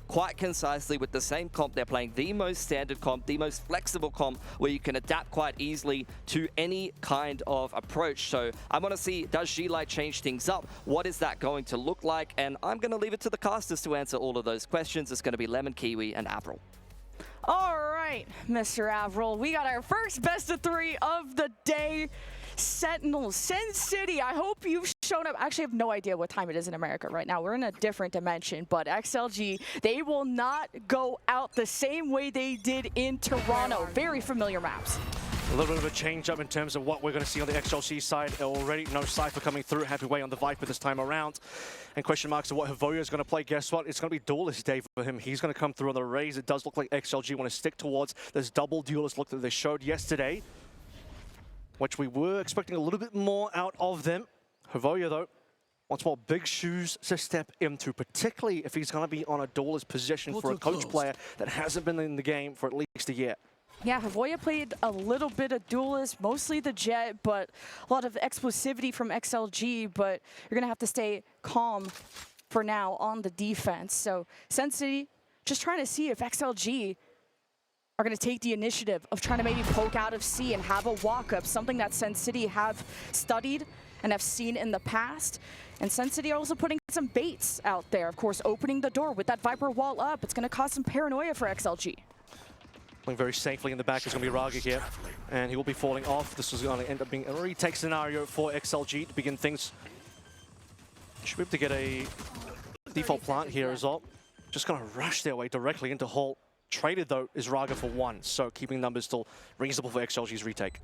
quite concisely with the same comp. They're playing the most standard comp, the most flexible comp, where you can adapt quite easily to any kind of approach. So I want to see, does G-Light change things up? What is that going to look like? And I'm going to leave it to the casters to answer all of those questions. It's going to be Lemon, Kiwi, and Avril. All right, Mr. Avril, we got our first best of 3 of the day. Sentinels, Sin City, I hope you've shown up. I actually have no idea what time it is in America right now. We're in a different dimension, but XLG, they will not go out the same way they did in Toronto. Very familiar maps. A little bit of a change up in terms of what we're going to see on the XLG side already. No Cypher coming through, happy way on the Viper this time around. And question marks of what Havoya is going to play. Guess what? It's going to be Duelist Day for him. He's going to come through on the Raze. It does look like XLG want to stick towards this double Duelist look that they showed yesterday, which we were expecting a little bit more out of them. Havoya, though, wants more big shoes to step into, particularly if he's going to be on a Duelist position for a coach player that hasn't been in the game for at least a year. Yeah, Havoya played a little bit of Duelist, mostly the Jet, but a lot of explosivity from XLG, but you're going to have to stay calm for now on the defense. So Sen City just trying to see if XLG are going to take the initiative of trying to maybe poke out of C and have a walk-up, something that Sen City have studied and have seen in the past. And Sen City are also putting some baits out there. Of course, opening the door with that Viper wall up. It's going to cause some paranoia for XLG. Playing very safely in the back is going to be Raga here, and he will be falling off. This is going to end up being a retake scenario for XLG to begin things. Should be able to get a default plant here as well. Just going to rush their way directly into Hall. Traded, though, is Raga for 1, so keeping numbers still reasonable for XLG's retake.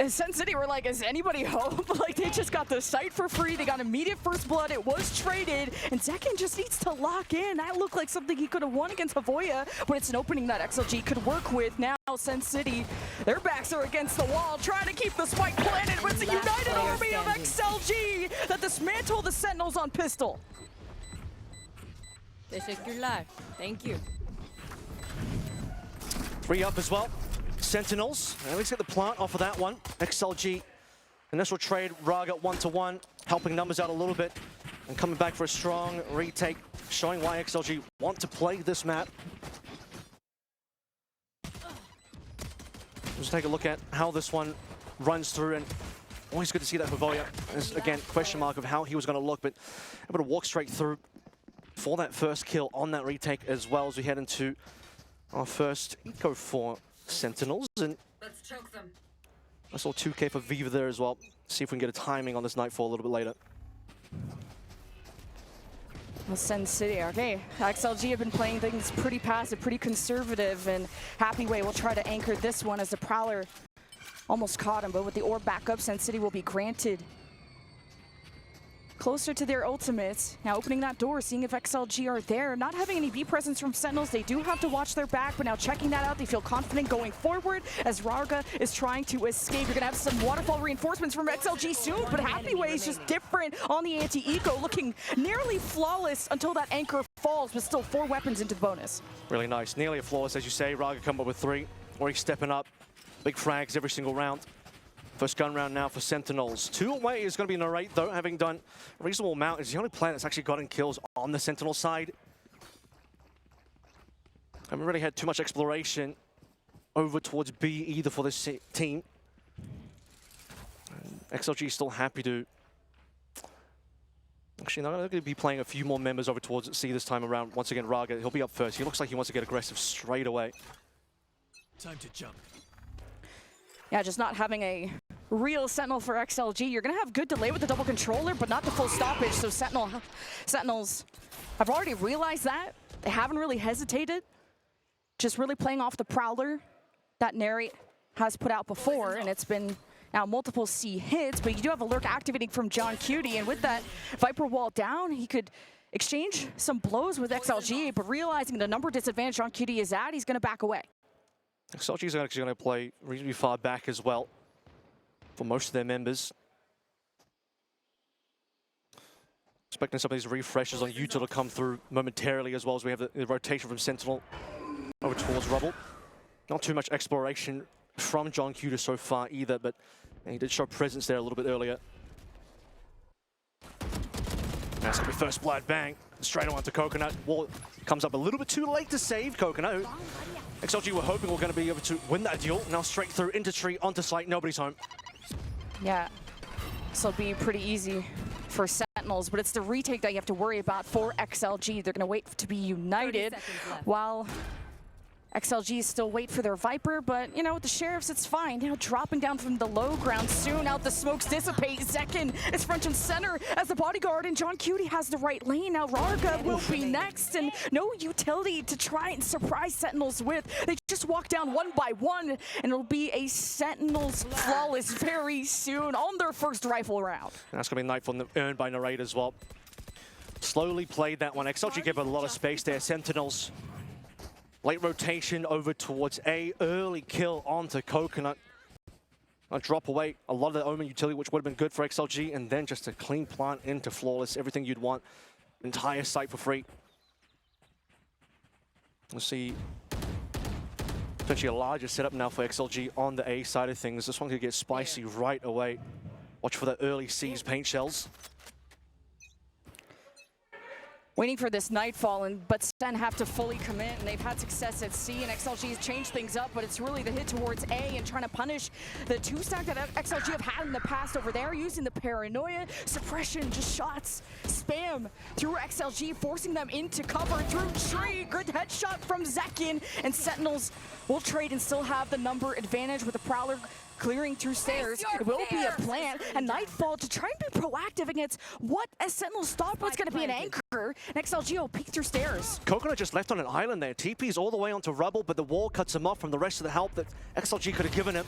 Sen City were like, is anybody home? Like, they just got the site for free. They got immediate first blood. It was traded. And Zekin just needs to lock in. That looked like something he could have won against Havoya, but it's an opening that XLG could work with. Now, Sen City, their backs are against the wall, trying to keep the spike planted, but it's a united army of XLG that dismantle the Sentinels on pistol. Teşekkürler. Thank you. 3 up as well. Sentinels, at least get the plant off of that one. XLG, initial trade, Raga 1-to-1, helping numbers out a little bit, and coming back for a strong retake, showing why XLG want to play this map. Let's take a look at how this one runs through, and always good to see that Havoya. There's, again, question mark of how he was going to look, but able to walk straight through for that first kill on that retake, as well as we head into our first eco for Sentinels. And Let's choke them. I saw 2K for Viva there as well. See if we can get a timing on this Nightfall a little bit later. Well, Sen City, okay. XLG have been playing things pretty passive, pretty conservative, and Happy Way will try to anchor this one as the Prowler almost caught him, but with the orb back up, Sen City will be granted closer to their ultimates. Now opening that door, seeing if XLG are there. Not having any B presence from Sentinels, they do have to watch their back, but now checking that out, they feel confident going forward as Raga is trying to escape. You're gonna have some waterfall reinforcements from XLG soon, but Happy Way is just different on the anti-eco, looking nearly flawless until that anchor falls, but still 4 weapons into the bonus. Really nice, nearly a flawless, as you say. Raga come up with 3, already stepping up. Big frags every single round. First gun round now for Sentinels. 2 away is going to be Narrate, though, having done a reasonable amount. Is the only player that's actually gotten kills on the Sentinel side. Haven't really had too much exploration over towards B either for this team. And XLG is still happy to... Actually, no, they're going to be playing a few more members over towards C this time around. Once again, Raga, he'll be up first. He looks like he wants to get aggressive straight away. Time to jump. Yeah, just not having a real Sentinel for XLG. You're going to have good delay with the double controller, but not the full stoppage. So Sentinels have already realized that. They haven't really hesitated. Just really playing off the Prowler that Narrate has put out before, and it's been now multiple C hits, but you do have a lurk activating from John Cutie, and with that Viper wall down, he could exchange some blows with XLG, but realizing the number disadvantage John Cutie is at, he's going to back away. XLG is actually going to play reasonably far back as well for most of their members. Expecting some of these refreshes on Utah to come through momentarily, as well as we have the rotation from Sentinel over towards Rubble. Not too much exploration from John Cuda so far either, but he did show presence there a little bit earlier. That's going to be first blood, bang. straight on to Coconut. Wall comes up a little bit too late to save Coconut. XLG were hoping we're going to be able to win that duel. Now straight through into tree, onto site, nobody's home. Yeah, this will be pretty easy for Sentinels, but it's the retake that you have to worry about for XLG. They're going to wait to be united while XLG still wait for their Viper, but, you know, with the Sheriffs, it's fine. You know, dropping down from the low ground soon. Out the smokes dissipate. Zekin is front and center as the bodyguard, and John Cutie has the right lane. Now Rarga will be next, and no utility to try and surprise Sentinels with. They just walk down one by one, and it'll be a Sentinels flawless very soon on their first rifle round. And that's going to be Nightfall earned by Narrate as well. Slowly played that one. XLG gave it a lot of space there. Sentinels. Late rotation over towards A, early kill onto Coconut. A drop away, a lot of the Omen utility, which would have been good for XLG, and then just a clean plant into Flawless, everything you'd want. Entire site for free. We'll see potentially a larger setup now for XLG on the A side of things. This one could get spicy right away. Watch for the early C's paint shells. Waiting for this Nightfall, but Sen have to fully commit, and they've had success at C, and XLG has changed things up, but it's really the hit towards A and trying to punish the two-stack that XLG have had in the past over there, using the paranoia, suppression, just shots, spam through XLG, forcing them into cover through tree. Good headshot from Zekin, and Sentinels will trade and still have the number advantage with the Prowler clearing through stairs. It will be a plant, and Nightfall to try and be proactive against what Sentinels thought was going to be an anchor, and XLG will peek through stairs. Coconut just left on an island there. TP's all the way onto rubble, but the wall cuts him off from the rest of the help that XLG could have given him.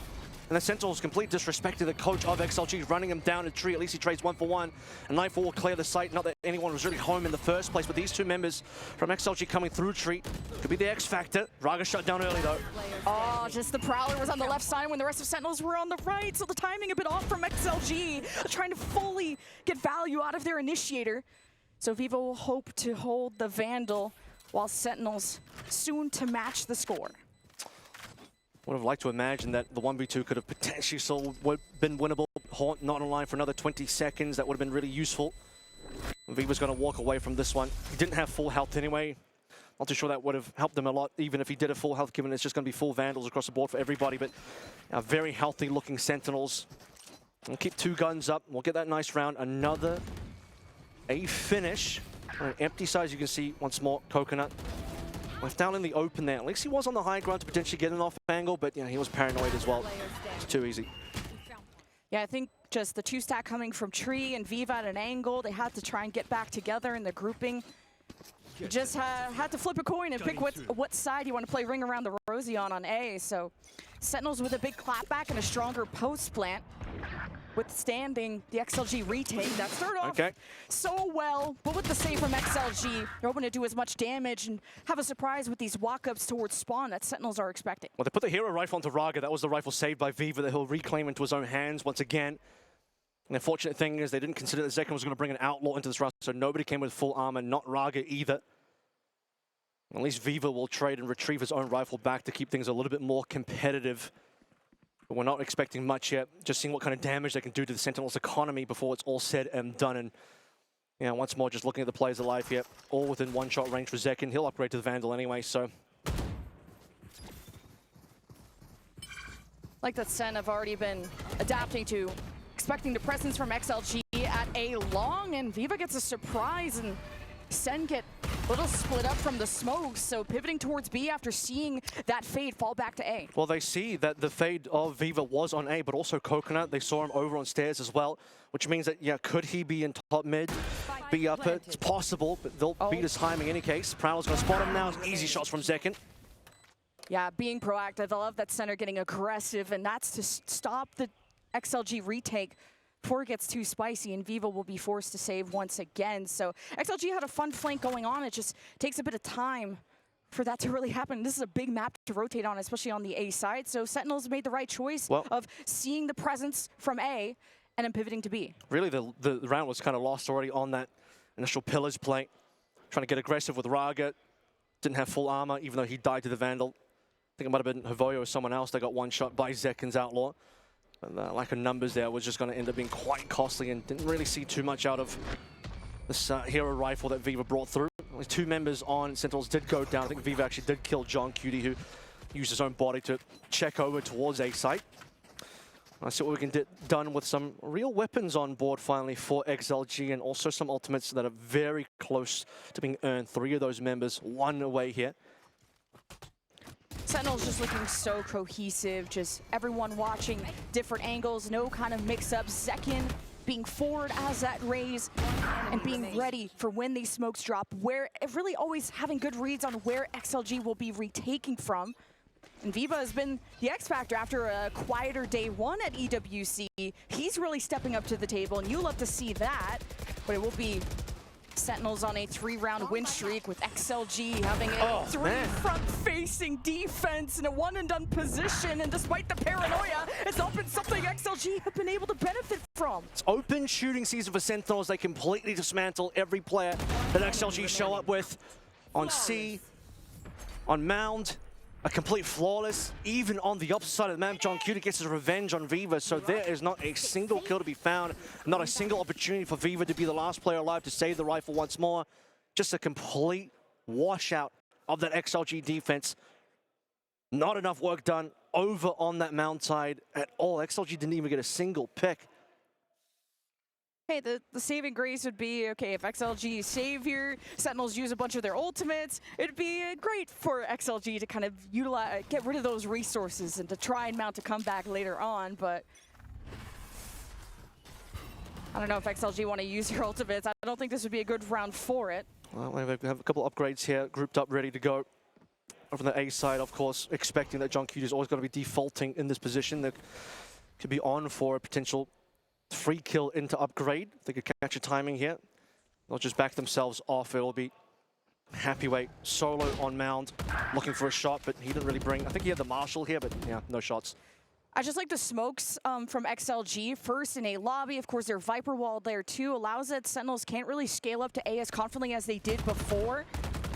And the Sentinels complete disrespect to the coach of XLG, running him down a tree. At least he trades 1-for-1. And Nightfall will clear the site. Not that anyone was really home in the first place, but these two members from XLG coming through tree could be the X factor. Raga shut down early though. Oh, just the Prowler was on the left side when the rest of Sentinels were on the right, so the timing a bit off from XLG, trying to fully get value out of their initiator. So Vivo will hope to hold the Vandal, while Sentinels soon to match the score. Would have liked to imagine that the 1v2 could have potentially still been winnable. Haunt not online for another 20 seconds. That would have been really useful. Viva's going to walk away from this one. He didn't have full health anyway. Not too sure that would have helped him a lot, even if he did have full health, given it's just going to be full Vandals across the board for everybody. But very healthy looking Sentinels. We'll keep two guns up. We'll get that nice round. Another A finish. On an empty side, as you can see, once more, Coconut. Left down in the open there. At least he was on the high ground to potentially get an off angle, but he was paranoid as well. It's too easy. Yeah, I think just the two-stack coming from tree and Viva at an angle, they had to try and get back together in the grouping. You just had to flip a coin and pick what side you want to play Ring Around the Rosie on A. So Sentinels with a big clapback and a stronger post plant, withstanding the XLG retake. That started off so well, but with the save from XLG, they're hoping to do as much damage and have a surprise with these walk-ups towards spawn that Sentinels are expecting. Well, they put the hero rifle onto Raga. That was the rifle saved by Viva that he'll reclaim into his own hands once again. And the unfortunate thing is they didn't consider that Zekin was going to bring an outlaw into this round, so nobody came with full armor, not Raga either. At least Viva will trade and retrieve his own rifle back to keep things a little bit more competitive. But we're not expecting much yet. Just seeing what kind of damage they can do to the Sentinels' economy before it's all said and done. And once more, just looking at the players alive here, all within one-shot range for Zekin. He'll upgrade to the Vandal anyway, so. Like that Sen have already been adapting to expecting the presence from XLG at A long, and Viva gets a surprise, and Sen get a little split up from the smokes, so pivoting towards B after seeing that fade fall back to A. Well, they see that the fade of Viva was on A, but also Coconut. They saw him over on stairs as well, which means that, could he be in top mid, be upper? It's possible, but they'll beat his timing in any case. Prowler's going to spot him now. Easy shots from Zekin. Yeah, being proactive. I love that center getting aggressive, and that's to stop the XLG retake before it gets too spicy, and Viva will be forced to save once again. So XLG had a fun flank going on. It just takes a bit of time for that to really happen. This is a big map to rotate on, especially on the A side. So Sentinels made the right choice of seeing the presence from A and then pivoting to B. Really, the round was kind of lost already on that initial Pillars play. Trying to get aggressive with Raga. Didn't have full armor, even though he died to the Vandal. I think it might have been Havoyo or someone else that got one shot by Zekin's Outlaw. And the lack of numbers there was just going to end up being quite costly, and didn't really see too much out of this hero rifle that Viva brought through. Only 2 members on Sentinels did go down. I think Viva actually did kill John Cutie, who used his own body to check over towards A site. I see what we can get done with some real weapons on board finally for XLG, and also some ultimates that are very close to being earned. 3 of those members, 1 away here. Sentinels just looking so cohesive, just everyone watching different angles, no kind of mix-ups. Second being forward as that raise and being ready for when these smokes drop, where really always having good reads on where XLG will be retaking from. And Viva has been the X factor after a quieter day 1 at EWC. He's really stepping up to the table, and you love to see that. But it will be Sentinels on a 3-round win streak, with XLG having a 3 front-facing defense in a one-and-done position. And despite the paranoia, it's not been something XLG have been able to benefit from. It's open shooting season for Sentinels. They completely dismantle every player that XLG show up with. On C, on Mound, a complete flawless. Even on the opposite side of the map, John Cutie gets his revenge on Viva, so there is not a single kill to be found, not a single opportunity for Viva to be the last player alive to save the rifle once more. Just a complete washout of that XLG defense. Not enough work done over on that Mound side at all. XLG didn't even get a single pick. Hey, the saving grace would be, okay, if XLG save here, Sentinels use a bunch of their ultimates, it'd be great for XLG to kind of utilize, get rid of those resources and to try and mount a comeback later on, but I don't know if XLG want to use their ultimates. I don't think this would be a good round for it. Well, we have a couple upgrades here, grouped up, ready to go. Over on the A side, of course, expecting that John Cutie is always going to be defaulting in this position. That could be on for a potential free kill into upgrade. If they could catch a timing here, they'll just back themselves off. It'll be Happyway solo on Mound, looking for a shot, but he didn't really bring. I think he had the Marshall here, but yeah, no shots. I just like the smokes from XLG. First in a lobby, of course, their Viper wall there too allows that Sentinels can't really scale up to A as confidently as they did before,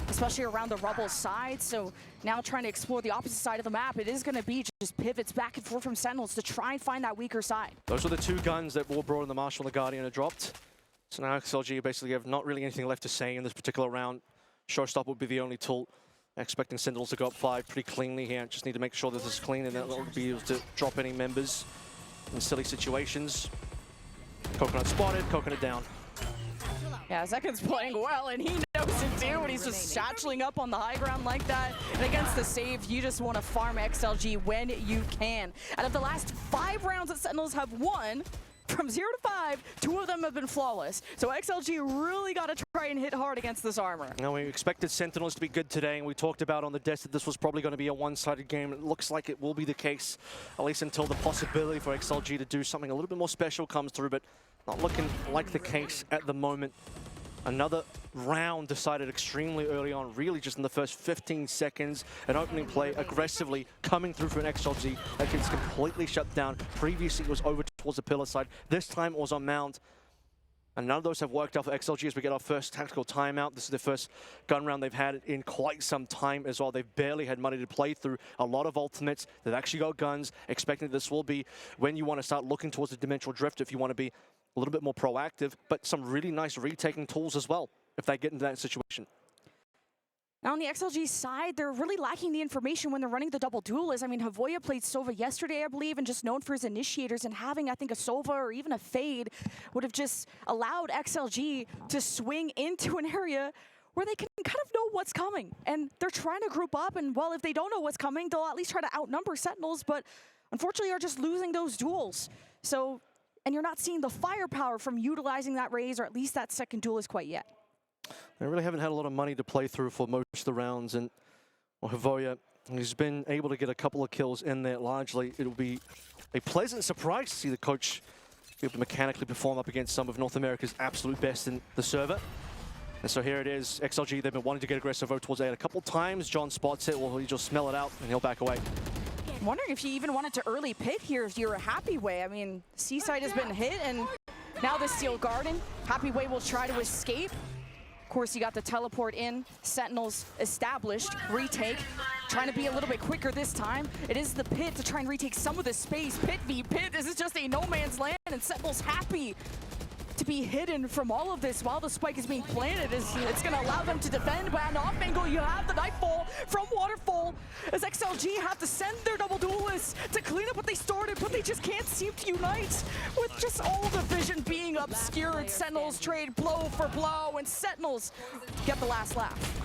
especially around the Rebel side. So now trying to explore the opposite side of the map, it is going to be just pivots back and forth from Sentinels to try and find that weaker side. Those were the 2 guns that were brought in, the Marshall and the Guardian, are dropped. So now XLG basically have not really anything left to say in this particular round. Showstop would be the only tool. Expecting Sentinels to go up 5 pretty cleanly here. Just need to make sure that this is clean, and they'll be able to drop any members in silly situations. Coconut spotted, Coconut down. Yeah, Zekken's playing well, and he knows it too, when he's just satcheling up on the high ground like that. And against the save, you just want to farm XLG when you can. Out of the last 5 rounds that Sentinels have won, from 0 to 5, 2 of them have been flawless. So XLG really got to try and hit hard against this armor. Now, we expected Sentinels to be good today, and we talked about on the desk that this was probably going to be a one-sided game. It looks like it will be the case, at least until the possibility for XLG to do something a little bit more special comes through, but not looking like the case at the moment. Another round decided extremely early on, really just in the first 15 seconds. An opening play aggressively coming through for an XLG that gets completely shut down. Previously, it was over towards the pillar side. This time, it was on Mound. And none of those have worked out for XLG as we get our first tactical timeout. This is the first gun round they've had in quite some time as well. They've barely had money to play through. A lot of ultimates. They've actually got guns, expecting that this will be when you want to start looking towards the dimensional drift if you want to be a little bit more proactive, but some really nice retaking tools as well if they get into that situation. Now on the XLG side, they're really lacking the information when they're running the double duelist. I mean, Havoya played Sova yesterday, I believe, and just known for his initiators, and having, I think, a Sova or even a Fade would have just allowed XLG to swing into an area where they can kind of know what's coming. And they're trying to group up, and well, if they don't know what's coming, they'll at least try to outnumber Sentinels, but unfortunately are just losing those duels. So, and you're not seeing the firepower from utilizing that raise, or at least that second duelist quite yet. They really haven't had a lot of money to play through for most of the rounds, and well, Havoya, he's been able to get a couple of kills in there largely. It'll be a pleasant surprise to see the coach be able to mechanically perform up against some of North America's absolute best in the server. And so here it is, XLG, they've been wanting to get aggressive towards A a couple times. John spots it, well, he'll just smell it out, and he'll back away. I'm wondering if you even wanted to early pick here if you're a Happyway. I mean, Seaside has been hit, and now the Steel Garden. Happyway will try to escape. Of course, you got the teleport in. Sentinels established. Retake. Trying to be a little bit quicker this time. It is the pit to try and retake some of the space. Pit v pit. This is just a no man's land, and Sentinels happy to be hidden from all of this while the spike is being planted. It's going to allow them to defend, but an off angle, you have the Nightfall from Waterfall, as XLG have to send their double duelists to clean up what they started, but they just can't seem to unite, with just all the vision being obscured. Sentinels trade blow for blow, and Sentinels get the last laugh.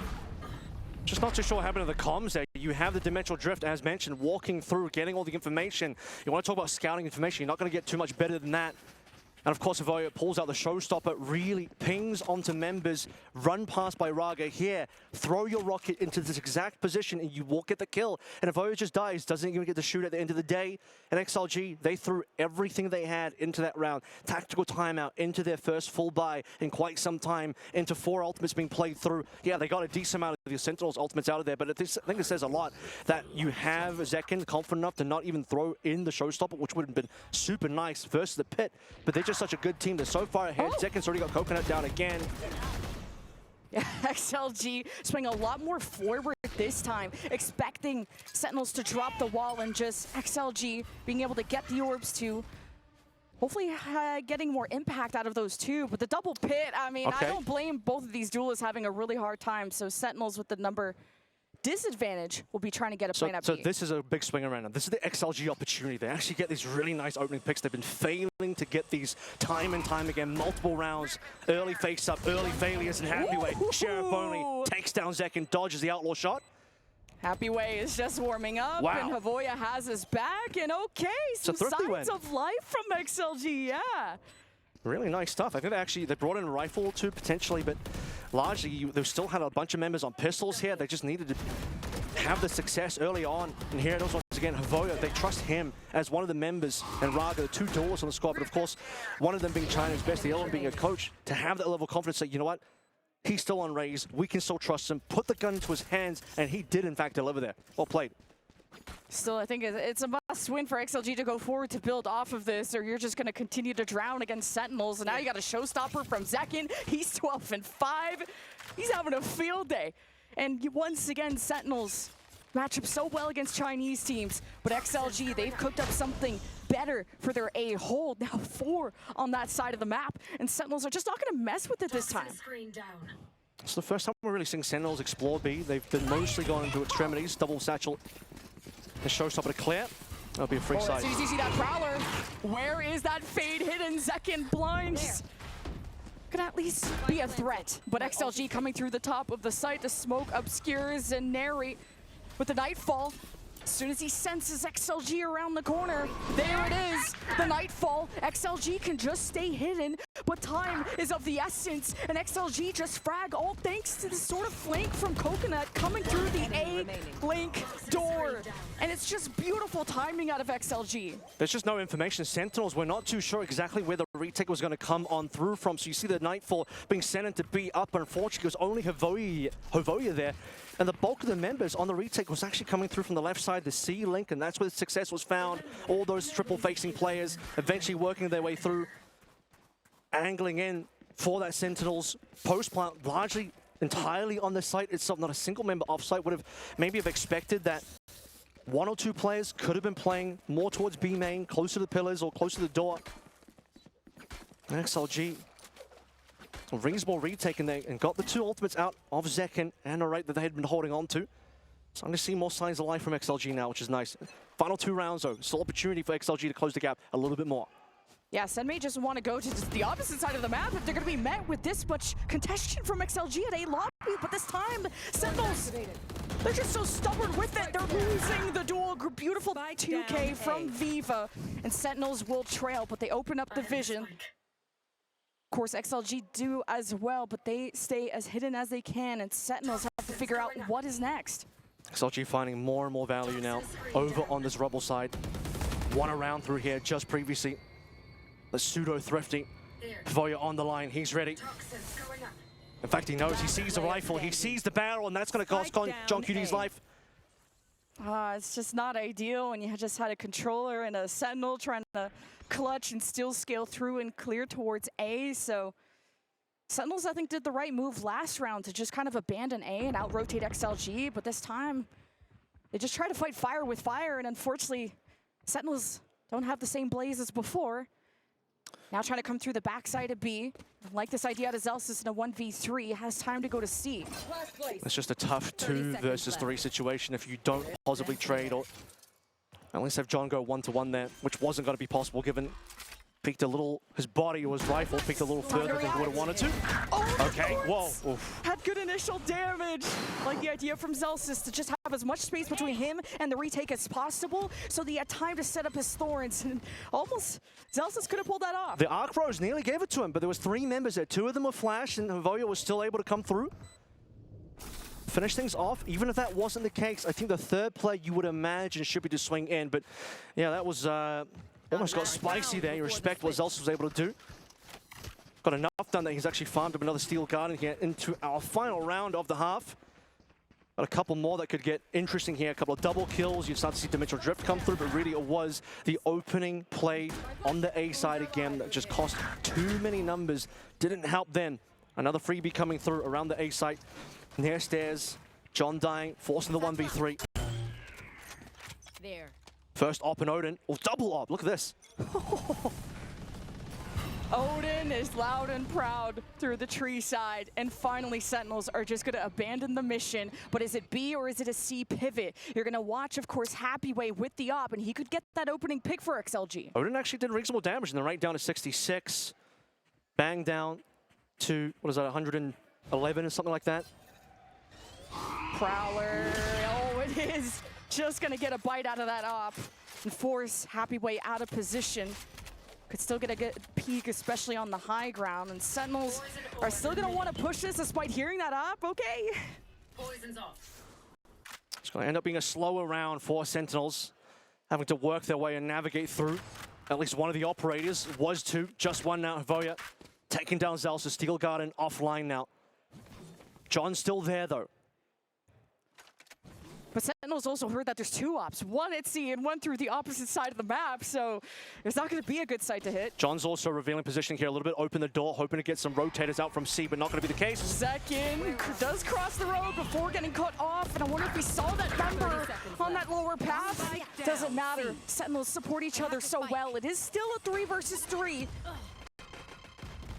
Just not too sure what happened to the comms there. You have the dimensional drift, as mentioned, walking through, getting all the information. You want to talk about scouting information, you're not going to get too much better than that. And of course, Avoya pulls out the showstopper, really pings onto members, run past by Raga here, throw your rocket into this exact position, and you won't get the kill. And Avoya just dies, doesn't even get to shoot at the end of the day. And XLG, they threw everything they had into that round. Tactical timeout into their first full buy in quite some time, into 4 ultimates being played through. Yeah, they got a decent amount of the Sentinels ultimates out of there, but I think it says a lot that you have Zekin confident enough to not even throw in the showstopper, which would have been super nice versus the pit. But they're just such a good team. They're so far ahead. Zekin's already got Coconut down again. Yeah, XLG swing a lot more forward this time, expecting Sentinels to drop the wall, and just XLG being able to get the orbs to hopefully getting more impact out of those two. But the double pit, I mean, I don't blame both of these duelists having a really hard time. So Sentinels with the number disadvantage will be trying to get a plane up. So this is a big swing around now. This is the XLG opportunity. They actually get these really nice opening picks. They've been failing to get these time and time again, multiple rounds, early face-up, early failures, and Happy Way. Sheriff only takes down Zekin, dodges the outlaw shot. Happy Way is just warming up, and Havoya has his back, and okay, some signs of life from XLG, yeah. Really nice stuff. I think they brought in a rifle too, potentially, but largely they still had a bunch of members on pistols here. They just needed to have the success early on. And here it is once again, Havoya, they trust him as one of the members, and Raga, the 2 duelists on the squad, but of course, one of them being China's best, the other one being a coach, to have that level of confidence that, you know what, he's still on raise, we can still trust him, put the gun into his hands, and he did in fact deliver there. Well played. Still, I think it's a must win for XLG to go forward to build off of this, or you're just going to continue to drown against Sentinels. And now you got a showstopper from Zekin. He's 12-5. He's having a field day. And once again, Sentinels match up so well against Chinese teams. But XLG, they've cooked up something better for their A hold. Now 4 on that side of the map. And Sentinels are just not going to mess with it this time. It's the first time we're really seeing Sentinels explore B. They've been mostly going into extremities, double satchel. The showstopper to clear. That'll be a free side. As soon as you see that Prowler, where is that fade hidden? Zekin blinds. Could at least be a threat, but XLG coming through the top of the site. The smoke obscures and Nary with the Nightfall. As soon as he senses XLG around the corner, there it is, the Nightfall. XLG can just stay hidden, but time is of the essence, and XLG just frag, all thanks to the sort of flank from Coconut coming through the A-link door. And it's just beautiful timing out of XLG. There's just no information. Sentinels, we're not too sure exactly where the retake was going to come on through from, so you see the Nightfall being sent into B up, unfortunately, it was only Havoya there. And the bulk of the members on the retake was actually coming through from the left side, the C-link, and that's where the success was found. All those triple-facing players eventually working their way through, angling in for that Sentinels post-plant, largely entirely on the site itself. Not a single member off-site. Would have maybe have expected that 1 or 2 players could have been playing more towards B main, closer to the pillars or closer to the door. XLG. Reasonable retake in there and got the 2 ultimates out of Zekin and a rate that they had been holding on to. So I'm going to see more signs of life from XLG now, which is nice. Final 2 rounds though, still opportunity for XLG to close the gap a little bit more. Yeah, Sen may just want to go to the opposite side of the map if they're going to be met with this much contention from XLG at A lobby, but this time, Sentinels, they're just so stubborn with it. They're losing the duel. Beautiful 2K from Viva, and Sentinels will trail, but they open up the vision. Of course, XLG do as well, but they stay as hidden as they can, and Sentinels have to figure out what is next. XLG finding more and more value now over on this Rebel side. 1 around through here just previously. The pseudo-thrifty. Voya on the line, he's ready. In fact, he knows, he sees the rifle, he sees the barrel, and that's going to cost John QD's life. It's just not ideal when you just had a controller and a Sentinel trying to clutch and still scale through and clear towards A. So Sentinels, I think, did the right move last round to just kind of abandon A and out-rotate XLG, but this time they just try to fight fire with fire, and unfortunately, Sentinels don't have the same blaze as before. Now trying to come through the backside of B. Like this idea out of Zelsis in a 1v3. Has time to go to C. It's just a tough 2 versus 3 situation if you don't possibly trade or at least have John go 1-to-1 there, which wasn't going to be possible given peeked a little, his body was rifle, peeked a little further than he would have wanted to. Oh, okay, whoa. Oof. Had good initial damage. Like the idea from Zelsis to just have as much space between him and the retake as possible, so that he had time to set up his thorns, and almost Zelsis could have pulled that off. The Arc Bros nearly gave it to him, but there was 3 members there. 2 of them were flashed, and Havoya was still able to come through. Finish things off. Even if that wasn't the case, I think the 3rd play you would imagine should be to swing in, but yeah, that was almost got spicy there. You respect what Zelsis was able to do. Got enough done that he's actually farmed up another Steel Garden here into our final round of the half. Got a couple more that could get interesting here. A couple of double kills. You start to see Dimensional Drift come through, but really it was the opening play on the A side again that just cost too many numbers. Didn't help then. Another freebie coming through around the A site. Near stairs. John dying, forcing the 1v3. There. First op and Odin. Oh, double op. Look at this. Odin is loud and proud through the tree side, and finally Sentinels are just going to abandon the mission. But is it B or is it a C pivot? You're going to watch, of course, Happyway with the op, and he could get that opening pick for XLG. Odin actually did reasonable damage, and then right down to 66. Bang down to, what is that, 111 or something like that? Prowler, oh, it is just going to get a bite out of that op and force Happyway out of position. Could still get a good peek, especially on the high ground, and Sentinels are still going to want to push this despite hearing that op. Okay. Poison's off. It's going to end up being a slower round for Sentinels, having to work their way and navigate through. At least one of the operators was 2, just 1 now. Havoya taking down Zelsa. Steel Garden offline now. John's still there though. But Sentinels also heard that there's 2 ops, 1 at C and 1 through the opposite side of the map, so it's not going to be a good site to hit. John's also revealing positioning here a little bit, open the door, hoping to get some rotators out from C, but not going to be the case. Zekin does cross the road before getting cut off, and I wonder if he saw that number on that lower path. Doesn't matter. Sentinels support each other so well. It is still a 3 versus 3.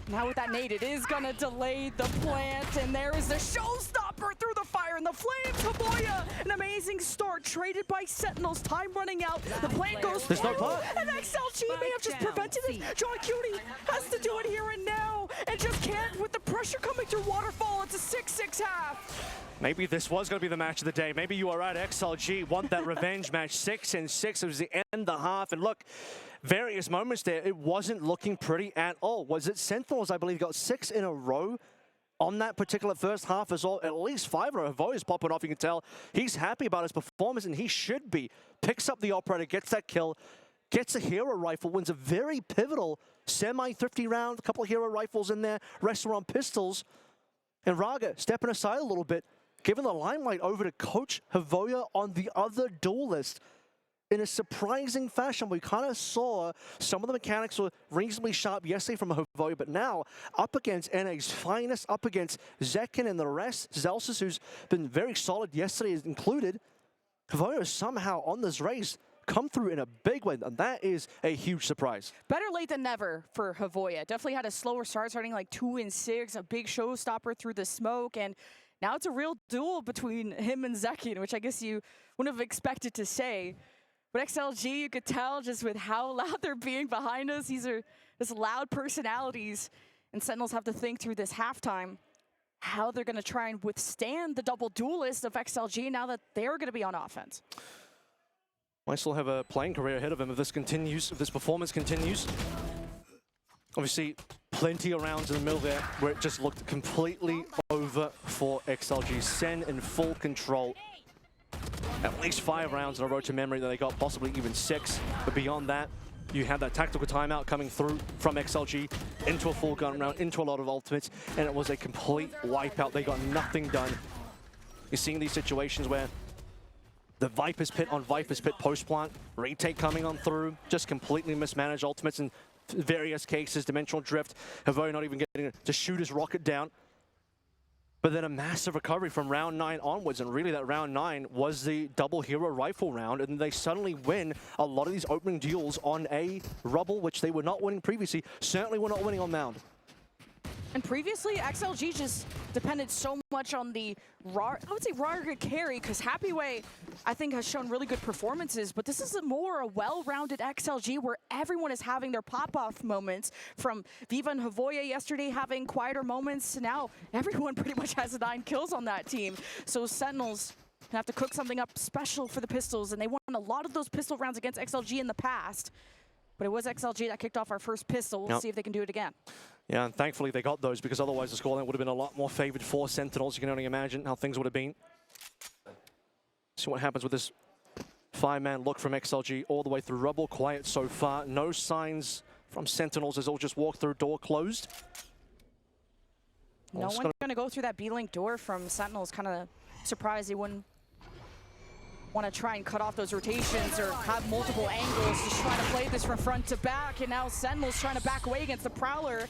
Now with that nade, it is gonna delay the plant, and there is the showstopper through the fire and the flames. Havoya, an amazing start, traded by Sentinels. Time running out. The plant goes There's no through, plant. and XLG may have just prevented it. John Cutie has to do it here and now, and just can't with the pressure coming through Waterfall. It's a 6-6 half. Maybe this was going to be the match of the day. Maybe you are right, XLG want that revenge match. 6-6, it was the end of the half, and look, various moments there, it wasn't looking pretty at all. Was it Sentinels, I believe, got 6 in a row on that particular first half as well? At least 5 in a row. Havoya's popping off, you can tell. He's happy about his performance, and he should be. Picks up the operator, gets that kill, gets a hero rifle, wins a very pivotal semi-thrifty round, a couple of hero rifles in there, restaurant pistols, and Raga stepping aside a little bit, giving the limelight over to Coach Havoya on the other duelist. In a surprising fashion, we kind of saw some of the mechanics were reasonably sharp yesterday from Havoya, but now up against NA's finest, up against Zekin and the rest, Zelsis, who's been very solid yesterday is included, Havoya is somehow on this race come through in a big way, and that is a huge surprise. Better late than never for Havoya. Definitely had a slower start, starting like 2 and 6, a big showstopper through the smoke, and now it's a real duel between him and Zekin, which I guess you wouldn't have expected to say. But XLG, you could tell just with how loud they're being behind us. These are just loud personalities. And Sentinels have to think through this halftime how they're going to try and withstand the double duelist of XLG now that they're going to be on offense. Might still have a playing career ahead of him if this continues, if this performance continues. Obviously, plenty of rounds in the middle there where it just looked completely over for XLG. Sen in full control. At least 5 rounds in a row to memory that they got, possibly even 6. But beyond that, you had that tactical timeout coming through from XLG into a full gun round, into a lot of ultimates, and it was a complete wipeout. They got nothing done. You're seeing these situations where the Viper's Pit on Viper's Pit post-plant, retake coming on through, just completely mismanaged ultimates in various cases, Dimensional Drift, Havoya not even getting to shoot his rocket down. But then a massive recovery from round 9 onwards, and really that round 9 was the double hero rifle round, and they suddenly win a lot of these opening duels on a rubble, which they were not winning previously. Certainly were not winning on mound. And previously, XLG just depended so much on the raw, I would say raw carry, because Happyway, I think, has shown really good performances, but this is a well-rounded XLG where everyone is having their pop-off moments, from Viva and Havoya yesterday having quieter moments to now everyone pretty much has 9 kills on that team. So Sentinels have to cook something up special for the Pistols, and they won a lot of those pistol rounds against XLG in the past. But it was XLG that kicked off our first pistol. We'll see if they can do it again. Yeah, and thankfully they got those, because otherwise the scoreline would have been a lot more favored for Sentinels. You can only imagine how things would have been. See what happens with this 5-man look from XLG all the way through rubble. Quiet so far. No signs from Sentinels as they'll just walk through, door closed. No one's going to go through that B-Link door from Sentinels. Kind of surprised they wouldn't want to try and cut off those rotations or have multiple angles, just trying to play this from front to back, and now Sentinel's trying to back away against the Prowler.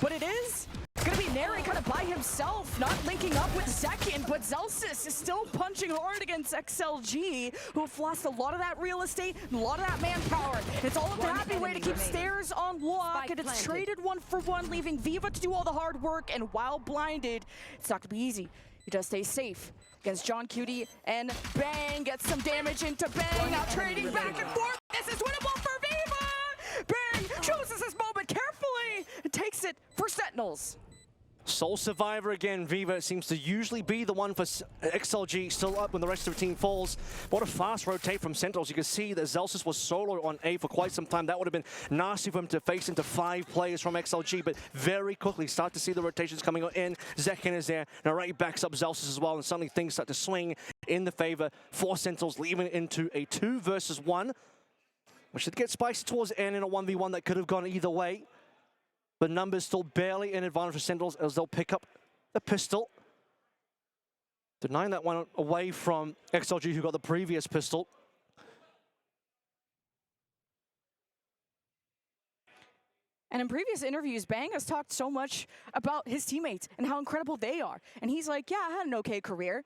But it is going to be Neri kind of by himself, not linking up with Zekin, but Zelsis is still punching hard against XLG, who have lost a lot of that real estate, and a lot of that manpower. It's all up to Happyway to keep stairs on lock, and it's traded 1-for-1, leaving Viva to do all the hard work, and while blinded, it's not going to be easy. He does stay safe against John Cutie, and Bang gets some damage into Bang, now trading back and forth. This is winnable for Viva! Bang shows us this moment carefully and takes it for Sentinels. Sole survivor again. Viva seems to usually be the one for XLG, still up when the rest of the team falls. What a fast rotate from Sentinels. You can see that Zelsis was solo on A for quite some time. That would have been nasty for him to face into 5 players from XLG, but very quickly start to see the rotations coming in. Zekin is there. Now Ray backs up Zelsis as well, and suddenly things start to swing in the favor for Sentinels, leaving it into a 2 versus 1, which did get spicy towards the end in a 1v1 that could have gone either way. But numbers still barely in advantage for Sentinels as they'll pick up the pistol. Denying that one away from XLG, who got the previous pistol. And in previous interviews, Bang has talked so much about his teammates and how incredible they are. And he's like, yeah, I had an okay career.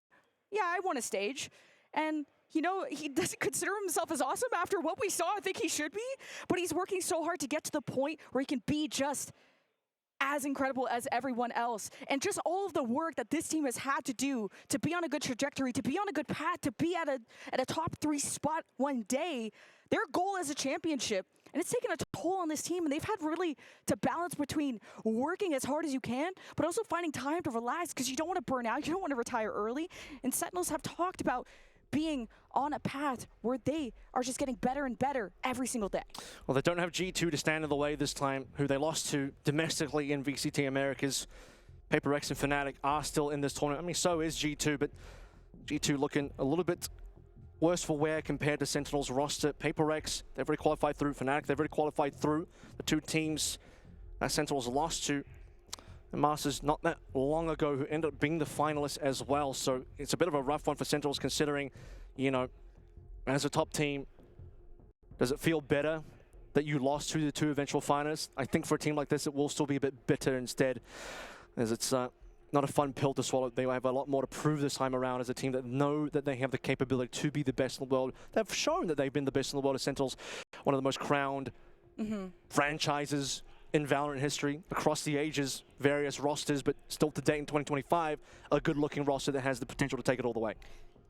Yeah, I won a stage. And you know, he doesn't consider himself as awesome after what we saw. I think he should be, but he's working so hard to get to the point where he can be just as incredible as everyone else. And just all of the work that this team has had to do to be on a good trajectory, to be on a good path, to be at a top 3 spot one day, their goal is a championship. And it's taken a toll on this team, and they've had really to balance between working as hard as you can, but also finding time to relax, because you don't want to burn out, you don't want to retire early. And Sentinels have talked about being on a path where they are just getting better and better every single day. Well, they don't have G2 to stand in the way this time, who they lost to domestically in VCT Americas. Paper Rex and Fnatic are still in this tournament. I mean, so is G2, but G2 looking a little bit worse for wear compared to Sentinel's roster. Paper Rex, they've already qualified through. Fnatic, they've already qualified through. The 2 teams that Sentinels lost to the Masters not that long ago, who ended up being the finalists as well. So it's a bit of a rough one for Sentinels, considering, you know, as a top team, does it feel better that you lost to the 2 eventual finalists? I think for a team like this, it will still be a bit bitter instead, as it's not a fun pill to swallow. They have a lot more to prove this time around as a team that know that they have the capability to be the best in the world. They've shown that they've been the best in the world as Sentinels, one of the most crowned franchises in VALORANT history, across the ages, various rosters, but still to date in 2025, a good-looking roster that has the potential to take it all the way.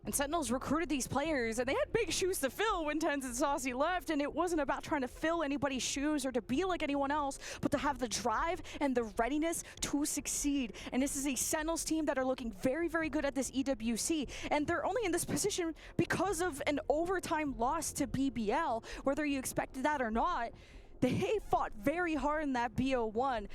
And Sentinels recruited these players, and they had big shoes to fill when Tens and Saucy left, and it wasn't about trying to fill anybody's shoes or to be like anyone else, but to have the drive and the readiness to succeed. And this is a Sentinels team that are looking very, very good at this EWC, and they're only in this position because of an overtime loss to BBL, whether you expected that or not. They fought very hard in that BO1,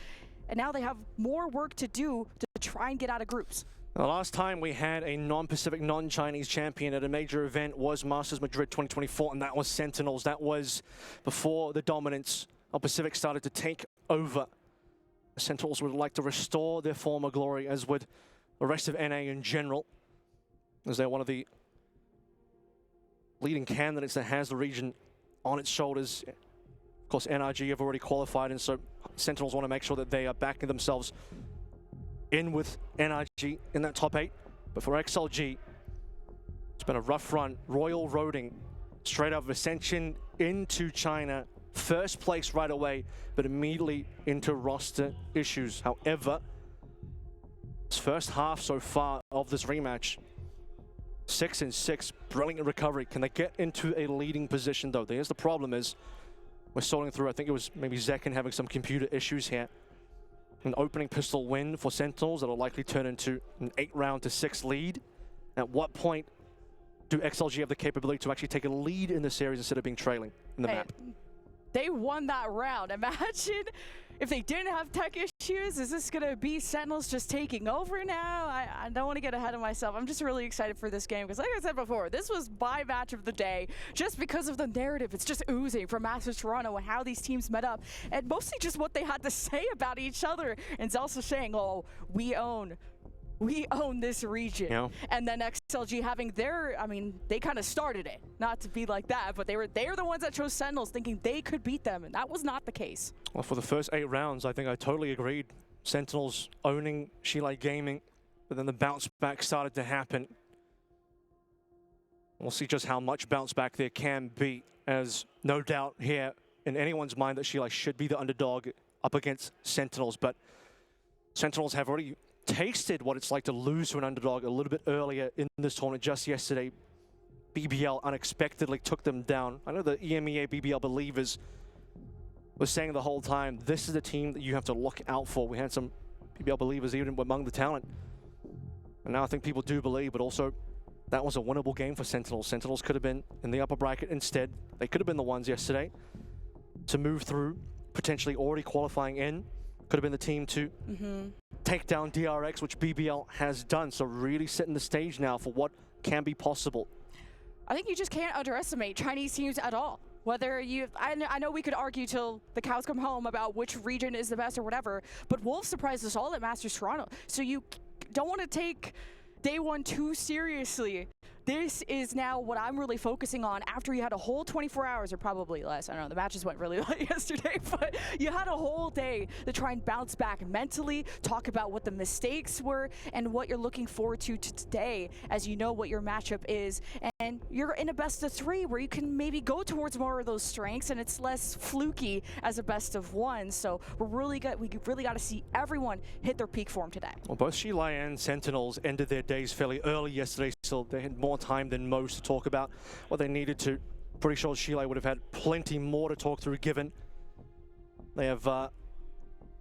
and now they have more work to do to try and get out of groups. The last time we had a non-Pacific, non-Chinese champion at a major event was Masters Madrid 2024, and that was Sentinels. That was before the dominance of Pacific started to take over. The Sentinels would like to restore their former glory, as would the rest of NA in general, as they're one of the leading candidates that has the region on its shoulders. Of course, NRG have already qualified, and so Sentinels want to make sure that they are backing themselves in with NRG in that top 8. But for XLG, it's been a rough run. Royal roading straight out of Ascension into China. First place right away, but immediately into roster issues. However, this first half so far of this rematch, 6-6, brilliant recovery. Can they get into a leading position though? There's the problem is, we're sorting through, I think it was maybe Zekin having some computer issues here. An opening pistol win for Sentinels that'll likely turn into an 8-round to 6 lead. At what point do XLG have the capability to actually take a lead in the series instead of being trailing in the map? They won that round. Imagine if they didn't have tech issues. Is this going to be Sentinels just taking over now? I don't want to get ahead of myself. I'm just really excited for this game because, like I said before, this was my match of the day just because of the narrative. It's just oozing from Masters Toronto and how these teams met up, and mostly just what they had to say about each other. And it's also saying, oh, we own this region. Yeah. And then XLG having their, I mean, they kind of started it. Not to be like that, but they're the ones that chose Sentinels thinking they could beat them, and that was not the case. Well, for the first 8 rounds, I think I totally agreed. Sentinels owning Shilai Gaming, but then the bounce back started to happen. We'll see just how much bounce back there can be, as no doubt here in anyone's mind that Shilai should be the underdog up against Sentinels, but Sentinels have already tasted what it's like to lose to an underdog a little bit earlier in this tournament. Just yesterday, BBL unexpectedly took them down. I know the EMEA BBL believers were saying the whole time, this is a team that you have to look out for. We had some BBL believers even among the talent. And now I think people do believe, but also that was a winnable game for Sentinels. Sentinels could have been in the upper bracket instead. They could have been the ones yesterday to move through, potentially already qualifying in. Could have been the team to take down DRX, which BBL has done. So really setting the stage now for what can be possible. I think you just can't underestimate Chinese teams at all. Whether you, I know we could argue till the cows come home about which region is the best or whatever, but Wolves surprised us all at Masters Toronto. So you don't want to take day one too seriously. This is now what I'm really focusing on after you had a whole 24 hours or probably less. I don't know, the matches went really late yesterday, but you had a whole day to try and bounce back mentally, talk about what the mistakes were and what you're looking forward to today as you know what your matchup is. And you're in a best of 3 where you can maybe go towards more of those strengths and it's less fluky as a best of 1. So we really got to see everyone hit their peak form today. Well, both Shilai and Sentinels ended their days fairly early yesterday, so they had more time than most to talk about what they needed to. Pretty sure Shilai would have had plenty more to talk through, given they have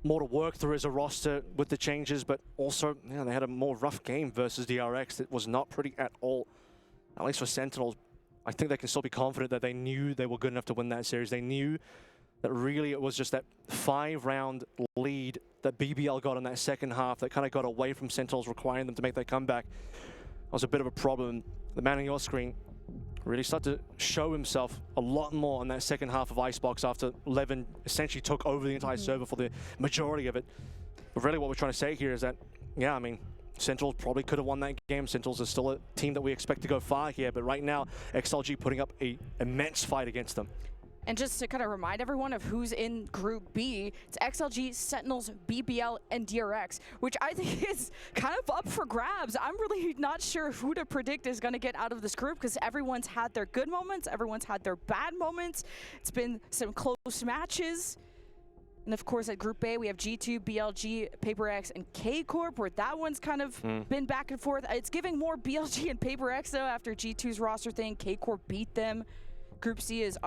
more to work through as a roster with the changes, but also they had a more rough game versus DRX that was not pretty at all. At least for Sentinels, I think they can still be confident that they knew they were good enough to win that series. They knew that really it was just that 5-round lead that BBL got in that second half that kind of got away from Sentinels, requiring them to make their comeback. That was a bit of a problem. The man on your screen really started to show himself a lot more in that second half of Icebox after Levin essentially took over the entire server for the majority of it. But really what we're trying to say here is that, yeah, I mean, Sentinels probably could have won that game. Sentinels is still a team that we expect to go far here, but right now, XLG putting up an immense fight against them. And just to kind of remind everyone of who's in Group B, it's XLG, Sentinels, BBL, and DRX, which I think is kind of up for grabs. I'm really not sure who to predict is going to get out of this group because everyone's had their good moments, everyone's had their bad moments. It's been some close matches. And of course, at Group A, we have G2, BLG, PaperX, and K-Corp, where that one's kind of been back and forth. It's giving more BLG and PaperX, though, after G2's roster thing. K-Corp beat them. Group C is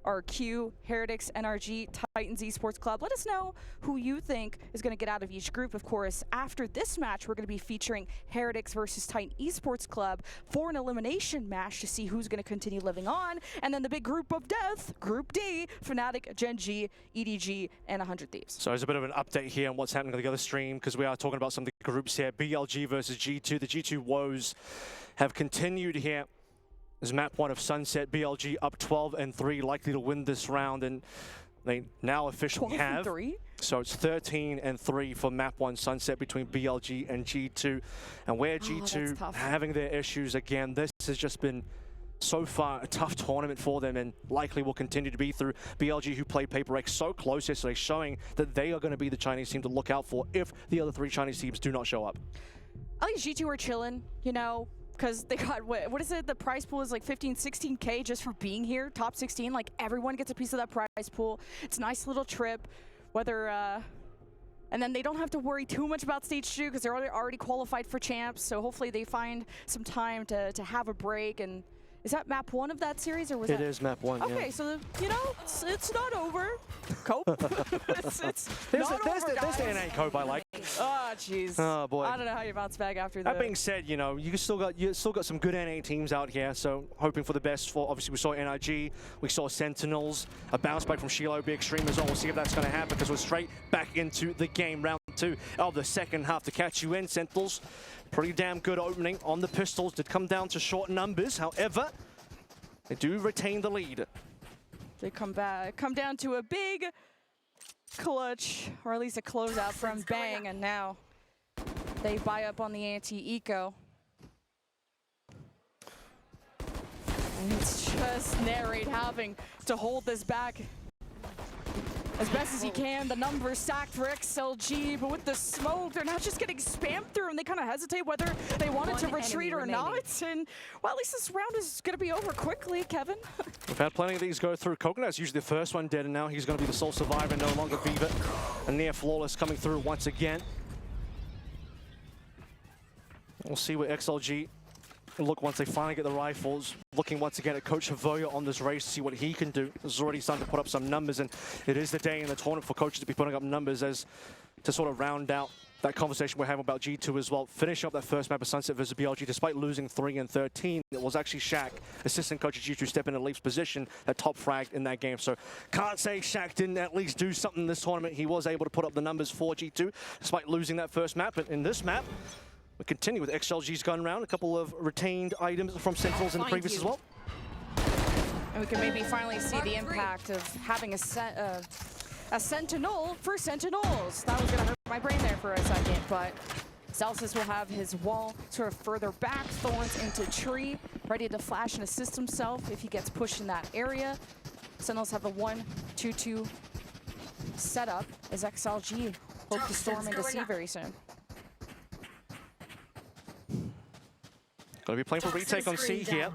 RQ, Heretics, NRG, Titans Esports Club. Let us know who you think is going to get out of each group. Of course, after this match, we're going to be featuring Heretics versus Titan Esports Club for an elimination match to see who's going to continue living on. And then the big group of death, Group D, Fnatic, Gen G, EDG, and 100 Thieves. So there's a bit of an update here on what's happening on the other stream, because we are talking about some of the groups here. BLG versus G2. The G2 woes have continued here. There's map 1 of Sunset, BLG up 12-3, likely to win this round, and they now officially have. 12-3? So it's 13-3 for map 1 Sunset between BLG and G2. And where G2 having their issues again, this has just been so far a tough tournament for them, and likely will continue to be through BLG, who played Paper X so close yesterday, showing that they are going to be the Chinese team to look out for if the other 3 Chinese teams do not show up. At least G2 are chilling, you know, because they got, what is it, the prize pool is like 15, 16K just for being here, top 16, like everyone gets a piece of that prize pool. It's a nice little trip, whether, and then they don't have to worry too much about stage 2 because they're already qualified for champs, so hopefully they find some time to have a break. And is that map 1 of that series, or was It that? is map 1, Okay, yeah. so, you know, it's not over. Cope. it's There's not over, the guys. NA Cope I like. Oh, jeez. Oh, boy. I don't know how you bounce back after That that. being said, you know, you still got some good NA teams out here, so hoping for the best for, obviously we saw NIG, we saw Sentinels, a bounce back from Shiloh would be extreme as well. We'll see if that's going to happen because we're straight back into the game, round 2 of the second half to catch you in. Sentinels, pretty damn good opening on the pistols, did come down to short numbers, however, they do retain the lead. They come down to a big clutch, or at least a closeout from Bang, and now they buy up on the anti-eco. And it's just Narrate having to hold this back as best as he can. The numbers stacked for XLG, but with the smoke, they're now just getting spammed through, and they kind of hesitate whether they wanted to retreat or not. And, well, at least this round is going to be over quickly, Kevin. We've had plenty of these go through. Coconut's usually the first one dead, and now he's going to be the sole survivor, no longer Beaver. A near flawless coming through once again. We'll see where XLG look once they finally get the rifles. Looking once again at Coach Havoya on this race to see what he can do. He's already starting to put up some numbers, and it is the day in the tournament for coaches to be putting up numbers as to sort of round out that conversation we're having about G2 as well. Finish up that first map of Sunset versus BLG despite losing 3 and 13. It was actually Shaq, assistant coach at G2, step in and Leaf's position that top fragged in that game. So can't say Shaq didn't at least do something this tournament. He was able to put up the numbers for G2 despite losing that first map. But in this map, we continue with XLG's gun round. A couple of retained items from Sentinels in the previous as well. And we can maybe finally see the impact of having a Sentinel for Sentinels. That was going to hurt my brain there for a second, but Celsius will have his wall sort of further back, Thorns into tree, ready to flash and assist himself if he gets pushed in that area. Sentinels have the 1-2-2 setup as XLG hope to storm into C very soon. Going to be playing for retake on C here.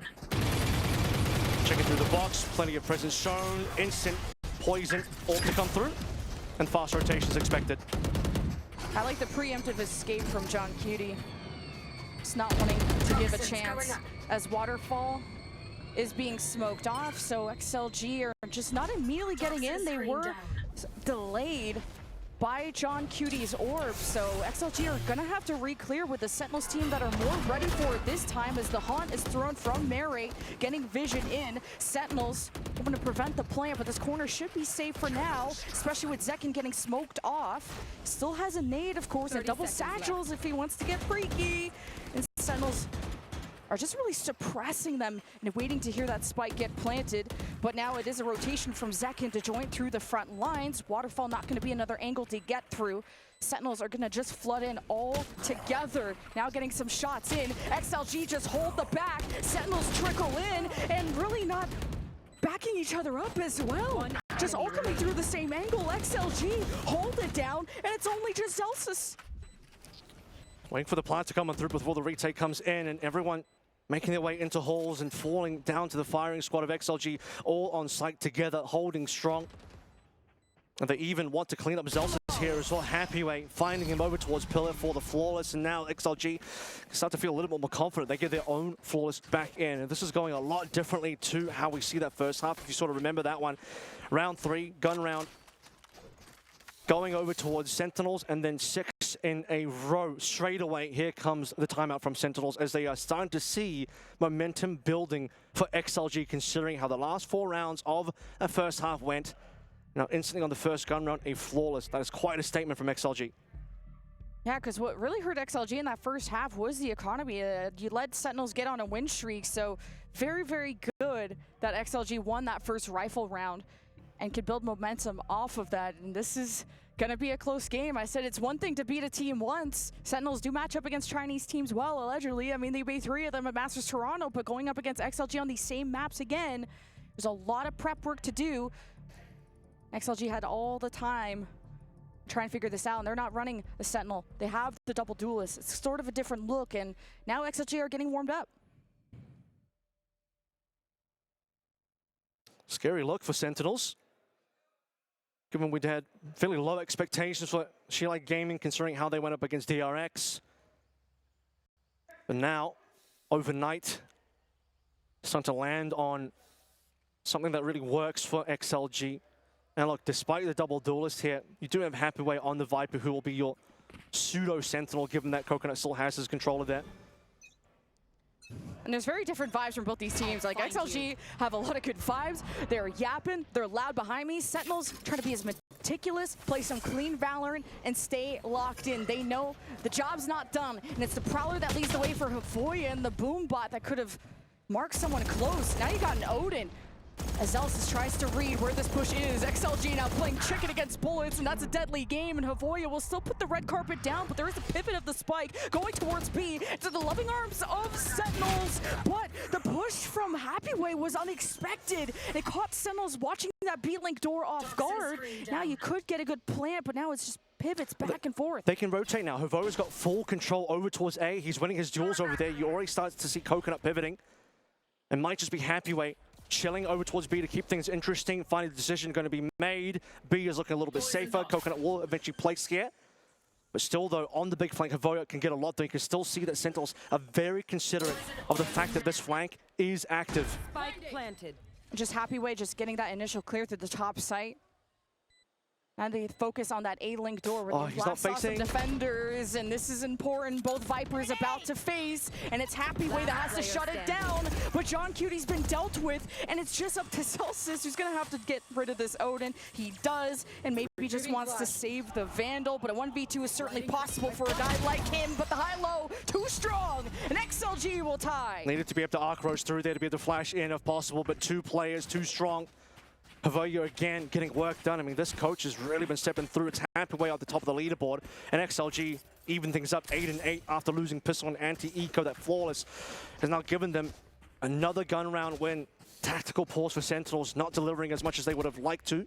Checking through the box, plenty of presence shown, instant poison all to come through, and fast rotations expected. I like the preemptive escape from John Cutie. Just not wanting to give a chance as Waterfall is being smoked off, so XLG are just not immediately getting in. They were delayed by John Cutie's orb, so XLG are gonna have to re-clear with the Sentinels team that are more ready for it this time as the haunt is thrown from Narrate, getting vision in. Sentinels hoping to prevent the plant, but this corner should be safe for now, especially with Zekin getting smoked off. Still has a nade, of course, and double satchels if he wants to get freaky. And Sentinels are just really suppressing them and waiting to hear that spike get planted. But now it is a rotation from Zekin to join through the front lines. Waterfall not going to be another angle to get through. Sentinels are going to just flood in all together. Now getting some shots in. XLG just hold the back. Sentinels trickle in and really not backing each other up as well. Just all coming through the same angle. XLG hold it down, and it's only just Celsius. Waiting for the plant to come on through before the retake comes in, and everyone making their way into halls and falling down to the firing squad of XLG, all on site together, holding strong. And they even want to clean up Zelsis here as well. Happyway finding him over towards Pillar for the flawless, and now XLG start to feel a little bit more confident. They get their own flawless back in, and this is going a lot differently to how we see that first half. If you sort of remember that one, round 3, gun round, going over towards Sentinels, and then 6 in a row. Straight away, here comes the timeout from Sentinels as they are starting to see momentum building for XLG, considering how the last 4 rounds of the first half went. Now, instantly on the first gun round, a flawless. That is quite a statement from XLG. Yeah, because what really hurt XLG in that first half was the economy. You let Sentinels get on a win streak, so very, very good that XLG won that first rifle round and could build momentum off of that. And this is gonna be a close game. I said it's one thing to beat a team once. Sentinels do match up against Chinese teams well, allegedly. I mean, they beat 3 of them at Masters Toronto, but going up against XLG on these same maps again, there's a lot of prep work to do. XLG had all the time trying to figure this out, and they're not running the Sentinel. They have the double duelist. It's sort of a different look, and now XLG are getting warmed up. Scary look for Sentinels. Given we'd had fairly low expectations for Shilai Gaming, considering how they went up against DRX. But now, overnight, starting to land on something that really works for XLG. And look, despite the double duelist here, you do have Happyway on the Viper, who will be your pseudo-Sentinel, given that Coconut still has his controller there. And there's very different vibes from both these teams. Like, XLG have a lot of good vibes. They're yapping, they're loud behind me. Sentinels trying to be as meticulous, play some clean Valorant, and stay locked in. They know the job's not done, and it's the Prowler that leads the way for Havoya and the Boombot that could have marked someone close. Now you got an Odin. As Zelsis tries to read where this push is, XLG now playing chicken against bullets, and that's a deadly game, and Havoya will still put the red carpet down, but there is a pivot of the spike going towards B, to the loving arms of Sentinels, but the push from Happyway was unexpected. It caught Sentinels watching that B-link door off guard. Now you could get a good plant, but now it's just pivots back and forth. They can rotate now. Havoya's got full control over towards A. He's winning his duels over there. You already start to see Coconut pivoting. It might just be Happyway chilling over towards B to keep things interesting. Final decision going to be made. B is looking a little bit safer. Coconut will eventually place here. But still, though, on the big flank, Havoya can get a lot done. You can still see that Sentinels are very considerate of the fact that this flank is active. Spike planted. Just Happyway just getting that initial clear through the top site. And they focus on that A-link door where they blast off some defenders, and this is important. Both Vipers about to face, and it's Happyway that has to shut it down. But John Cutie's been dealt with, and it's just up to Celsius, who's gonna have to get rid of this Odin. He does, and maybe he just wants to save the Vandal, but a 1v2 is certainly possible for a guy like him, but the high-low, too strong, and XLG will tie. Needed to be able to arc roast through there to be able to flash in if possible, but 2 players, too strong. Havoya again getting work done. I mean, this coach has really been stepping through. It's Happyway at the top of the leaderboard. And XLG even things up 8-8 after losing Pistol and Anti-Eco. That Flawless has now given them another gun round win. Tactical pause for Sentinels, not delivering as much as they would have liked to.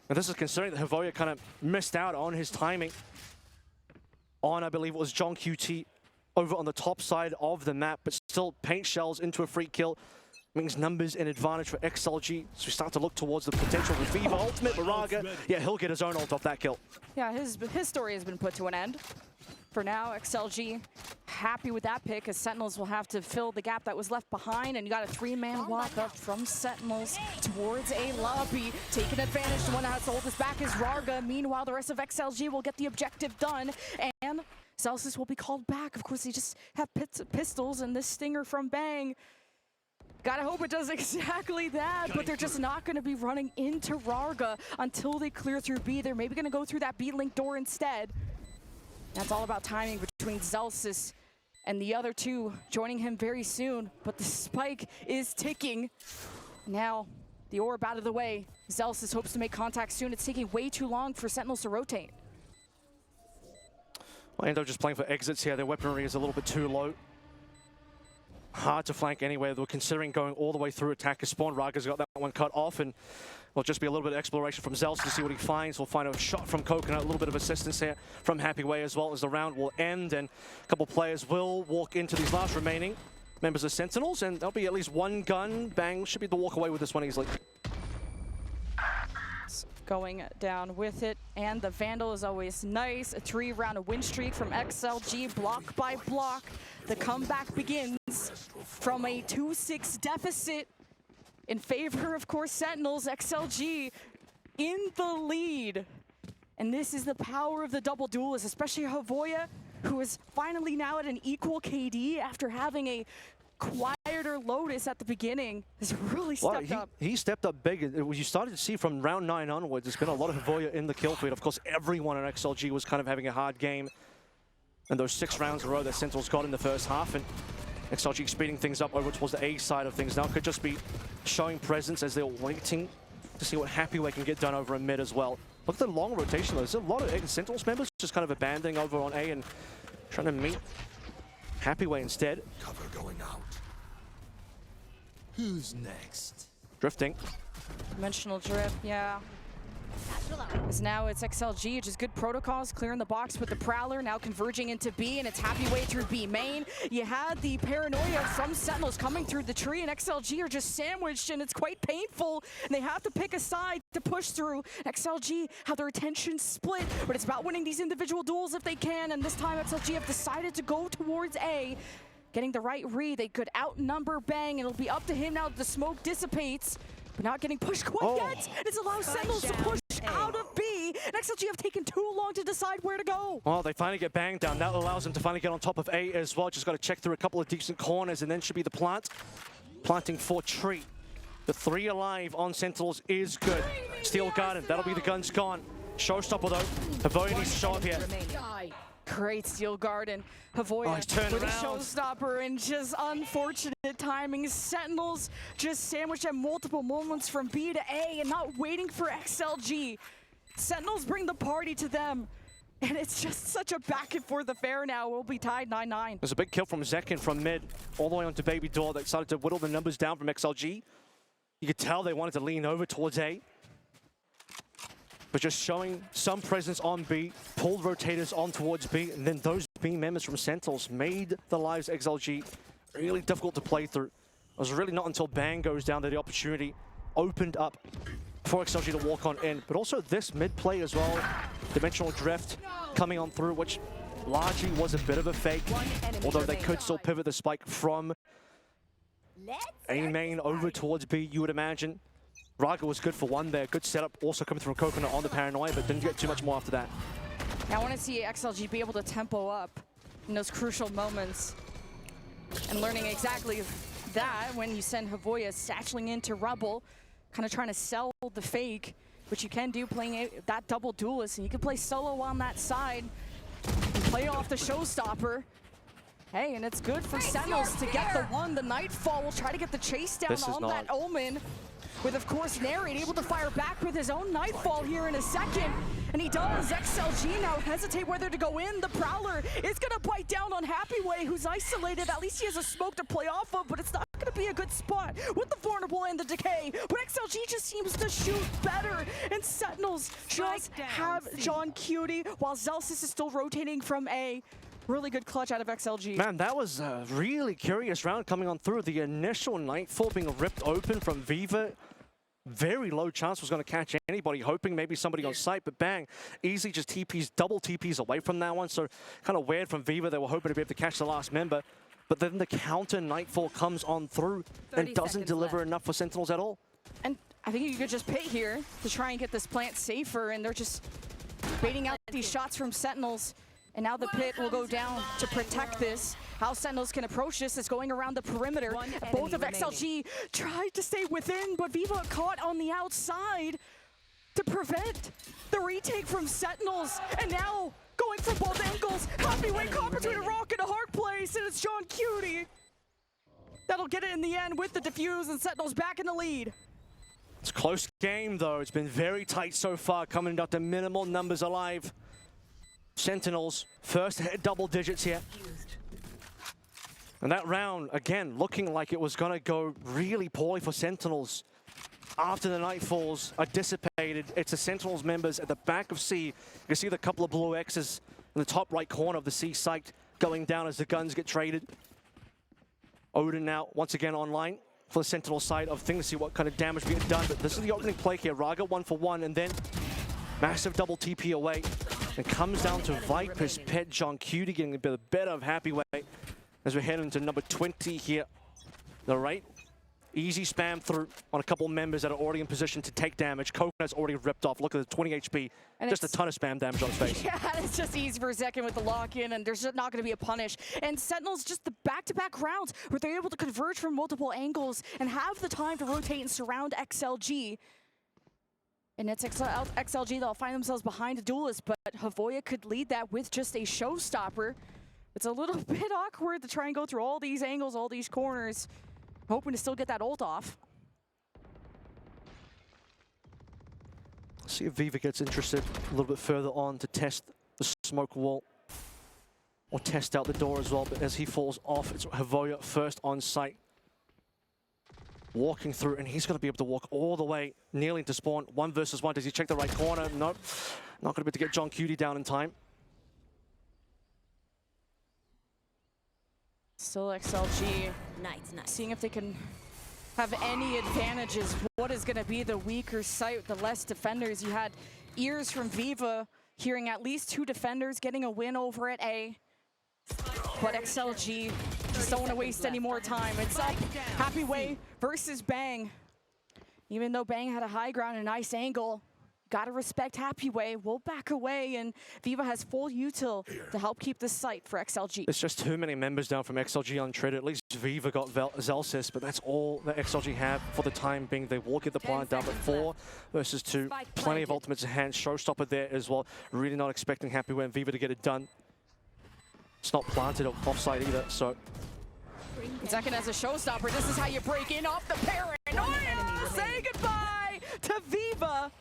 And this is considering that Havoya kind of missed out on his timing on, I believe it was John QT over on the top side of the map, but still paint shells into a free kill. Means numbers in advantage for XLG. So we start to look towards the potential with Viva ultimate. Baraga, yeah, he'll get his own ult off that kill. Yeah, his story has been put to an end. For now, XLG happy with that pick, as Sentinels will have to fill the gap that was left behind, and you got a 3-man walk up from Sentinels towards a lobby, taking advantage. The one that has to hold this back is Rarga. Meanwhile, the rest of XLG will get the objective done, and Celsius will be called back. Of course, they just have pistols, and this stinger from Bang. Gotta hope it does exactly that, but they're just not gonna be running into Rarga until they clear through B. They're maybe gonna go through that B-link door instead. That's all about timing between Zelsis and the other two joining him very soon, but the spike is ticking. Now, the orb out of the way. Zelsis hopes to make contact soon. It's taking way too long for Sentinels to rotate. Well, Endo just playing for exits here. Their weaponry is a little bit too low. Hard to flank anyway. They were considering going all the way through attacker spawn. Raga's got that one cut off, and will just be a little bit of exploration from Zelsis to see what he finds. We'll find a shot from Coconut, a little bit of assistance here from Happyway as well, as the round will end, and a couple players will walk into these last remaining members of Sentinels, and there'll be at least one gun. Bang should be the walk away with this one easily. Going down with it, and the Vandal is always nice. A 3-round win streak from XLG, block by block. The comeback begins from a 2-6 deficit in favor, of course, Sentinels. XLG in the lead. And this is the power of the double duelist, especially Havoya, who is finally now at an equal KD after having a quieter Lotus at the beginning. Has really stepped up. He stepped up big. You started to see from round 9 onwards, there's been a lot of Havoya in the kill feed. Of course, everyone in XLG was kind of having a hard game. And those 6 rounds in a row that Sentinels got in the first half, and XLG speeding things up over towards the A side of things now. Could just be showing presence as they're waiting to see what Happyway can get done over in mid as well. Look at the long rotation though. There's a lot of Sentinels members just kind of abandoning over on A and trying to meet Happyway instead. Cover going out. Who's next? Drifting. Dimensional drift, yeah. As now it's XLG, just good protocols, clearing the box with the Prowler, now converging into B, and it's Happyway through B main. You had the paranoia from Sentinels coming through the tree, and XLG are just sandwiched, and it's quite painful, and they have to pick a side to push through. XLG have their attention split, but it's about winning these individual duels if they can, and this time XLG have decided to go towards A. Getting the right read, they could outnumber Bang, and it'll be up to him now that the smoke dissipates, but not getting pushed quite yet. It's allowed Sentinels to push out of B, and XLG have taken too long to decide where to go. Well, they finally get Bang down. That allows them to finally get on top of A as well. Just got to check through a couple of decent corners, and then should be the plant. Planting for tree. The 3 alive on Sentinels is good. Steel Garden, that'll be the guns gone. Showstopper though. Havoya needs to show up here. Great Steel Garden. Havoya with a showstopper, and just unfortunate timing. Sentinels just sandwiched at multiple moments from B to A and not waiting for XLG. Sentinels bring the party to them, and it's just such a back and forth affair now. We'll be tied 9-9. There's a big kill from Zekin from mid, all the way onto Baby Door that started to whittle the numbers down from XLG. You could tell they wanted to lean over towards A, but just showing some presence on B, pulled rotators on towards B, and then those B members from Sentinels made the lives of XLG really difficult to play through. It was really not until Bang goes down that the opportunity opened up for XLG to walk on in, but also this mid play as well. Dimensional drift coming on through, which largely was a bit of a fake, although they could still pivot the spike from A main over towards B, you would imagine. Raga was good for one there. Good setup also coming from Coconut on the Paranoia, but didn't get too much more after that. Now I want to see XLG be able to tempo up in those crucial moments. And learning exactly that when you send Havoya satcheling into Rubble, kind of trying to sell the fake, which you can do playing that double duelist, and you can play solo on that side and play off the showstopper. Hey, and it's good for Sentinels to get the one. The Nightfall will try to get the chase down on that Omen. With, of course, Narrate able to fire back with his own Nightfall here in a second. And he does. XLG now hesitate whether to go in. The Prowler is going to bite down on Happyway, who's isolated. At least he has a smoke to play off of, but it's not going to be a good spot with the Vulnerable and the Decay. But XLG just seems to shoot better. And Sentinels just have John Cutie while Zelsis is still rotating from A. Really good clutch out of XLG. Man, that was a really curious round coming on through. The initial Nightfall being ripped open from Viva. Very low chance was going to catch anybody, hoping maybe somebody on site, but Bang, easily just TPs, double TPs away from that one. So kind of weird from Viva. They were hoping to be able to catch the last member, but then the counter Nightfall comes on through and doesn't deliver enough for Sentinels at all. And I think you could just pit here to try and get this plant safer, and they're just baiting out these shots from Sentinels. And now the pit will go down to protect this. How Sentinels can approach this is going around the perimeter. Both of XLG tried to stay within, but Viva caught on the outside to prevent the retake from Sentinels. And now going for both angles. Happyway caught between a rock and a hard place, and it's John Cutie that'll get it in the end with the defuse, and Sentinels back in the lead. It's a close game though. It's been very tight so far, coming up to minimal numbers alive. Sentinels, first hit double digits here. And that round, again, looking like it was going to go really poorly for Sentinels. After the Nightfalls are dissipated, it's the Sentinels members at the back of C. You can see the couple of blue X's in the top right corner of the C site going down as the guns get traded. Odin now, once again, online for the Sentinel side of things, see what kind of damage we get done. But this is the opening play here. Raga 1-for-1, and then massive double TP away. And comes down to Viper's pet, John Cutie getting a bit better of Happyway as we head into number 20 here. All right, easy spam through on a couple members that are already in position to take damage. Coconut's already ripped off. Look at the 20 HP, and just a ton of spam damage on his face. Yeah, it's just easy for a second with the lock-in, and there's not going to be a punish. And Sentinels, just the back-to-back rounds where they're able to converge from multiple angles and have the time to rotate and surround XLG. And it's XLG that'll find themselves behind a duelist, but Havoya could lead that with just a showstopper. It's a little bit awkward to try and go through all these angles, all these corners, hoping to still get that ult off. See if Viva gets interested a little bit further on to test the smoke wall. Or test out the door as well, but as he falls off, it's Havoya first on site. Walking through, and he's going to be able to walk all the way nearly into spawn. 1 versus 1. Does he check the right corner? Nope. Not going to be able to get John Cutie down in time. Still XLG. Nice. Seeing if they can have any advantages. What is going to be the weaker site, the less defenders? You had ears from Viva hearing at least 2 defenders getting a win over at A. But XLG just don't want to waste any more time. It's up. Happy Way versus Bang. Even though Bang had a high ground and a nice angle, gotta respect Happy Way. We'll back away, and Viva has full util to help keep the site for XLG. There's just too many members down from XLG untraded. At least Viva got Zelsis, but that's all that XLG have for the time being. They will get the plant down, but 4 versus 2. Plenty of ultimates in hand. Showstopper there as well. Really not expecting Happy Way and Viva to get it done. It's not planted offside either, so. Second as a showstopper, this is how you break in off the parent. Oh yeah, say goodbye to Viva.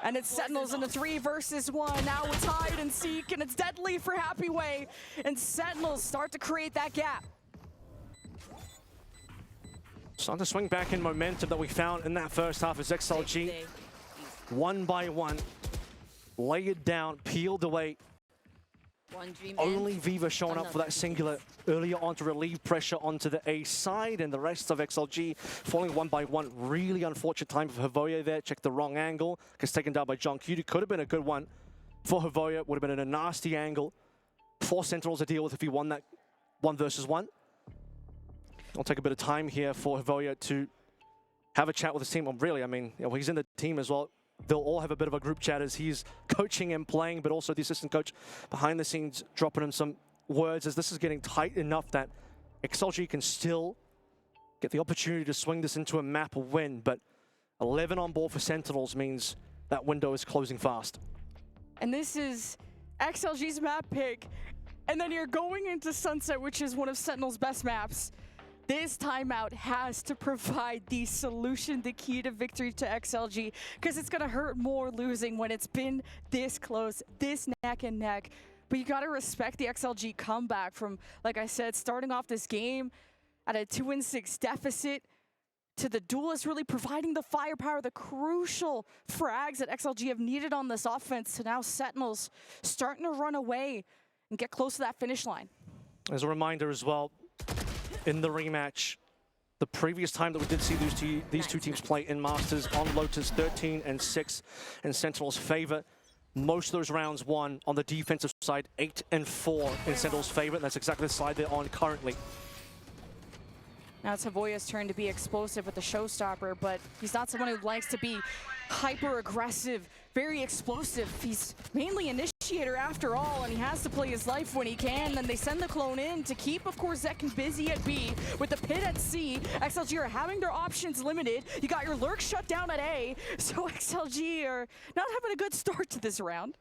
And it's Sentinels in a 3 versus 1. Now it's hide and seek, and it's deadly for Happy Way. And Sentinels start to create that gap. Starting to swing back in momentum that we found in that first half as XLG, 1 by 1, lay it down, peeled away. Only Viva showing up for that singular earlier on to relieve pressure onto the A side, and the rest of XLG falling 1 by 1. Really unfortunate time for Havoya there. Checked the wrong angle. Gets taken down by John Cutie. Could have been a good one for Havoya. Would have been in a nasty angle. 4 Sentinels to deal with if he won that 1 versus 1. It'll take a bit of time here for Havoya to have a chat with his team. Well, really, I mean, you know, he's in the team as well. They'll all have a bit of a group chat as he's coaching and playing, but also the assistant coach behind the scenes dropping him some words as this is getting tight enough that XLG can still get the opportunity to swing this into a map win. But 11 on board for Sentinels means that window is closing fast. And this is XLG's map pick. And then you're going into Sunset, which is one of Sentinel's best maps. This timeout has to provide the solution, the key to victory to XLG, because it's going to hurt more losing when it's been this close, this neck and neck. But you got to respect the XLG comeback from, like I said, starting off this game at a 2-6 deficit to the duelists really providing the firepower, the crucial frags that XLG have needed on this offense, to now Sentinels starting to run away and get close to that finish line. As a reminder as well, in the rematch, the previous time that we did see these two teams play in Masters on Lotus, 13-6 in Sentinel's favor. Most of those rounds won on the defensive side, 8-4 in Sentinel's favor. And that's exactly the side they're on currently. Now it's Havoya's turn to be explosive with the showstopper, but he's not someone who likes to be hyper-aggressive, very explosive. He's mainly initiator after all, and he has to play his life when he can. Then they send the clone in to keep, of course, Zek busy at B. With the pit at C, XLG are having their options limited. You got your lurk shut down at A, so XLG are not having a good start to this round.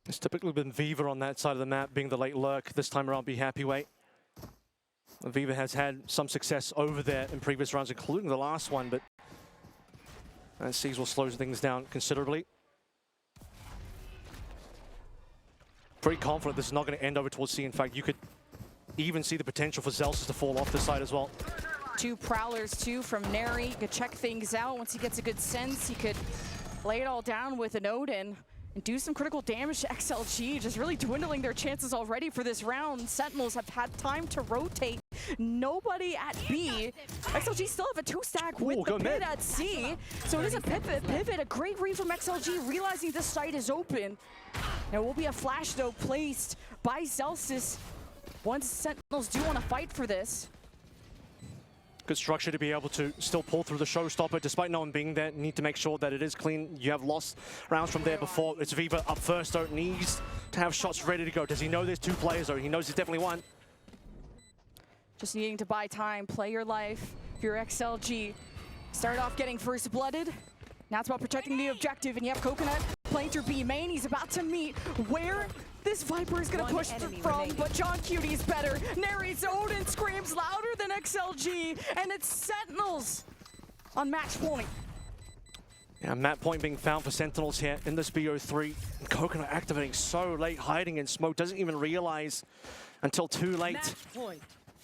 It's typically been Viva on that side of the map being the late lurk. This time around, be Happy Way. Viva has had some success over there in previous rounds, including the last one, but and Seas will slow things down considerably. Pretty confident this is not going to end over towards C. In fact, you could even see the potential for Zelsis to fall off this side as well. 2 Prowlers too from Neri. He could check things out. Once he gets a good sense, he could lay it all down with an Odin and do some critical damage to XLG, just really dwindling their chances already for this round. Sentinels have had time to rotate. Nobody at B. XLG still have a 2-stack with the pit at C. So it is a pivot, a great read from XLG, realizing this site is open. There will be a flash, though, placed by Zelsis once Sentinels do want to fight for this. Good structure to be able to still pull through the showstopper despite no one being there. Need to make sure that it is clean. You have lost rounds from there before. It's Viva up first, though. Needs to have shots ready to go. Does he know there's 2 players, though? He knows he's definitely one. Just needing to buy time, play your life. If you're XLG, start off getting first blooded. Now it's about protecting the objective, and you have Coconut playing through B main. He's about to meet where this Viper is going to push from, but John Cutie's better. Neri's Odin screams louder than XLG, and it's Sentinels on match point. Yeah, map point being found for Sentinels here in this BO3. And Coconut activating so late, hiding in smoke, doesn't even realize until too late.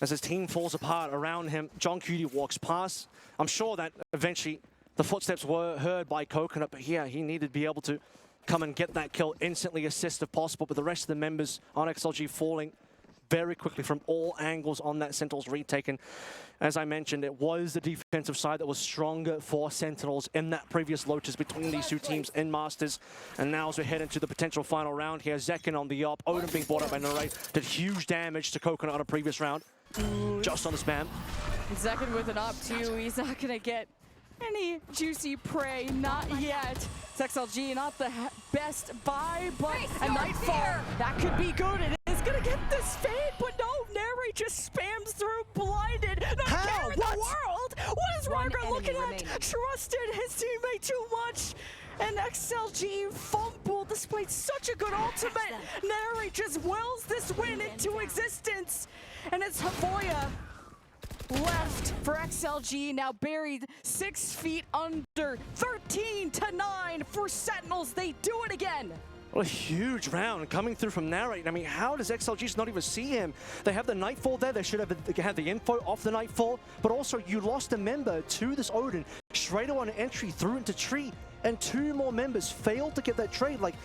As his team falls apart around him, John Cutie walks past. I'm sure that eventually the footsteps were heard by Coconut, but yeah, he needed to be able to come and get that kill, instantly assist if possible, but the rest of the members on XLG falling very quickly from all angles on that Sentinels retake. And as I mentioned, it was the defensive side that was stronger for Sentinels in that previous Lotus between these two teams in Masters. And now as we head into the potential final round here, Zekin on the op, Odin being brought up by Narrate, did huge damage to Coconut on a previous round. Just on the spam. Zekin with an op too, he's not gonna get any juicy prey, not yet. It's XLG, not the best buy, but a Nightfall, that could be good. It is gonna get this fade, but no, Nary just spams through, blinded. No care in the world! What is Rager looking at? Trusted his teammate too much. And XLG fumble displayed such a good ultimate. Nary just wills this win into existence. And it's Havoya left for XLG, now buried 6 feet under, 13-9 for Sentinels. They do it again. What a huge round coming through from Narrate. I mean, how does XLG not even see him? They have the Nightfall there. They should have the info off the Nightfall, but also you lost a member to this Odin straight on entry through into tree, and 2 more members failed to get that trade. Like,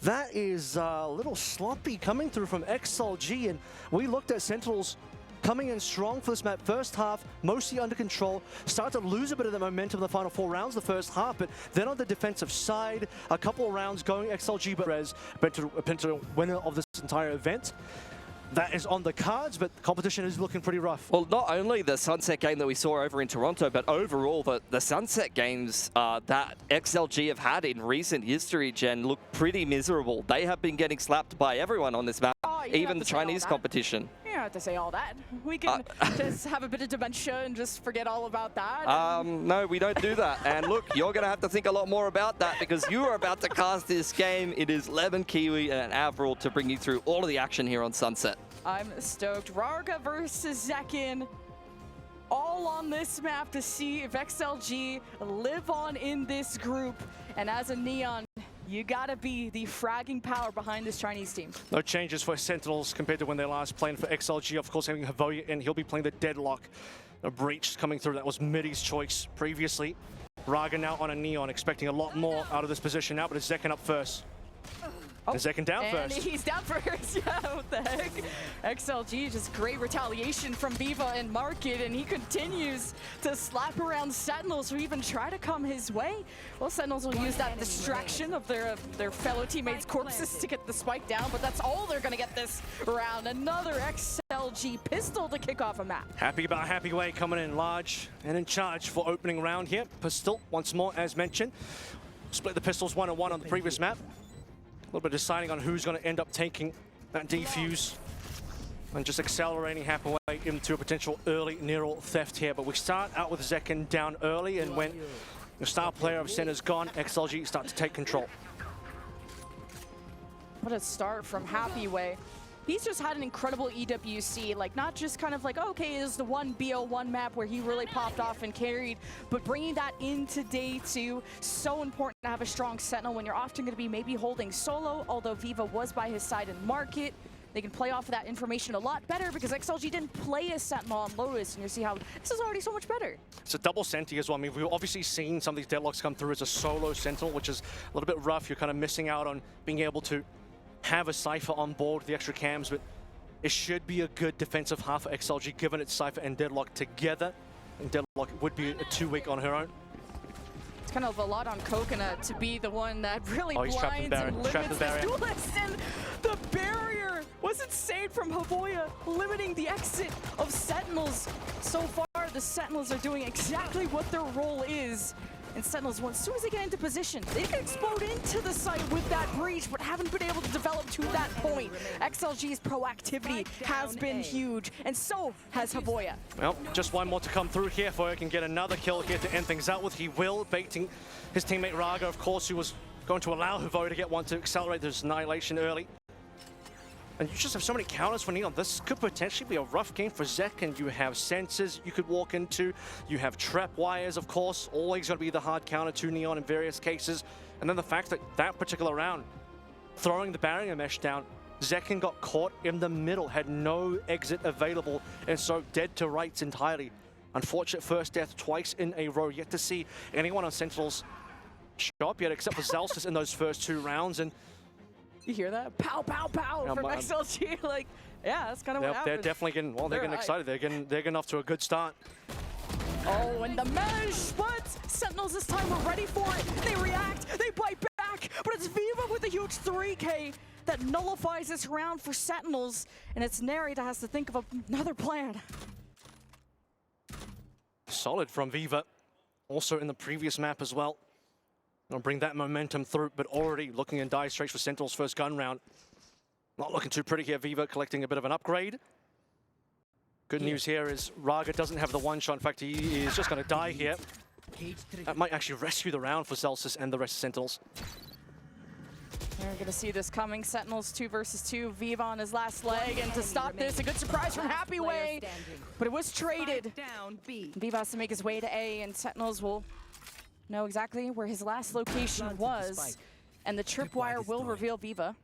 that is a little sloppy coming through from XLG, and we looked at Sentinels coming in strong for this map. First half, mostly under control. Start to lose a bit of the momentum in the final 4 rounds the first half, but then on the defensive side, a couple of rounds going XLG, but Rez, potential winner of this entire event. That is on the cards, but the competition is looking pretty rough. Well, not only the Sunset game that we saw over in Toronto, but overall the Sunset games that XLG have had in recent history, Jen, look pretty miserable. They have been getting slapped by everyone on this map, even the Chinese competition. You don't have to say all that. We can just have a bit of dementia and just forget all about that. No, we don't do that. And look, you're going to have to think a lot more about that because you are about to cast this game. It is Lemon, Kiwi, and Avril to bring you through all of the action here on Sunset. I'm stoked. Rarga versus Zekin. All on this map to see if XLG live on in this group. And as a Neon, you gotta be the fragging power behind this Chinese team. No changes for Sentinels compared to when they last played for XLG. Of course, having Havoya in, he'll be playing the Deadlock. A breach coming through. That was Midi's choice previously. Raga now on a Neon, expecting a lot more out of this position now, but it's Zekin up first. And Zekin down first. And he's down first. Yeah, what the heck? XLG, just great retaliation from Viva and Market, and he continues to slap around Sentinels who even try to come his way. Well, Sentinels will use that distraction of their fellow teammates' corpses to get the spike down, but that's all they're gonna get this round. Another XLG pistol to kick off a map. Happy about Happy Way coming in large and in charge for opening round here. Pistol, once more, as mentioned. Split the pistols 1-on-1 on the previous map. A little bit deciding on who's going to end up taking that defuse and just accelerating Happaway into a potential early Neural theft here. But we start out with Zekin down early, and when the star player of Sen is gone, XLG start to take control. What a start from Happy Way. He's just had an incredible EWC, like not just kind of like, okay, it was the one BO1 map where he really popped off and carried, but bringing that into day 2, so important to have a strong Sentinel when you're often going to be maybe holding solo, although Viva was by his side in Market. They can play off of that information a lot better because XLG didn't play a Sentinel on Lotus, and you see how this is already so much better. It's a double Senti as well. I mean, we've obviously seen some of these Deadlocks come through as a solo Sentinel, which is a little bit rough. You're kind of missing out on being able to have a Cypher on board with the extra cams, but it should be a good defensive half for XLG, given it's Cypher and Deadlock together. And Deadlock would be a 2-week on her own. It's kind of a lot on Coconut to be the one that really blinds and limits this duelist. And the barrier was insane from Havoya, limiting the exit of Sentinels. So far, the Sentinels are doing exactly what their role is. And Sentinels, as soon as they get into position, they can explode into the site with that breach, but haven't been able to develop to that point. XLG's proactivity has been huge, and so has Havoya. Well, just one more to come through here. Havoya can get another kill here to end things out with. He will, baiting his teammate Raga, of course, who was going to allow Havoya to get one to accelerate this annihilation early. And you just have so many counters for Neon. This could potentially be a rough game for Zek, and you have sensors you could walk into. You have trap wires, of course, always going to be the hard counter to Neon in various cases. And then the fact that that particular round, throwing the barrier mesh down, Zekin got caught in the middle, had no exit available, and so dead to rights entirely. Unfortunate first death twice in a row. Yet to see anyone on Sentinels shop yet, except for Zelsis in those first 2 rounds. And you hear that? Pow, pow, pow from XLG. Like, yeah, that's kind of what happened. They're definitely getting, well, they're getting excited. They're getting off to a good start. Oh, and the mesh, but Sentinels this time are ready for it. They react, they bite back, but it's Viva with a huge 3K that nullifies this round for Sentinels, and it's Neri that has to think of another plan. Solid from Viva, also in the previous map as well. Gonna bring that momentum through, but already looking in dire straits for Sentinels' first gun round. Not looking too pretty here. Viva collecting a bit of an upgrade. Good news here is Raga doesn't have the one shot. In fact, he is just going to die here. That might actually rescue the round for Zelsis and the rest of Sentinels. We're going to see this coming. Sentinels 2 versus 2. Viva on his last leg, and to stop this, a good surprise from Happy Way, but it was traded. Viva has to make his way to A, and Sentinels will know exactly where his last location was, and the tripwire will reveal Viva.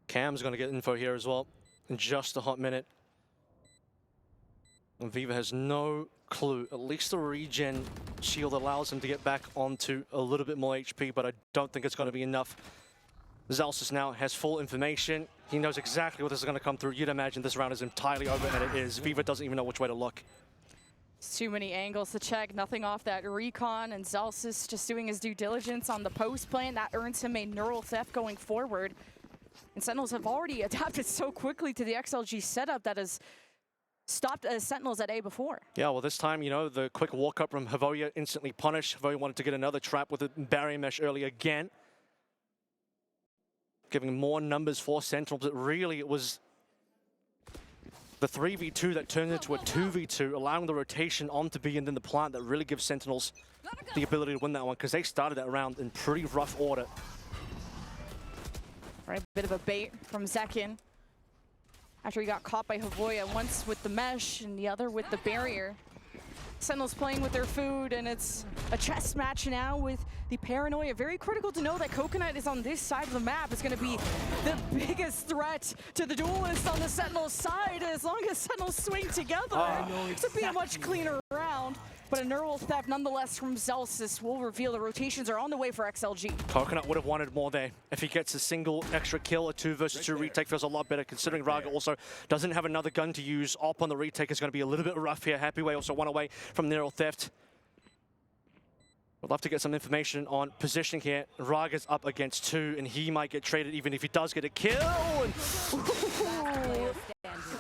Cam's going to get info here as well in just a hot minute. And Viva has no clue. At least the regen shield allows him to get back onto a little bit more HP, but I don't think it's going to be enough. Zelsis now has full information. He knows exactly what this is going to come through. You'd imagine this round is entirely over, and it is. Viva doesn't even know which way to look. Too many angles to check, nothing off that recon, and Zelsis just doing his due diligence on the post plan. That earns him a neural theft going forward. And Sentinels have already adapted so quickly to the XLG setup that has stopped Sentinels at A before. Yeah, well, this time, you know, the quick walk up from Havoya instantly punished. Havoya wanted to get another trap with a barrier mesh early again, giving more numbers for Sentinels, but really it was the 3v2 that turned into a 2v2, allowing the rotation onto B and then the plant that really gives Sentinels the ability to win that one, because they started that round in pretty rough order. Right, bit of a bait from Zekin after he got caught by Havoya, once with the mesh and the other with the barrier. Sentinels playing with their food, and it's a chess match now with the Paranoia. Very critical to know that Coconut is on this side of the map. It's going to be the biggest threat to the duelist on the Sentinels side. As long as Sentinels swing together, it's going to be a much cleaner round. But a neural theft nonetheless from Zelsis will reveal the rotations are on the way for XLG. Coconut would have wanted more there. If he gets a single extra kill, a 2 versus 2 retake feels a lot better, considering Raga also doesn't have another gun to use. Op on the retake is going to be a little bit rough here. Happy Way also one away from neural theft. We'd love to get some information on positioning here. Raga's up against 2, and he might get traded even if he does get a kill. And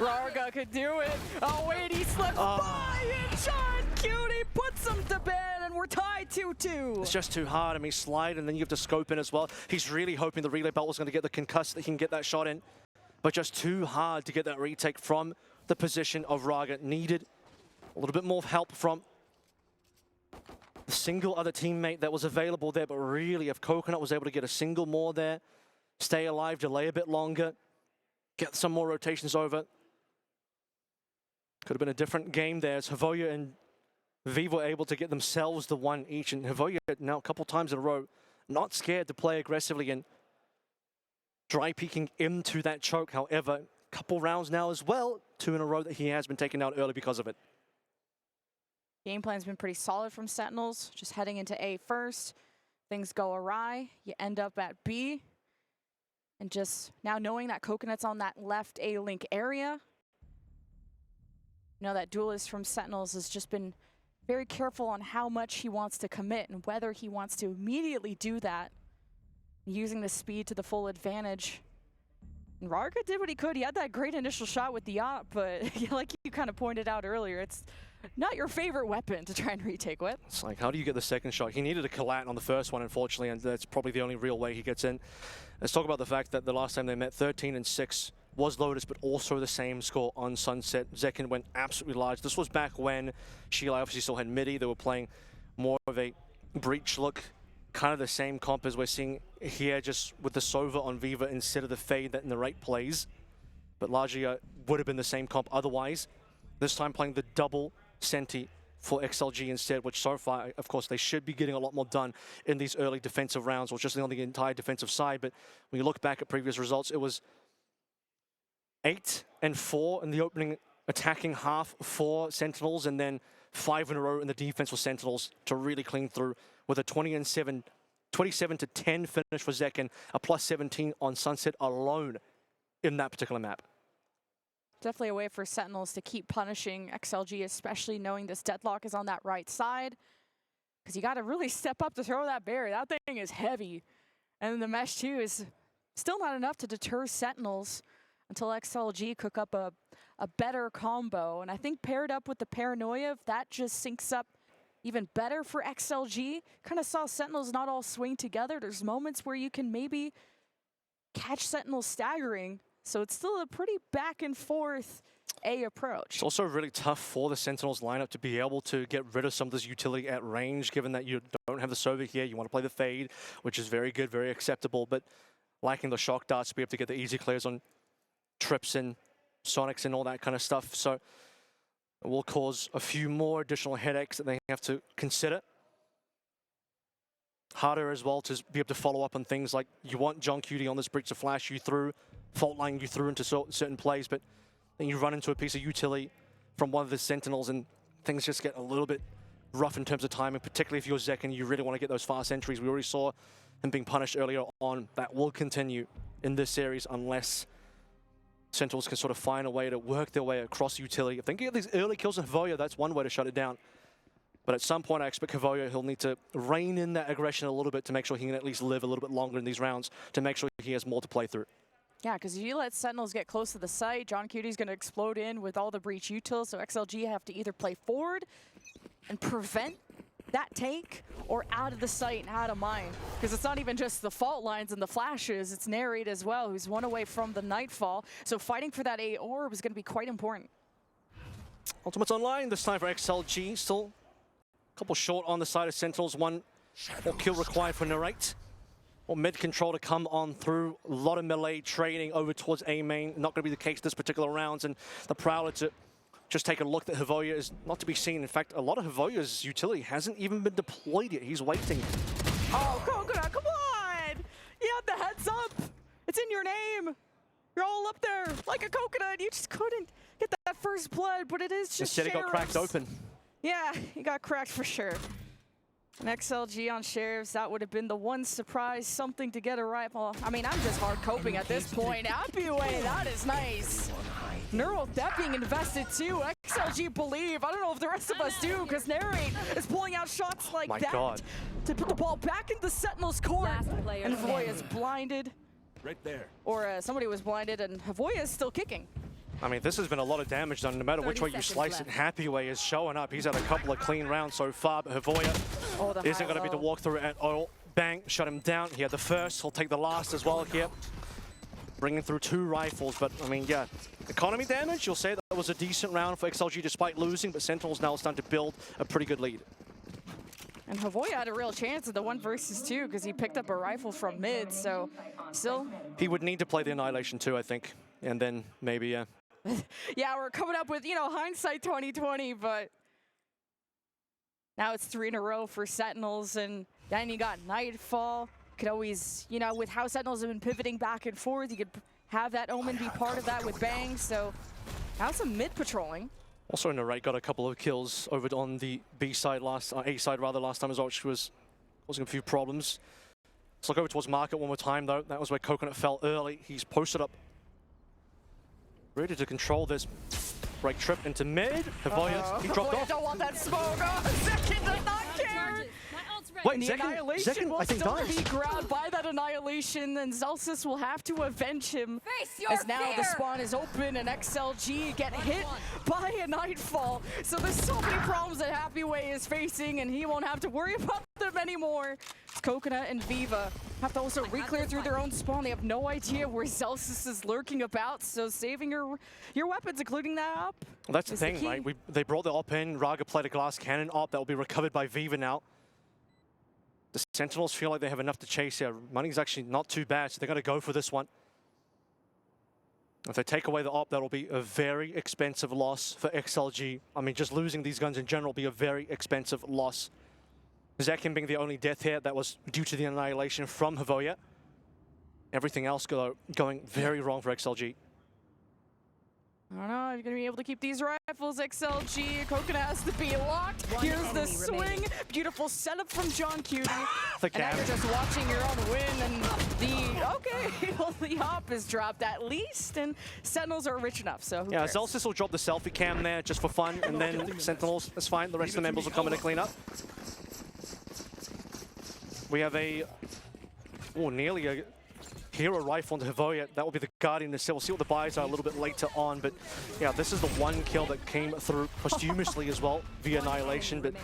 Raga could do it. Oh wait, he slipped by, and John Cutie puts him to bed, and we're tied 2-2. It's just too hard. I mean, slide, and then you have to scope in as well. He's really hoping the relay belt was going to get the concuss so that he can get that shot in, but just too hard to get that retake from the position of Raga. Needed a little bit more help from the single other teammate that was available there, but really if Coconut was able to get a single more there, stay alive, delay a bit longer, get some more rotations over, could have been a different game there as Havoya and Viva were able to get themselves the one each, and Havoya now a couple times in a row not scared to play aggressively and dry peeking into that choke. However, a couple rounds now as well, 2 in a row that he has been taken out early because of it. Game plan's been pretty solid from Sentinels, just heading into A first. Things go awry, you end up at B. And just now knowing that Coconut's on that left A link area, you know that duelist from Sentinels has just been very careful on how much he wants to commit and whether he wants to immediately do that, using the speed to the full advantage. And Raga did what he could. He had that great initial shot with the op, but like you kind of pointed out earlier, it's not your favorite weapon to try and retake with. It's like, how do you get the second shot? He needed a collat on the first one, unfortunately, and that's probably the only real way he gets in. Let's talk about the fact that the last time they met, 13-6 was Lotus, but also the same score on Sunset. Zekin went absolutely large. This was back when Sheila obviously still had midi. They were playing more of a breach look kind of the same comp as we're seeing here, just with the Sova on Viva instead of the Fade that Narrate plays. But largely would have been the same comp otherwise. This time playing the double Senti for XLG instead, which so far, of course, they should be getting a lot more done in these early defensive rounds, or just on the entire defensive side. But when you look back at previous results, it was 8 and 4 in the opening attacking half for Sentinels, and then 5 in a row in the defense for Sentinels to really clean through with a 27-10 finish for Zek and a plus 17 on Sunset alone in that particular map. Definitely a way for Sentinels to keep punishing XLG, especially knowing this deadlock is on that right side. Because you got to really step up to throw that barrier. That thing is heavy. And the mesh too is still not enough to deter Sentinels until XLG cook up a better combo. And I think paired up with the paranoia, if that just syncs up even better for XLG. Kind of saw Sentinels not all swing together. There's moments where you can maybe catch Sentinels staggering. So it's still a pretty back and forth A approach. It's also really tough for the Sentinels lineup to be able to get rid of some of this utility at range, given that you don't have the Sova here. You want to play the Fade, which is very good, very acceptable, but lacking the shock darts to be able to get the easy clears on trips and Sonics and all that kind of stuff. So it will cause a few more additional headaches that they have to consider. Harder as well to be able to follow up on things like you want John Cutie on this bridge to flash you through, fault line you through into certain plays, but then you run into a piece of utility from one of the Sentinels and things just get a little bit rough in terms of timing, particularly if you're Zek and you really want to get those fast entries. We already saw him being punished earlier on. That will continue in this series unless Sentinels can sort of find a way to work their way across utility. If they can get these early kills on Havoya, that's one way to shut it down. But at some point, I expect Havoya, he'll need to rein in that aggression a little bit to make sure he can at least live a little bit longer in these rounds, to make sure he has more to play through. Yeah, because if you let Sentinels get close to the site, John Cutie's going to explode in with all the breach utils, so XLG have to either play forward and prevent that take, or out of the site and out of mind. Because it's not even just the fault lines and the flashes, it's Narrate as well, who's one away from the Nightfall. So fighting for that A orb is going to be quite important. Ultimate's online, this time for XLG. Still a couple short on the side of Sentinels. One more kill required for Narrate. Or mid control to come on through. A lot of melee trading over towards A main. Not going to be the case this particular round. And the Prowler to just take a look that Havoya is not to be seen. In fact, a lot of Havoya's utility hasn't even been deployed yet. He's waiting. Oh, Coconut, come on! You had the heads up. It's in your name. You're all up there like a coconut. You just couldn't get that first blood, but it is just Instead, he got cracked open. Yeah, he got cracked for sure. An XLG on Sheriffs, that would have been the one surprise, something to get a rifle. I mean, I'm just hard coping at this point. Happy way, that is nice. Neural Theft being invested too. XLG believe. I don't know if the rest of us do, because Narrate is pulling out shots like that to put the ball back into Sentinel's court. And Havoya is blinded. Right there. Or somebody was blinded, and Havoya is still kicking. I mean, this has been a lot of damage done. No matter which way you slice it, Happy Way is showing up. He's had a couple of clean rounds so far, but Havoya isn't going to be the walkthrough at all. Bang, shut him down. He had the first, he'll take the last as well here. Bringing through 2 rifles, but I mean, yeah. Economy damage, you'll say that was a decent round for XLG despite losing, but Sentinels now starting to build a pretty good lead. And Havoya had a real chance at the 1 versus 2 because he picked up a rifle from mid, so still. He would need to play the Annihilation too, I think, and then maybe, yeah. Yeah, we're coming up with, you know, hindsight 2020, but now it's 3 in a row for Sentinels, and then you got Nightfall. Could always, you know, with how Sentinels have been pivoting back and forth, you could have that Omen be part of that with Bang, so now some mid patrolling. Also, Narrate got a couple of kills over on the B side A side rather last time as well, which was causing a few problems. Let's look over towards Market one more time though. That was where Coconut fell early. He's posted up, ready to control this. Break trip into mid. Havoya, he dropped off. Don't want that smoke. Oh, Second does not care. Wait, the Annihilation will I think still dies. be grabbed by that Annihilation, and Zelsis will have to avenge him. As now the spawn is open, and XLG get hit by a Nightfall. So there's so many problems that Happy Way is facing, and he won't have to worry about them anymore. It's Coconut and Viva have to also re-clear through their own spawn. They have no idea where Zelsis is lurking about, so saving your weapons, including that op. Well, that's the thing, right? They brought the op in. Raga played a glass cannon op that will be recovered by Viva now. The Sentinels feel like they have enough to chase here. Money's actually not too bad, so they're going to go for this one. If they take away the op, that'll be a very expensive loss for XLG. I mean, just losing these guns in general will be a very expensive loss. Zekin being the only death here, that was due to the annihilation from Havoya. Everything else going very wrong for XLG. I don't know, you're going to be able to keep these rifles, XLG. Coconut has to be locked. Here's the swing. Remaining. Beautiful setup from John Cutie. And now you're just watching your own win, and the op is dropped at least, and Sentinels are rich enough, so who cares? Zelsis will drop the selfie cam there just for fun, and then Sentinels, that's fine. The rest of the members will come in and clean up. We have nearly a hero rifle onto Havoya. That will be the Guardian. We'll see what the buys are a little bit later on, but yeah, this is the one kill that came through posthumously as well via annihilation, but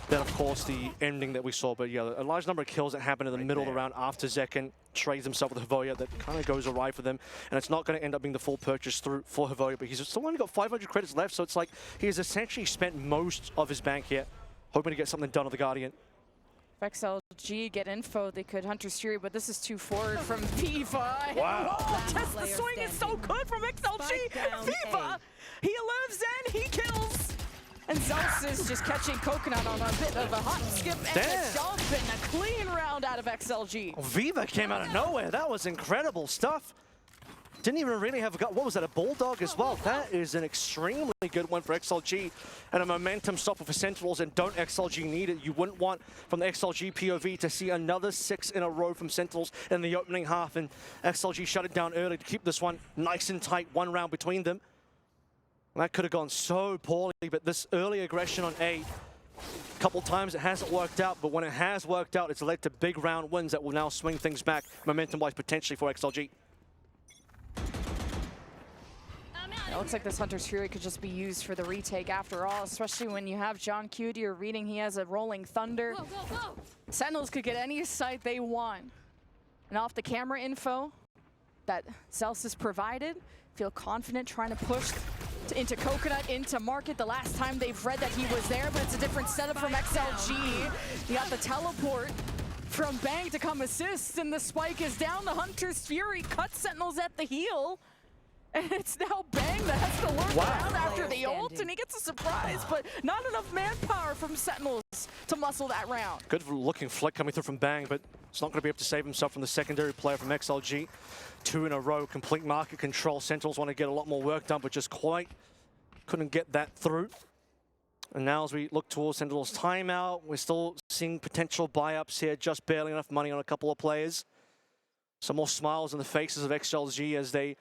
then of course the ending that we saw. But yeah, a large number of kills that happened in the middle of the round after Zekin trades himself with Havoya that kind of goes awry for them, and it's not going to end up being the full purchase through for Havoya, but he's still only got 500 credits left, so it's like he has essentially spent most of his bank here, hoping to get something done on the Guardian. XLG get info, they could Hunter's Fury, but this is too forward from Viva. Wow. Oh, test the swing is so good from XLG. Viva, he lives and he kills. And Zeus is just catching Coconut on a bit of a hot skip and a jump, and a clean round out of XLG. Oh, Viva came out of nowhere. That was incredible stuff. Didn't even really have what was that, a Bulldog as well? That is an extremely good one for XLG and a momentum stopper for Sentinels, and don't XLG need it. You wouldn't want, from the XLG POV, to see another 6 in a row from Sentinels in the opening half, and XLG shut it down early to keep this one nice and tight, one round between them. And that could have gone so poorly, but this early aggression on A, a couple times it hasn't worked out, but when it has worked out, it's led to big round wins that will now swing things back momentum-wise potentially for XLG. It looks like this Hunter's Fury could just be used for the retake after all, especially when you have John Cutie or reading he has a Rolling Thunder. Go, go, go. Sentinels could get any site they want. And off the camera info that Celsius provided, feel confident trying to push into Coconut, into Market. The last time they've read that he was there, but it's a different setup from XLG. You got the teleport from Bang to come assist, and the spike is down. The Hunter's Fury cuts Sentinels at the heel. And it's now Bang that has to lurk around after the ult, and he gets a surprise, but not enough manpower from Sentinels to muscle that round. Good looking flick coming through from Bang, but it's not going to be able to save himself from the secondary player from XLG. 2 in a row, complete market control. Sentinels want to get a lot more work done, but just quite couldn't get that through. And now as we look towards Sentinels' timeout, we're still seeing potential buy-ups here, just barely enough money on a couple of players. Some more smiles on the faces of XLG as they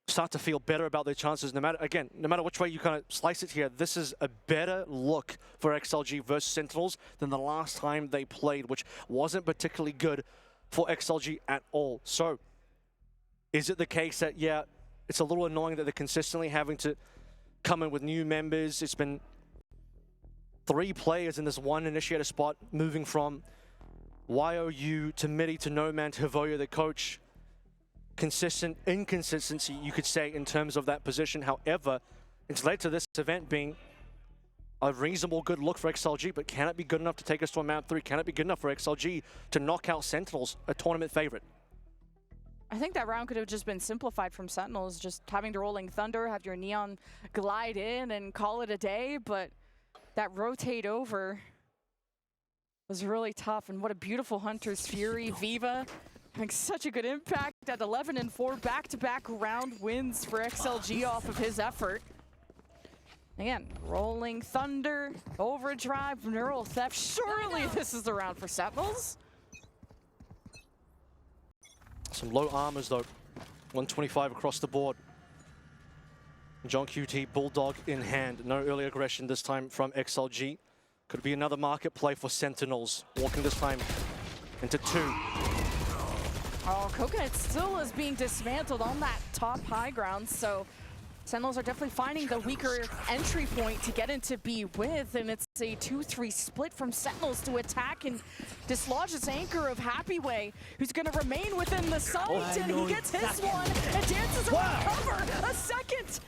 start to feel better about their chances. No matter which way you kind of slice it here, this is a better look for XLG versus Sentinels than the last time they played, which wasn't particularly good for XLG at all. So, is it the case that, yeah, it's a little annoying that they're consistently having to come in with new members? It's been 3 players in this one initiator spot, moving from YOU to Midi to No Man to Havoya, the coach. Consistent inconsistency, you could say, in terms of that position. However, it's led to this event being a reasonable good look for XLG, but can it be good enough to take us to a map 3? Can it be good enough for XLG to knock out Sentinels, a tournament favorite? I think that round could have just been simplified from Sentinels, just having the Rolling Thunder, have your Neon glide in and call it a day, but that rotate over was really tough, and what a beautiful Hunter's Fury. Viva having such a good impact at 11 and 4, back-to-back round wins for XLG off of his effort. Again, Rolling Thunder, Overdrive, Neural Theft. Surely this is the round for Sentinels. Some low armors though, 125 across the board. John QT, Bulldog in hand. No early aggression this time from XLG. Could be another market play for Sentinels, walking this time into 2. Oh, Coconut still is being dismantled on that top high ground, so Sentinels are definitely finding the weaker entry point to get into B with, and it's a 2-3 split from Sentinels to attack and dislodge this anchor of Happyway, who's going to remain within the site, and he gets his one and dances around cover. A second,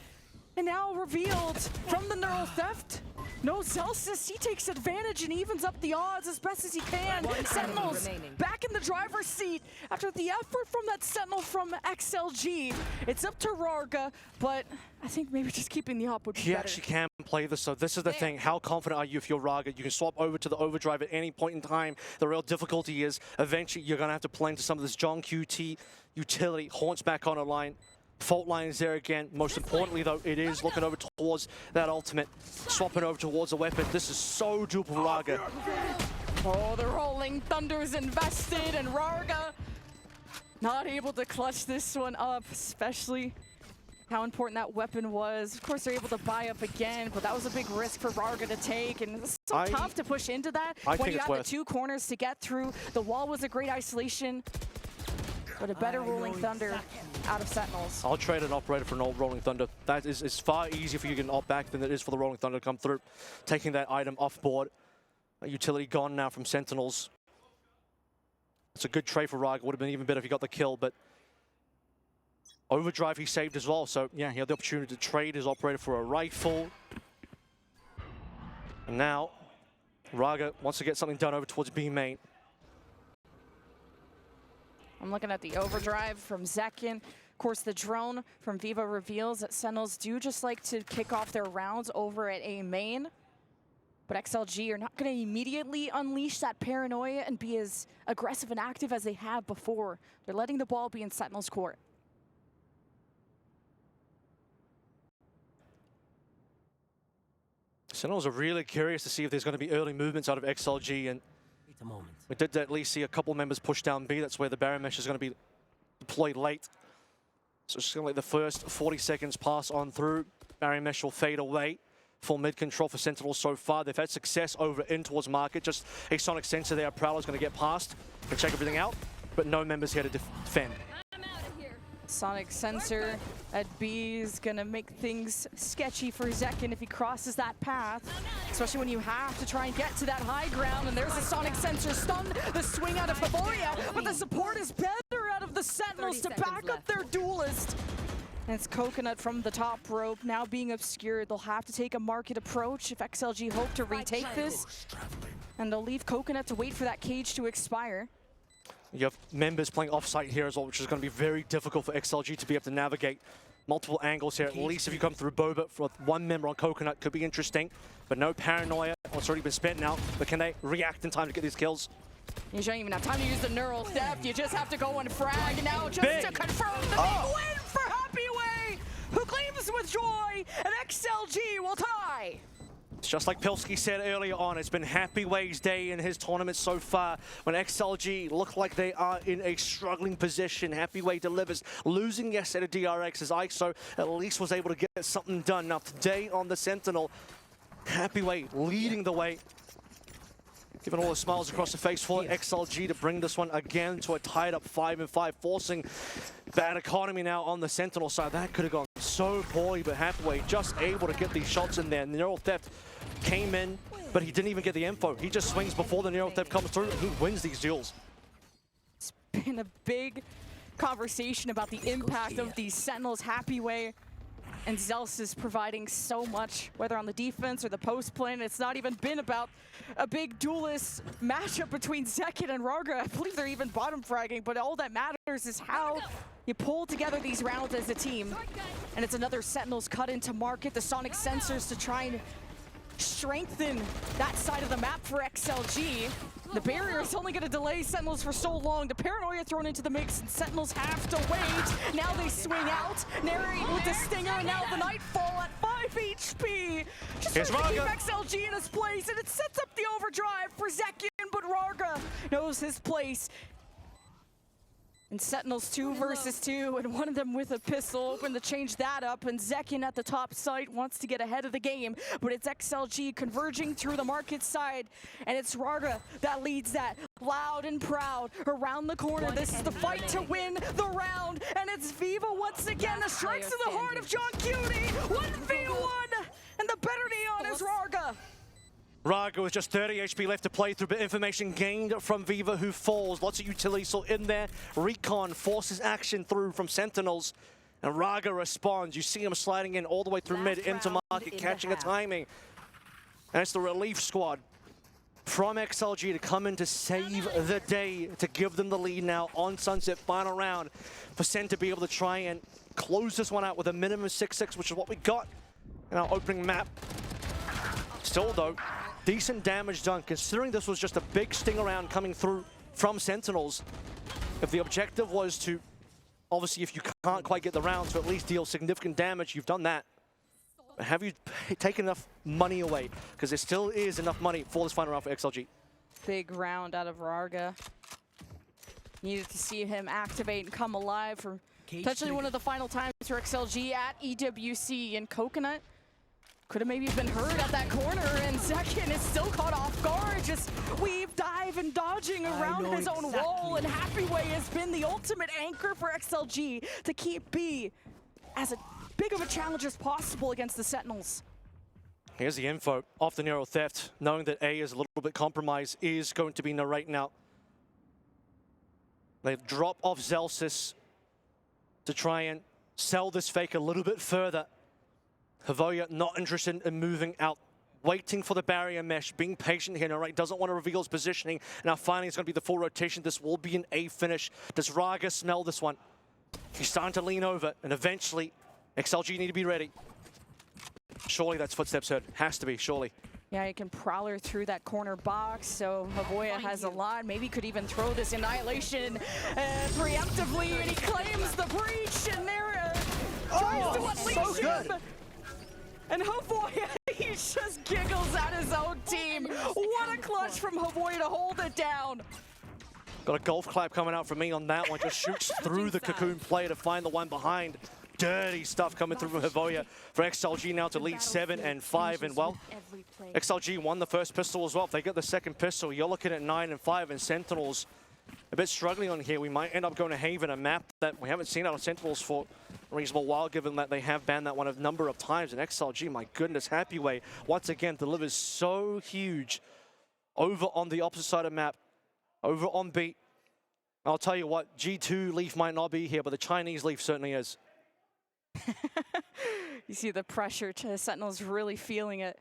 and now revealed from the Neural Theft. No, Celsius, he takes advantage and evens up the odds as best as he can. Sentinels back in the driver's seat after the effort from that Sentinel from XLG. It's up to Rarga, but I think maybe just keeping the op would be better. He actually can play this, so this is the thing. How confident are you if you're Rarga? You can swap over to the overdrive at any point in time. The real difficulty is eventually you're going to have to play into some of this John QT utility. Haunts back on a line. Fault line is there again. Most importantly, though, it is looking over towards that ultimate. Swapping over towards the weapon. This is so doable for Rarga. Oh, the Rolling Thunder's invested, and Rarga not able to clutch this one up, especially how important that weapon was. Of course, they're able to buy up again, but that was a big risk for Rarga to take, and it's so tough to push into that when you have the two corners to get through. The wall was a great isolation, but a better Rolling Thunder out of Sentinels. I'll trade an operator for an old Rolling Thunder. That is far easier for you to get an op back than it is for the Rolling Thunder to come through. Taking that item off board. A utility gone now from Sentinels. It's a good trade for Rarga. Would have been even better if he got the kill, but overdrive he saved as well. So yeah, he had the opportunity to trade his operator for a rifle. And now Rarga wants to get something done over towards B main. I'm looking at the overdrive from Zekin. Of course, the drone from Viva reveals that Sentinels do just like to kick off their rounds over at A main. But XLG are not going to immediately unleash that paranoia and be as aggressive and active as they have before. They're letting the ball be in Sentinels' court. Sentinels are really curious to see if there's going to be early movements out of XLG, and we did at least see a couple members push down B. That's where the barrier mesh is going to be deployed late. So it's just going to let the first 40 seconds pass on through. Barrier mesh will fade away. Full mid control for Sentinels so far. They've had success over in towards market. Just a sonic sensor there. Prowler's going to get past and check everything out, but no members here to defend. Sonic sensor at B is going to make things sketchy for Zekin if he crosses that path, especially when you have to try and get to that high ground. And there's a sonic sensor stun, the swing out of Favoria, but the support is better out of the Sentinels to back up their duelist. And it's Coconut from the top rope now being obscured. They'll have to take a market approach if XLG hope to retake this. And they'll leave Coconut to wait for that cage to expire. You have members playing offsite here as well, which is going to be very difficult for XLG to be able to navigate multiple angles here. At least if you come through Boba for one member on Coconut, could be interesting. But no paranoia. Oh, it's already been spent now. But can they react in time to get these kills? You don't even have time to use the neural theft. You just have to go and frag now just to confirm the big win for Happyway, who claims with joy, and XLG will tie. It's just like Pilski said earlier on, it's been Happyway's day in his tournament so far. When XLG look like they are in a struggling position, Happyway delivers. Losing yesterday to DRX as ISO at least was able to get something done. Now today on the Sentinel, Happyway leading the way. Giving all the smiles across the face for XLG to bring this one again to a tied up 5-5, forcing bad economy now on the Sentinel side. That could have gone so poorly, but Happyway just able to get these shots in there. Neural Theft came in, but he didn't even get the info. He just swings before the Neural Theft comes through, and he wins these duels. It's been a big conversation about the impact of these Sentinels. Happyway and Zels is providing so much, whether on the defense or the post plane. It's not even been about a big duelist matchup between Zekin and Rarga. I believe they're even bottom fragging, but all that matters is how you pull together these rounds as a team. And it's another Sentinels cut into market, the sonic sensors to try and strengthen that side of the map for XLG. The barrier is only going to delay Sentinels for so long. The paranoia thrown into the mix, and Sentinels have to wait. Now they swing out. Nary with the stinger, and now the Nightfall at 5 HP. Just trying to keep XLG in his place, and it sets up the overdrive for Zekin, but Rarga knows his place. And Sentinels 2 versus 2, and one of them with a pistol, hoping to change that up. And Zekin at the top site wants to get ahead of the game, but it's XLG converging through the market side, and it's Rarga that leads that loud and proud around the corner. This is the fight to win the round, and it's Viva once again. The strikes to the heart of John Cutie. 1v1, and the better Neon is Rarga. Rarga with just 30 HP left to play through, but information gained from Viva, who falls. Lots of utility still in there. Recon forces action through from Sentinels, and Rarga responds. You see him sliding in all the way through mid into market, catching a timing. And it's the relief squad from XLG to come in to save the day, to give them the lead now on Sunset. Final round for Sen to be able to try and close this one out with a minimum 6-6, which is what we got in our opening map. Still though, decent damage done, considering this was just a big sting around coming through from Sentinels. If the objective was to, obviously if you can't quite get the round, to at least deal significant damage, you've done that. But have you taken enough money away? Because there still is enough money for this final round for XLG. Big round out of Rarga. Needed to see him activate and come alive for potentially one of the final times for XLG at EWC, and Coconut could have maybe been hurt at that corner, and Zekin is still caught off guard, just weave, dive, and dodging around his own wall, and Happyway has been the ultimate anchor for XLG to keep B as big of a challenge as possible against the Sentinels. Here's the info off the Nero Theft. Knowing that A is a little bit compromised is going to be narrate now. They drop off Zelsis to try and sell this fake a little bit further. Havoya not interested in moving out, waiting for the barrier mesh, being patient here. Narrate doesn't want to reveal his positioning. Now finally it's going to be the full rotation. This will be an A finish. Does Raga smell this one? He's starting to lean over, and eventually XLG need to be ready. Surely that's footsteps heard. Has to be, surely. Yeah, you can prowler through that corner box, so Havoya has a lot. Maybe could even throw this Annihilation preemptively, and he claims the breach, and there tries to unleash him. And Havoya, he just giggles at his own team. What a clutch from Havoya to hold it down. Got a golf clap coming out from me on that one. Just shoots through the Cocoon player to find the one behind. Dirty stuff coming through from Havoya for XLG now to lead 7 and 5. And well, XLG won the first pistol as well. If they get the second pistol, you're looking at 9 and 5, and Sentinels a bit struggling on here. We might end up going to Haven, a map that we haven't seen out of Sentinels for a reasonable while, given that they have banned that one a number of times. And XLG, my goodness, Happyway once again delivers so huge over on the opposite side of map, over on B. I'll tell you what, G2 Leaf might not be here, but the Chinese Leaf certainly is. You see the pressure to the Sentinels really feeling it.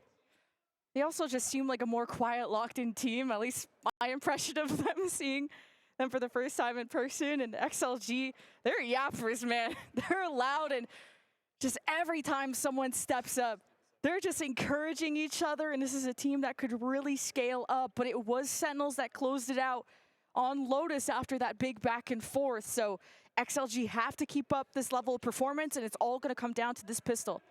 They also just seem like a more quiet, locked-in team, at least my impression of them, seeing them for the first time in person. And XLG, they're yappers, man. They're loud, and just every time someone steps up, they're just encouraging each other, and this is a team that could really scale up. But it was Sentinels that closed it out on Lotus after that big back and forth. So XLG have to keep up this level of performance, and it's all going to come down to this pistol.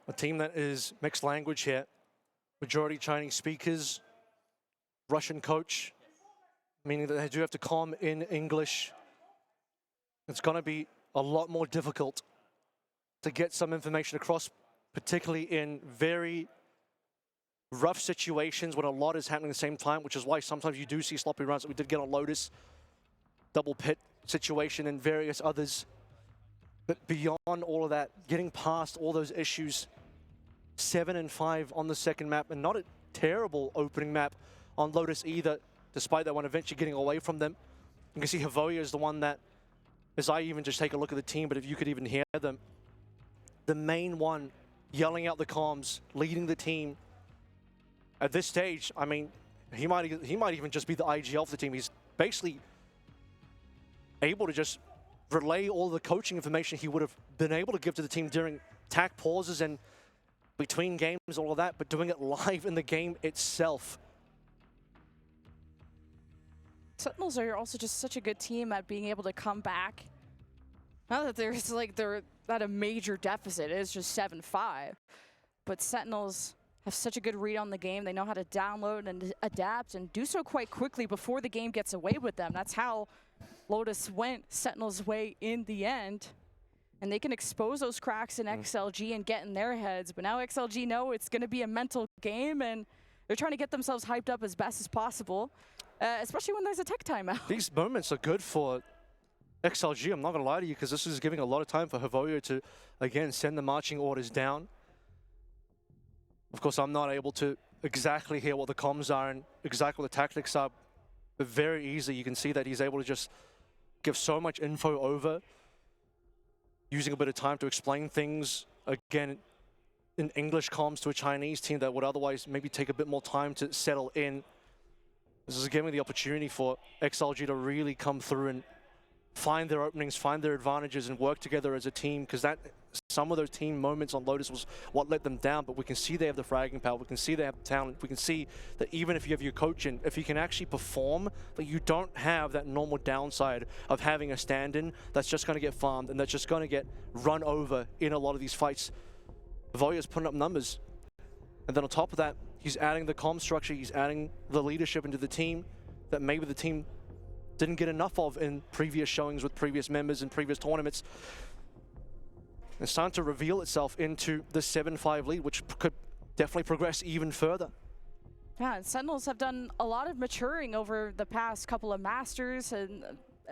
A team that is mixed language here. Majority Chinese speakers, Russian coach, meaning that they do have to comm in English. It's going to be a lot more difficult to get some information across, particularly in very rough situations when a lot is happening at the same time, which is why sometimes you do see sloppy runs that we did get on Lotus, double pit situation and various others. But beyond all of that, getting past all those issues, 7 and 5 on the second map, and not a terrible opening map on Lotus either, despite that one eventually getting away from them. You can see Havoya is the one that, as I even just take a look at the team, but if you could even hear them, the main one yelling out the comms, leading the team. At this stage, I mean, he might even just be the IGL of the team. He's basically able to just relay all the coaching information he would have been able to give to the team during tack pauses and between games, all of that, but doing it live in the game itself. Sentinels are also just such a good team at being able to come back. Not that there's like they're at a major deficit, it is just 7-5. But Sentinels have such a good read on the game. They know how to download and adapt and do so quite quickly before the game gets away with them. That's how Lotus went Sentinels' way in the end. And they can expose those cracks in XLG and get in their heads. But now XLG know it's going to be a mental game, and they're trying to get themselves hyped up as best as possible, especially when there's a tech timeout. These moments are good for XLG, I'm not going to lie to you, because this is giving a lot of time for Havoya to, again, send the marching orders down. Of course, I'm not able to exactly hear what the comms are and exactly what the tactics are, but very easily you can see that he's able to just give so much info over, using a bit of time to explain things. Again, in English comms to a Chinese team that would otherwise maybe take a bit more time to settle in. This is giving the opportunity for XLG to really come through and find their openings, find their advantages, and work together as a team, because that some of those team moments on Lotus was what let them down. But we can see they have the fragging power, we can see they have the talent, we can see that even if you have your coach in, if you can actually perform, that you don't have that normal downside of having a stand-in that's just going to get farmed and that's just going to get run over in a lot of these fights. Voya's putting up numbers, and then on top of that, he's adding the comm structure, he's adding the leadership into the team that maybe the team didn't get enough of in previous showings with previous members in previous tournaments. It's starting to reveal itself into the 7-5 lead, which could definitely progress even further. Yeah, and Sentinels have done a lot of maturing over the past couple of Masters and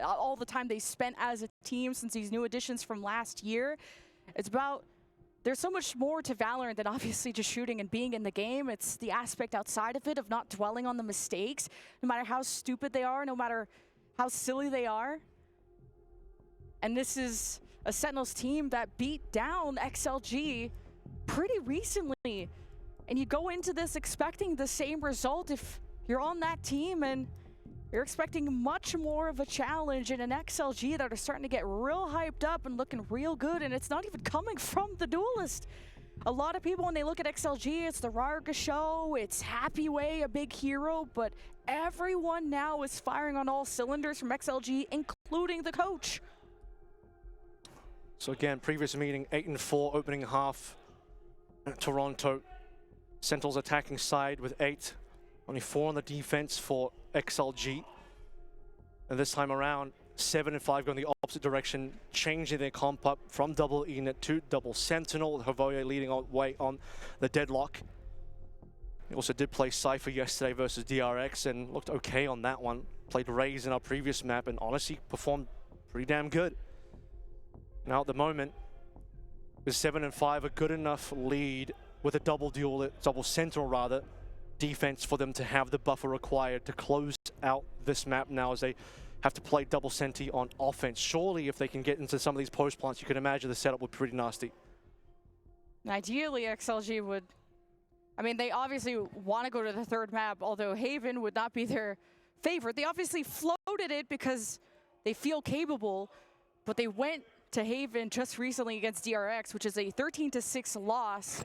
all the time they spent as a team since these new additions from last year. It's about, there's so much more to VALORANT than obviously just shooting and being in the game. It's the aspect outside of it of not dwelling on the mistakes, no matter how stupid they are, no matter how silly they are. And this is a Sentinels team that beat down XLG pretty recently. And you go into this expecting the same result if you're on that team, and you're expecting much more of a challenge in an XLG that are starting to get real hyped up and looking real good, and it's not even coming from the duelist. A lot of people, when they look at XLG, it's the Riyadh show, it's Happy Way, a big hero, but everyone now is firing on all cylinders from XLG, including the coach. So again, previous meeting, 8-4 opening half at Toronto. Sentinels attacking side with 8, only 4 on the defense for XLG. And this time around, 7-5 going the opposite direction, changing their comp up from double Enid to double Sentinel. Havoya leading all the way on the deadlock. He also did play Cypher yesterday versus DRX and looked okay on that one. Played Raze in our previous map and honestly performed pretty damn good. Now at the moment, is 7-5 a good enough lead with a double Sentinel rather, defense for them to have the buffer required to close out this map now as they have to play double Senti on offense. Surely if they can get into some of these post plants, you can imagine the setup would be pretty nasty. Ideally, XLG would, I mean, they obviously want to go to the third map, although Haven would not be their favorite. They obviously floated it because they feel capable, but they went to Haven just recently against DRX, which is a 13-6 loss.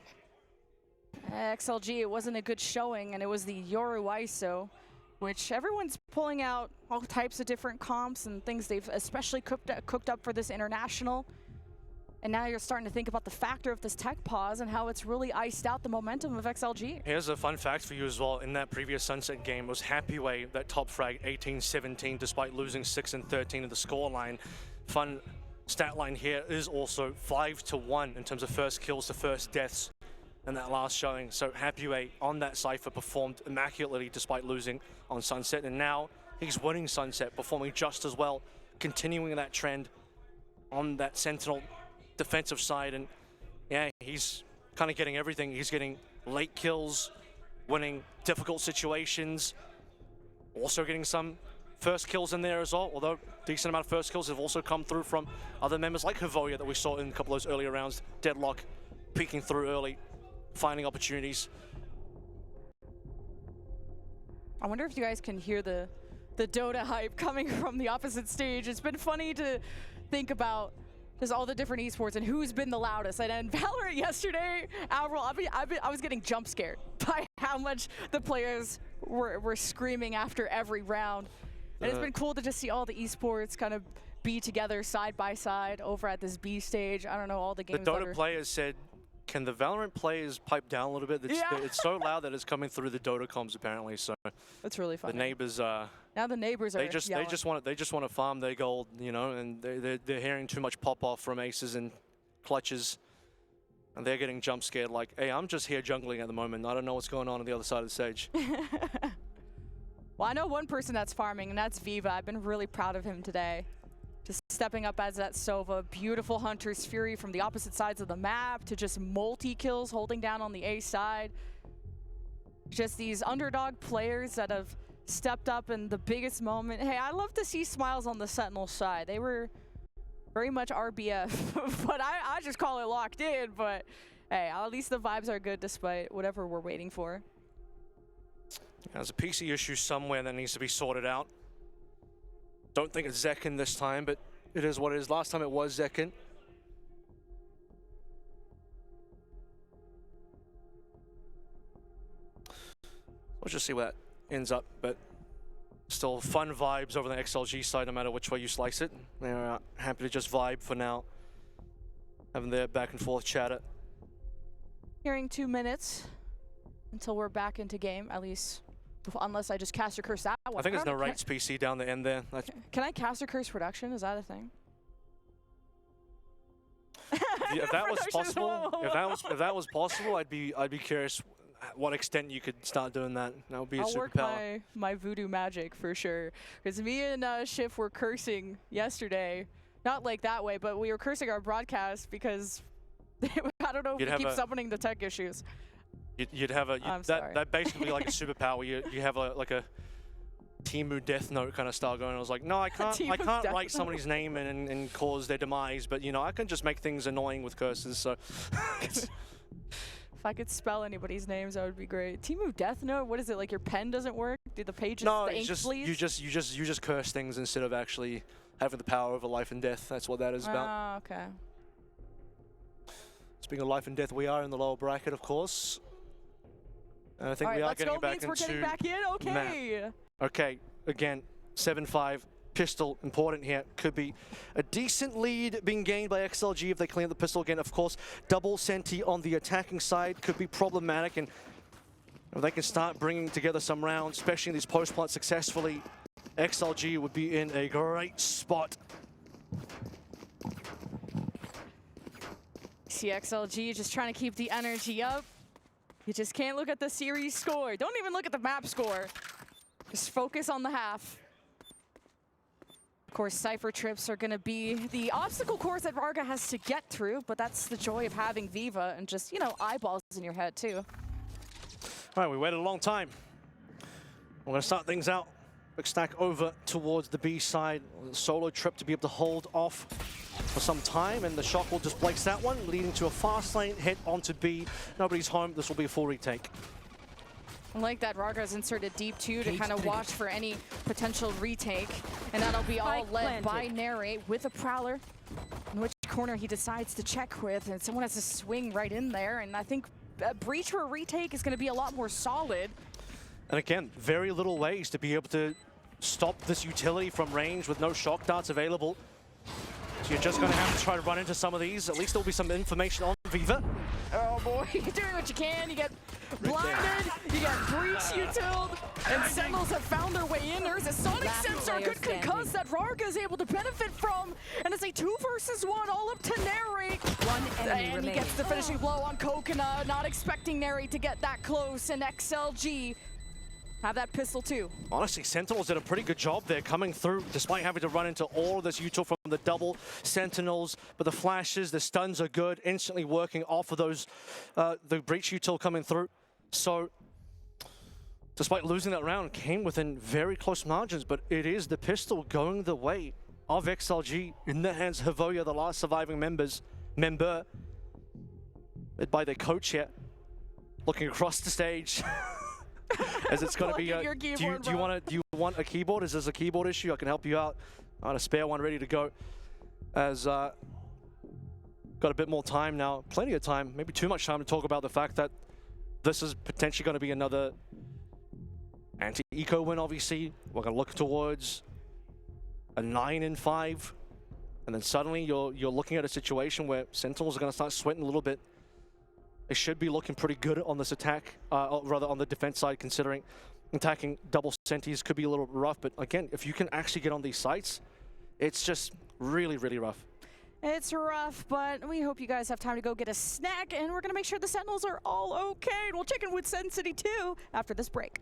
XLG, it wasn't a good showing, and it was the Yoru ISO, which everyone's pulling out all types of different comps and things they've especially cooked up for this international. And now you're starting to think about the factor of this tech pause and how it's really iced out the momentum of XLG. Here's a fun fact for you as well. In that previous Sunset game, it was Happy Way that top fragged 18-17 despite losing 6-13 in the scoreline. Fun stat line here is also 5-1 in terms of first kills to first deaths in that last showing. So Happy Way on that Cypher performed immaculately despite losing on Sunset, and now he's winning Sunset, performing just as well, continuing that trend on that Sentinel defensive side. And yeah, he's kind of getting everything. He's getting late kills, winning difficult situations, also getting some first kills in there as well, although decent amount of first kills have also come through from other members like Havoya that we saw in a couple of those earlier rounds. Deadlock peeking through early, finding opportunities. I wonder if you guys can hear the Dota hype coming from the opposite stage. It's been funny to think about just all the different esports and who's been the loudest. And VALORANT yesterday, Avril, I was getting jump scared by how much the players were screaming after every round. And it's been cool to just see all the esports kind of be together side by side over at this B stage. I don't know, all the games. The Dota players said, can the VALORANT players pipe down a little bit? It's so loud that it's coming through the Dota comms apparently. So that's really funny. The neighbors now the neighbors are they just want to farm their gold, you know, and they're hearing too much pop off from aces and clutches, and they're getting jump scared. Like, hey, I'm just here jungling at the moment. I don't know what's going on the other side of the stage. Well, I know one person that's farming, and that's Viva. I've been really proud of him today. Just stepping up as that Sova. Beautiful Hunter's Fury from the opposite sides of the map to just multi-kills holding down on the A side. Just these underdog players that have stepped up in the biggest moment. Hey, I love to see smiles on the Sentinel side. They were very much RBF, but I just call it locked in. But Hey, at least the vibes are good despite whatever we're waiting for. There's a PC issue somewhere that needs to be sorted out. Don't think it's Zekin this time, but it is what it is. Last time it was Zekin. We'll just see where that ends up, but still fun vibes over the XLG side, no matter which way you slice it. They're happy to just vibe for now, having their back and forth chatter. Hearing 2 minutes until we're back into game, at least, unless I just caster curse that one. I think there's no rights PC down the end there. That's Can I caster curse production? Is that a thing? yeah, if that was possible, if that was possible, I'd be curious what extent you could start doing that. That would be a I'll work superpower. my voodoo magic for sure. Because me and Schiff were cursing yesterday. Not like that way, but we were cursing our broadcast because I don't know if we keep summoning the tech issues. You'd have a that basically like a superpower. You have like a Timu Death Note kind of style going. I was like, no, I can't write somebody's name and cause their demise, but you know, I can just make things annoying with curses. So if I could spell anybody's names, that would be great. Timu Death Note. What is it? Like your pen doesn't work? Do the pages? No, the it's just bleeds? you just curse things instead of actually having the power over life and death. That's what that is about. Ah, okay. Speaking of life and death, we are in the lower bracket, of course. And I think we are getting back into we're getting back in. Okay. Okay, again, 7-5. Pistol, important here. Could be a decent lead being gained by XLG if they clean up the pistol again. Of course, double Senti on the attacking side could be problematic, and if they can start bringing together some rounds, especially in these post-plant successfully, XLG would be in a great spot. See XLG just trying to keep the energy up. You just can't look at the series score. Don't even look at the map score. Just focus on the half. Of course, Cypher trips are going to be the obstacle course that Varga has to get through, but that's the joy of having Viva and just, you know, eyeballs in your head too. All right, we waited a long time. We're going to start things out. Quick stack over towards the B side. Solo trip to be able to hold off for some time, and the shock will just place that one, leading to a fast lane hit onto B. Nobody's home. This will be a full retake. I like that Varga's inserted deep too to kind of watch for any potential retake. And that'll be all led by Narrate with a Prowler. In which corner he decides to check with, and someone has to swing right in there. And I think a breach for a retake is going to be a lot more solid. And again, very little ways to be able to stop this utility from range with no shock darts available. So you're just going to have to try to run into some of these. At least there'll be some information on Viva. Oh boy, you're doing what you can. You get blinded, you get breach utiled, and Sentinels have found their way in. There's a Sonic Sensor, a good concuss that Varga is able to benefit from. And it's a 2 versus 1, all up to Narrate. One enemy and remaining. He gets the finishing blow on Coconut, not expecting Narrate to get that close, and XLG have that pistol too. Honestly, Sentinels did a pretty good job there coming through, despite having to run into all of this util from the double Sentinels. But the flashes, the stuns are good, instantly working off of those, the breach util coming through. So, despite losing that round, came within very close margins, but it is the pistol going the way of XLG in the hands of Havoya, the last surviving member, led by their coach here, looking across the stage. As it's going to be, do you want a keyboard? Is this a keyboard issue? I can help you out. I got a spare one ready to go. As got a bit more time now, plenty of time, maybe too much time to talk about the fact that this is potentially going to be another anti-eco win. Obviously, we're going to look towards a 9-5, and then suddenly you're looking at a situation where Sentinels are going to start sweating a little bit. They should be looking pretty good on this attack, rather on the defense side, considering attacking double Sentis could be a little rough. But again, if you can actually get on these sites, it's just really, really rough. It's rough, but we hope you guys have time to go get a snack, and we're going to make sure the Sentinels are all okay. And we'll check in with Sen City too after this break.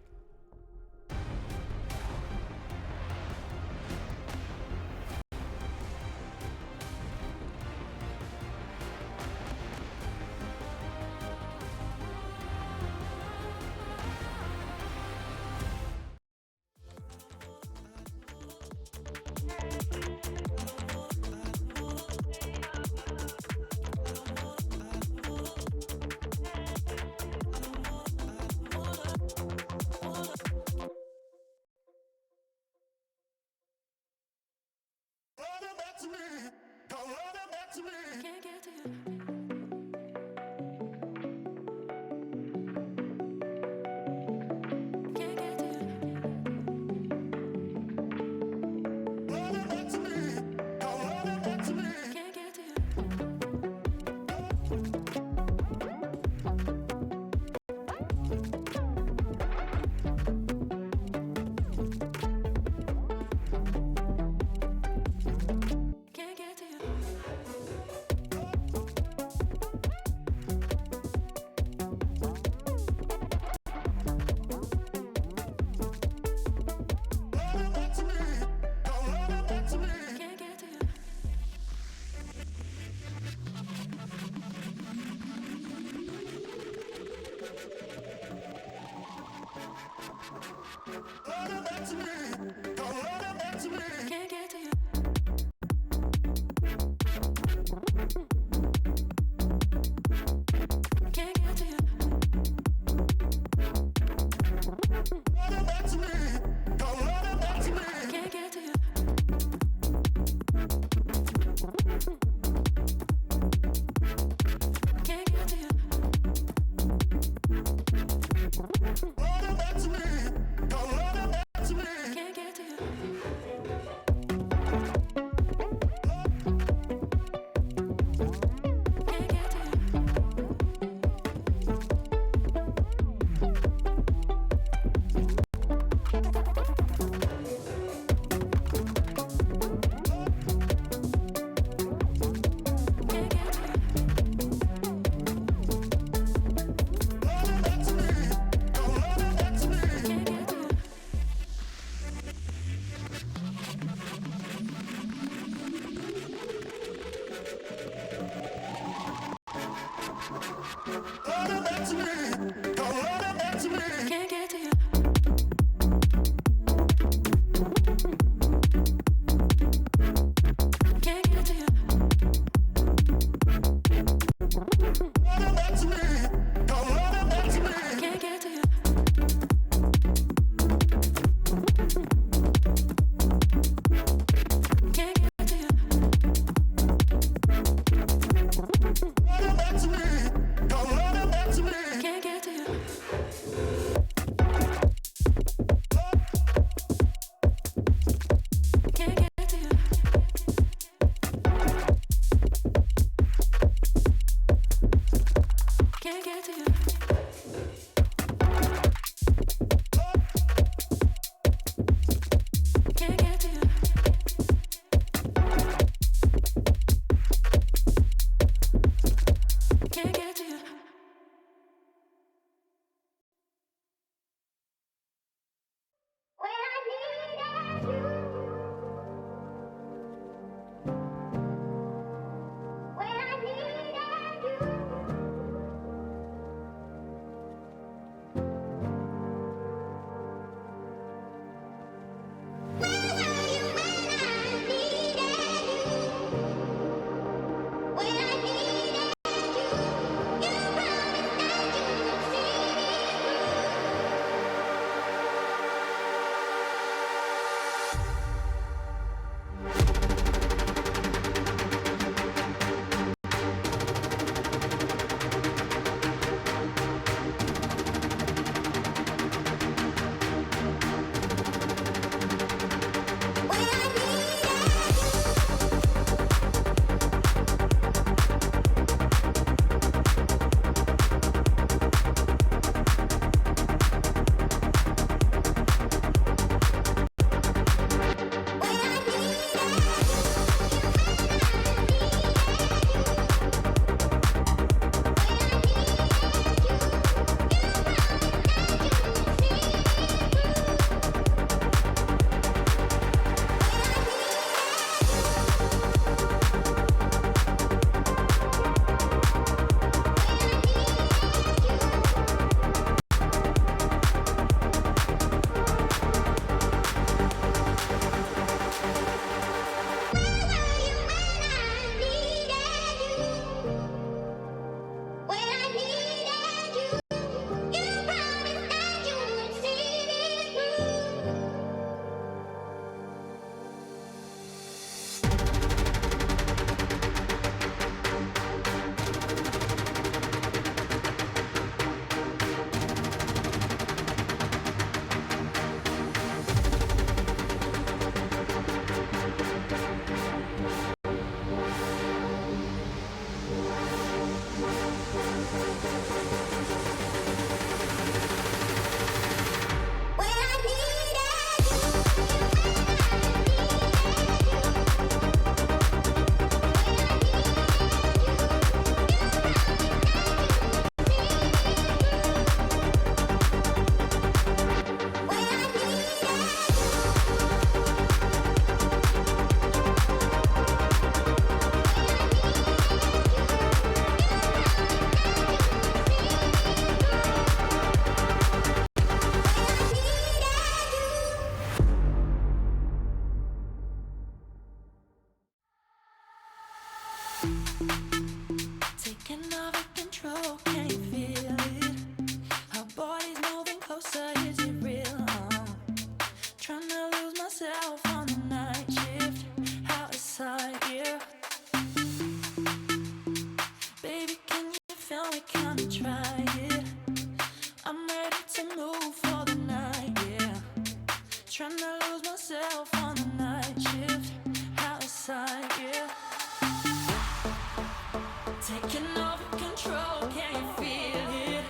Can over control, can you feel it?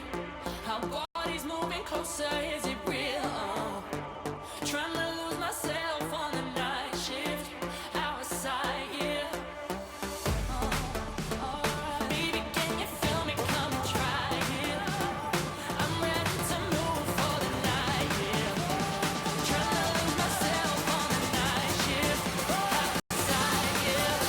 Our bodies moving closer, is it real? Trying to lose myself on the night shift, outside, yeah. Alright. Baby, can you feel me? Come and try it. I'm ready to move for the night, yeah. Trying to lose myself on the night shift, outside, yeah.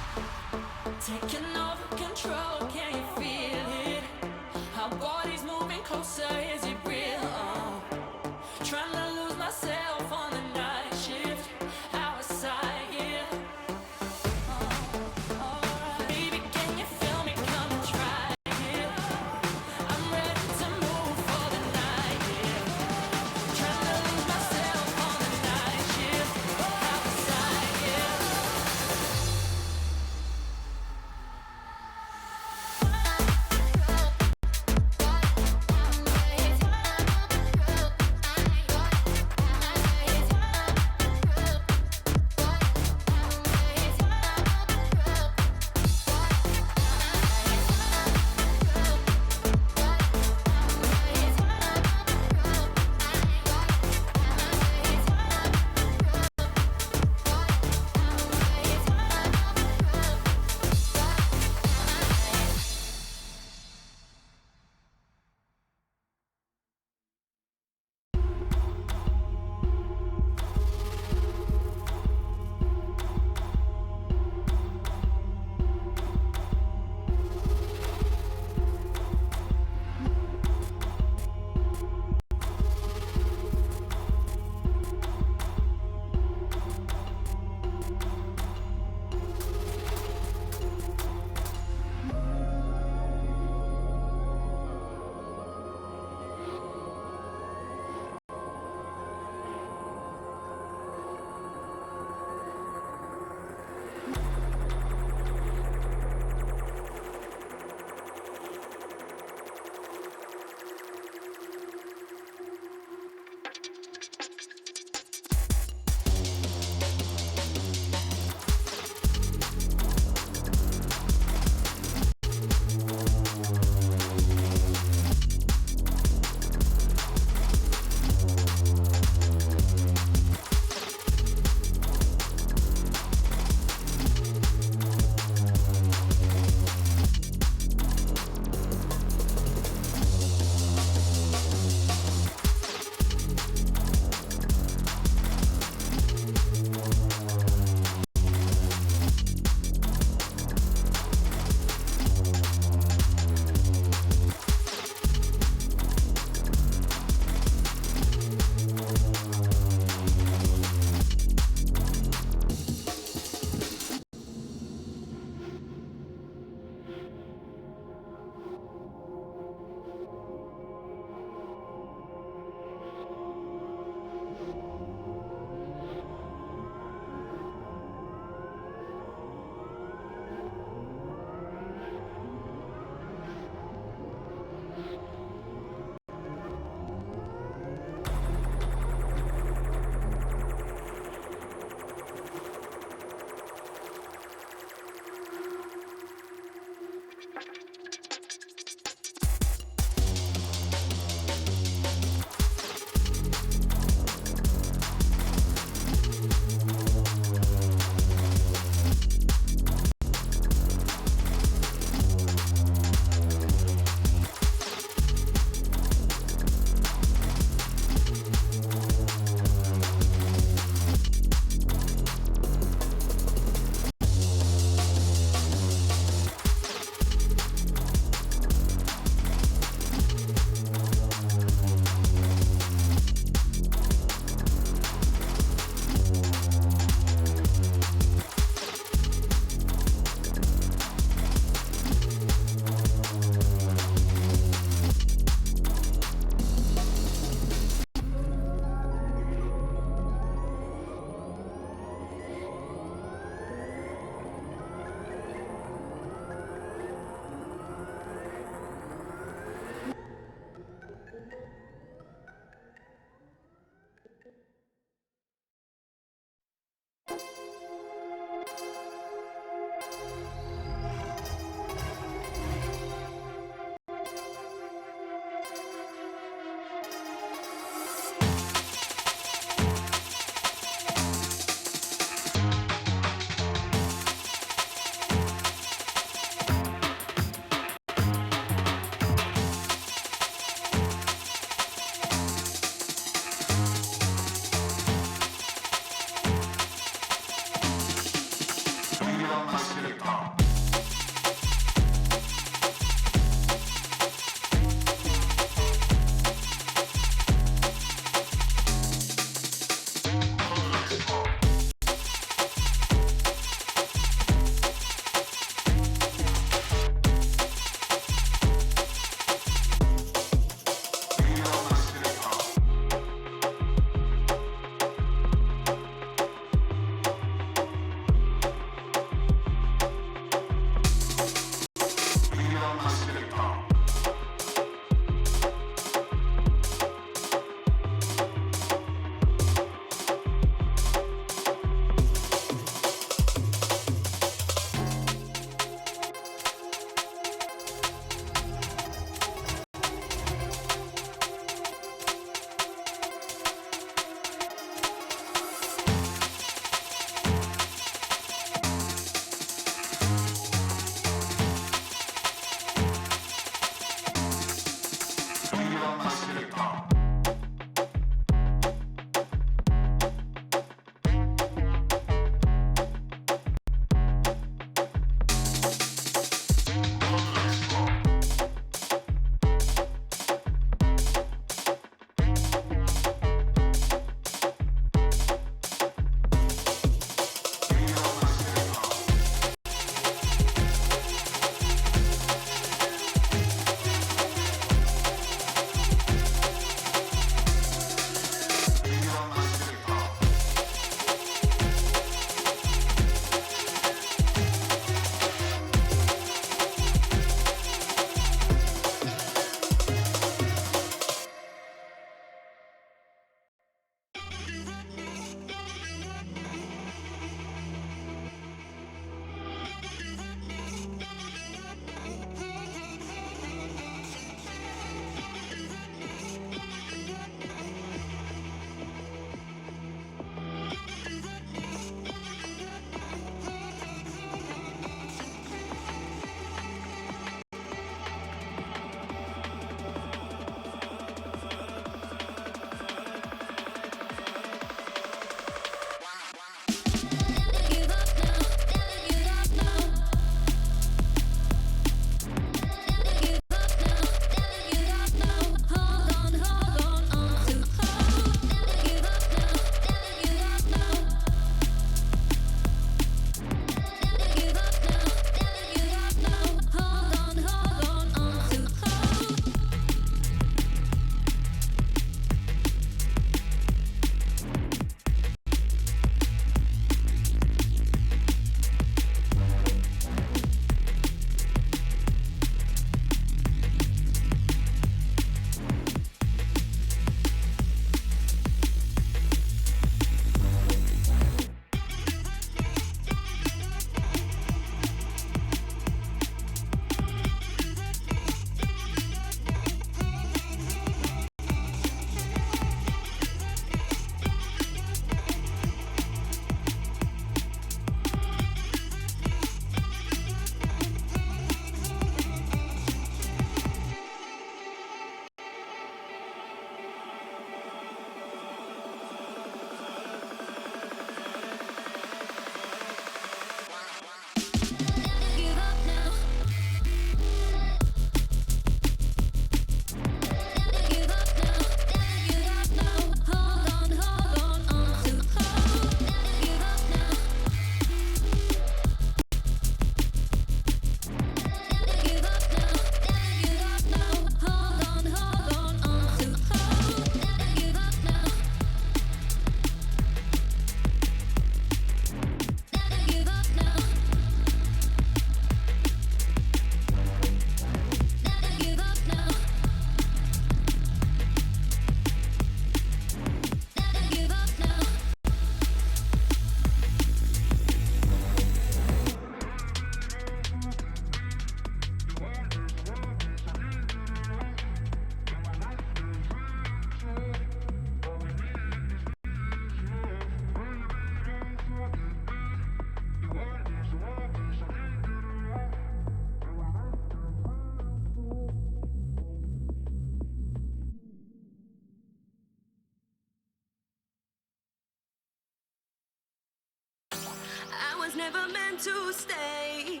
was never meant to stay.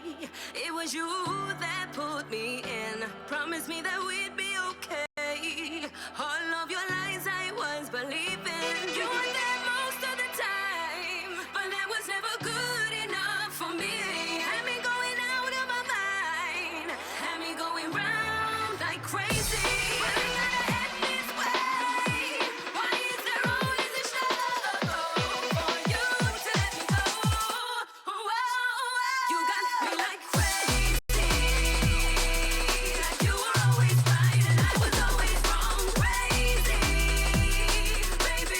It was you that put me in. Promised me that we'd be okay. All of your lies I was believing. You were there most of the time, but that was never good enough for me. Had me going out of my mind, had me going round like crazy. But I gotta end this way. Why is there always a show for you to let me go? You got me like crazy. Like you were always right and I was always wrong. Crazy, baby.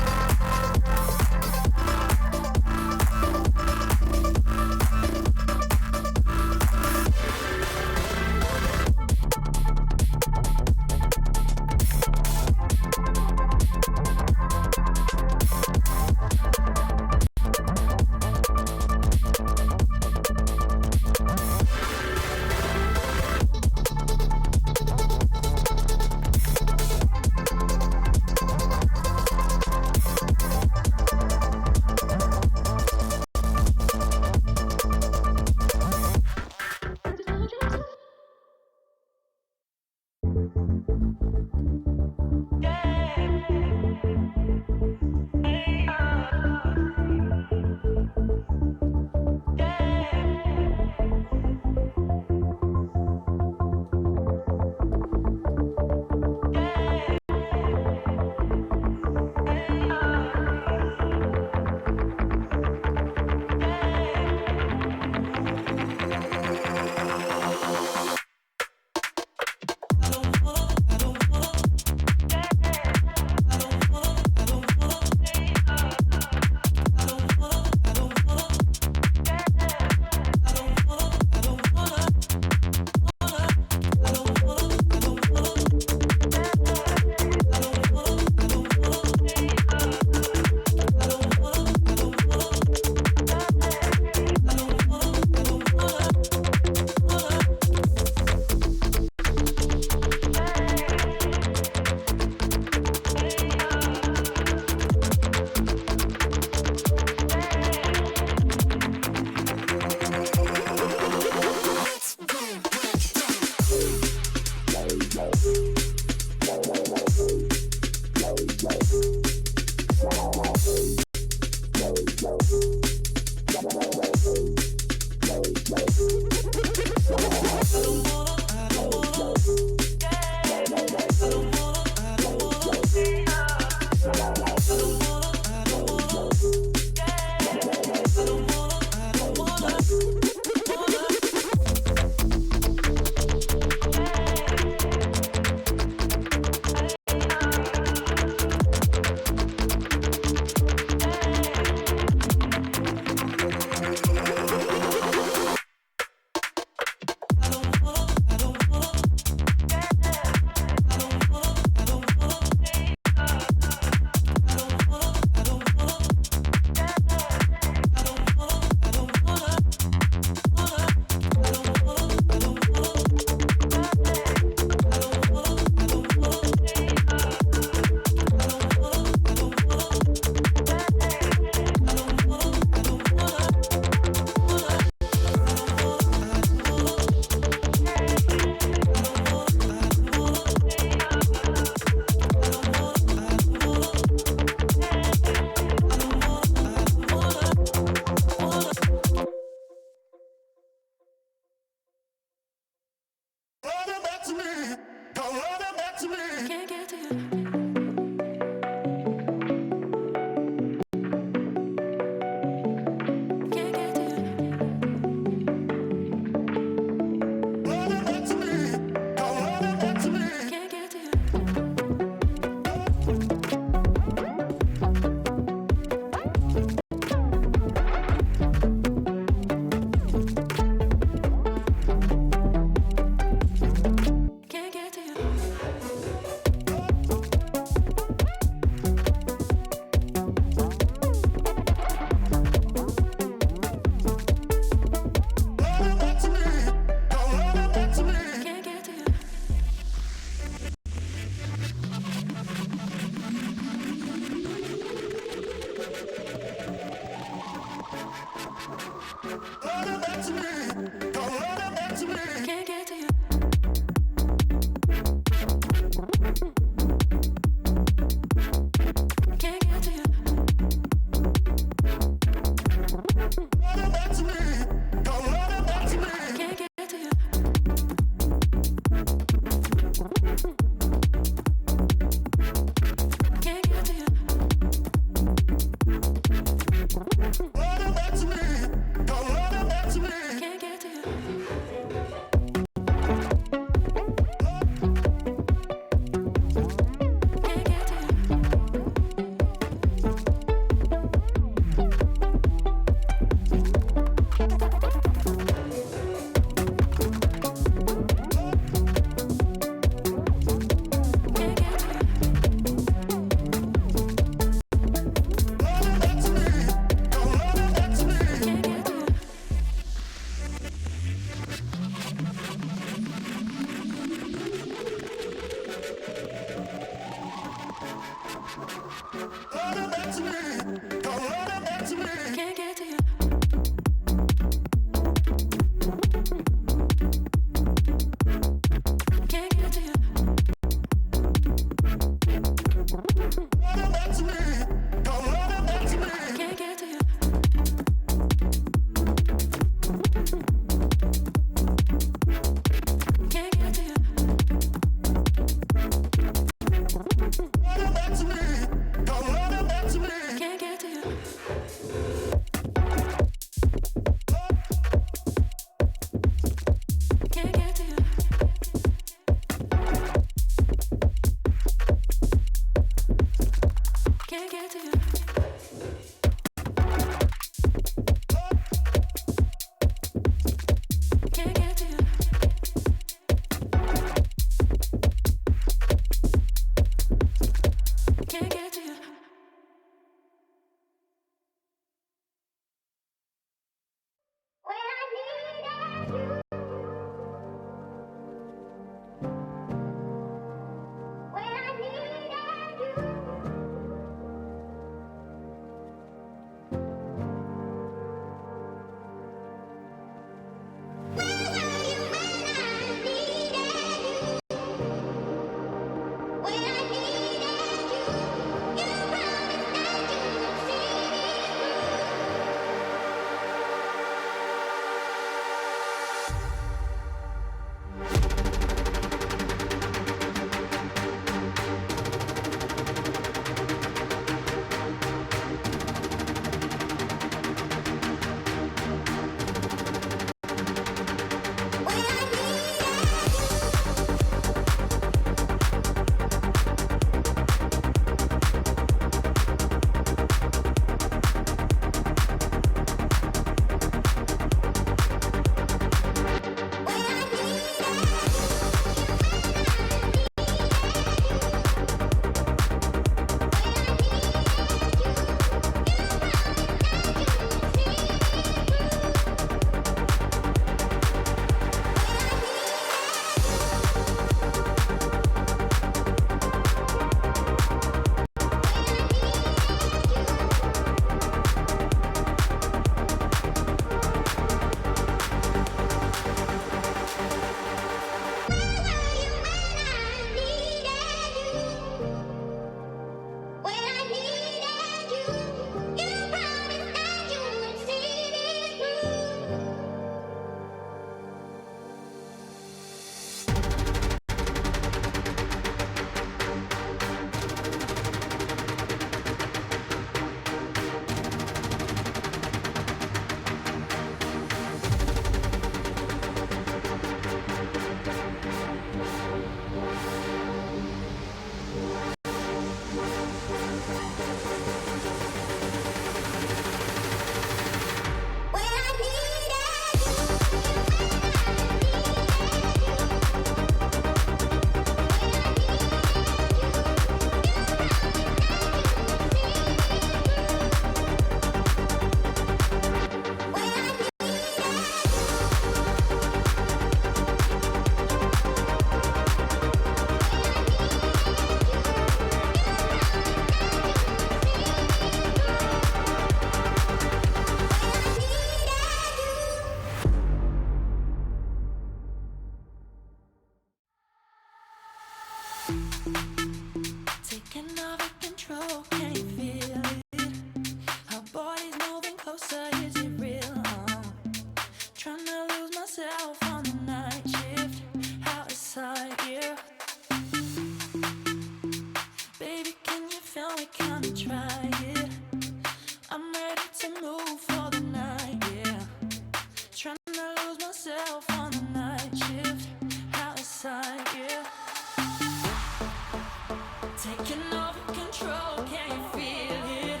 Taking over control, can you feel it?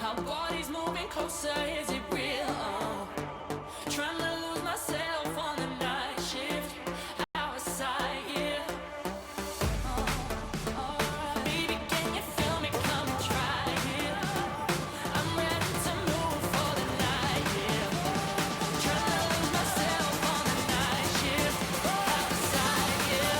Our bodies moving closer, is it real? Trying to lose myself on the night shift. Outside, yeah. Baby, can you feel me? Come and try it. I'm ready to move for the night, yeah. Trying to lose myself on the night shift. Outside, yeah.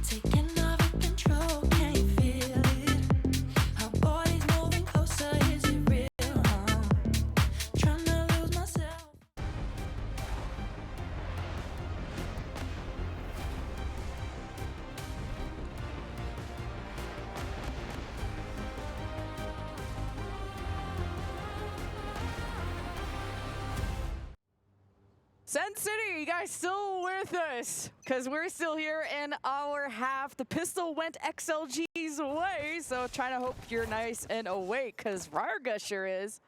Taking over control, can you feel it? Our bodies moving closer, is it real? Trying to lose myself. Sen City, you guys still with us? Because we're still here in our half. The pistol went XLG's way, so trying to hope you're nice and awake, because Riyadh sure is.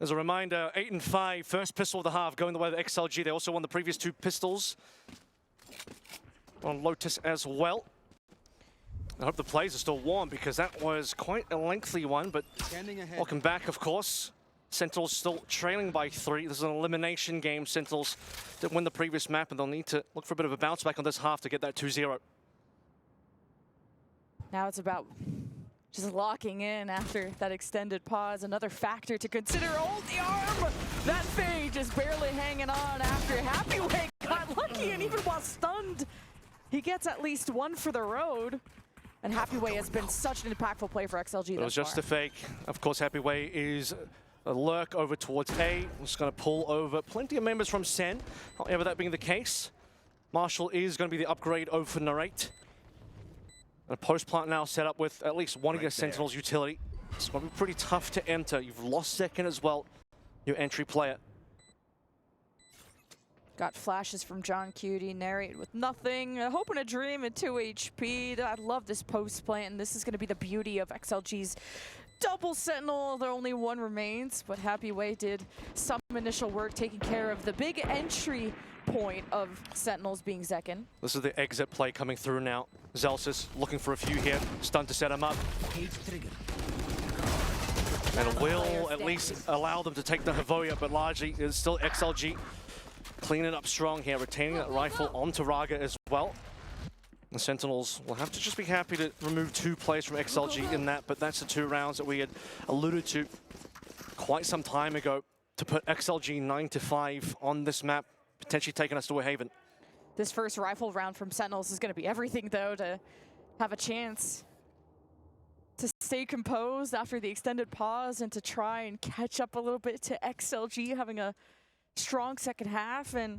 As a reminder, 8 and 5, first pistol of the half going the way of XLG. They also won the previous 2 pistols on Lotus as well. I hope the plays are still warm because that was quite a lengthy one, but welcome back, of course. Sentinels still trailing by 3. This is an elimination game. Sentinels didn't win the previous map, and they'll need to look for a bit of a bounce back on this half to get that 2-0. Now it's about just locking in after that extended pause. Another factor to consider. Oh, the arm! That fade just barely hanging on after Happyway got lucky, and even while stunned, he gets at least 1 for the road. And Happyway has been such an impactful play for XLG. It was just a fake. Of course, Happyway is a lurk over towards A. Just going to pull over plenty of members from Sen. However, that being the case, Marshall is going to be the upgrade over for Narrate. And a post plant now set up with at least one of your Sentinels utility. It's going to be pretty tough to enter. You've lost second as well, your entry player. Got flashes from John Cutie, Narrate with nothing. Hope and a dream at 2 HP. I love this post plant, and this is going to be the beauty of XLG's double Sentinel. There only 1 remains, but Happyway did some initial work taking care of the big entry point of Sentinels being Zekin. This is the exit play coming through now. Zelsis looking for a few here. Stun to set him up. And it will at least allow them to take the Havoya, but largely it's still XLG cleaning it up strong here, retaining that rifle onto Raga as well. The Sentinels will have to just be happy to remove 2 players from XLG in that, but that's the 2 rounds that we had alluded to quite some time ago to put XLG 9-5 on this map, potentially taking us to a haven. This first rifle round from Sentinels is going to be everything, though, to have a chance to stay composed after the extended pause and to try and catch up a little bit to XLG having a strong second half and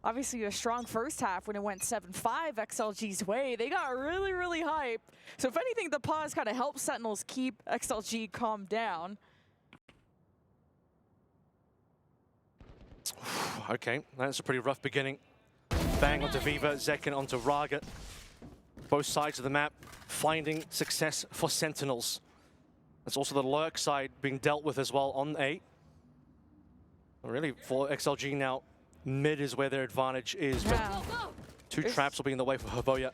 obviously a strong first half when it went 7-5 XLG's way. They got really, really hyped. So if anything, the pause kind of helps Sentinels keep XLG calmed down. Okay, that's a pretty rough beginning. Bang onto Viva, Zekin onto Raga. Both sides of the map finding success for Sentinels. That's also the lurk side being dealt with as well on A. Really, for XLG now, mid is where their advantage is, but Yeah. 2 traps will be in the way for Havoya.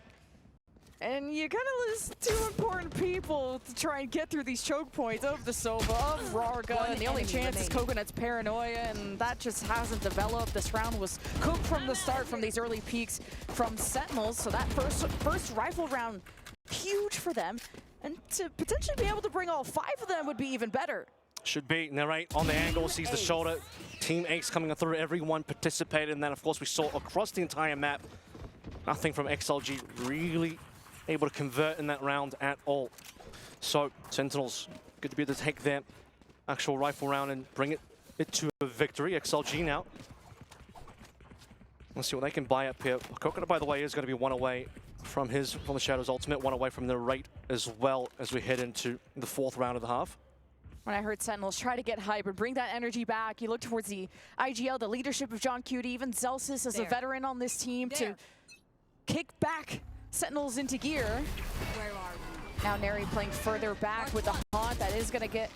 And you kind of lose 2 important people to try and get through these choke points of the Sova, of Raga, and the only chance is Coconut's paranoia, and that just hasn't developed. This round was cooked from the start from these early peaks from Sentinels, so that first rifle round, huge for them, and to potentially be able to bring all 5 of them would be even better. Should be. Narrate on the angle, sees the shoulder. Team Ace coming through, everyone participated, and then of course we saw across the entire map, nothing from XLG really able to convert in that round at all. So Sentinels, good to be able to take their actual rifle round and bring it it to a victory. XLG now. Let's see what they can buy up here. Coconut, by the way, is going to be one away from the Shadow's ultimate, one away from the rate as well as we head into the 4th round of the half. When I heard Sentinels try to get hype and bring that energy back, you look towards the IGL, the leadership of John Cutie, even Zelsis as a veteran on this team to kick back Sentinels into gear. Where are we? Now Neri playing further back with the haunt that is going to get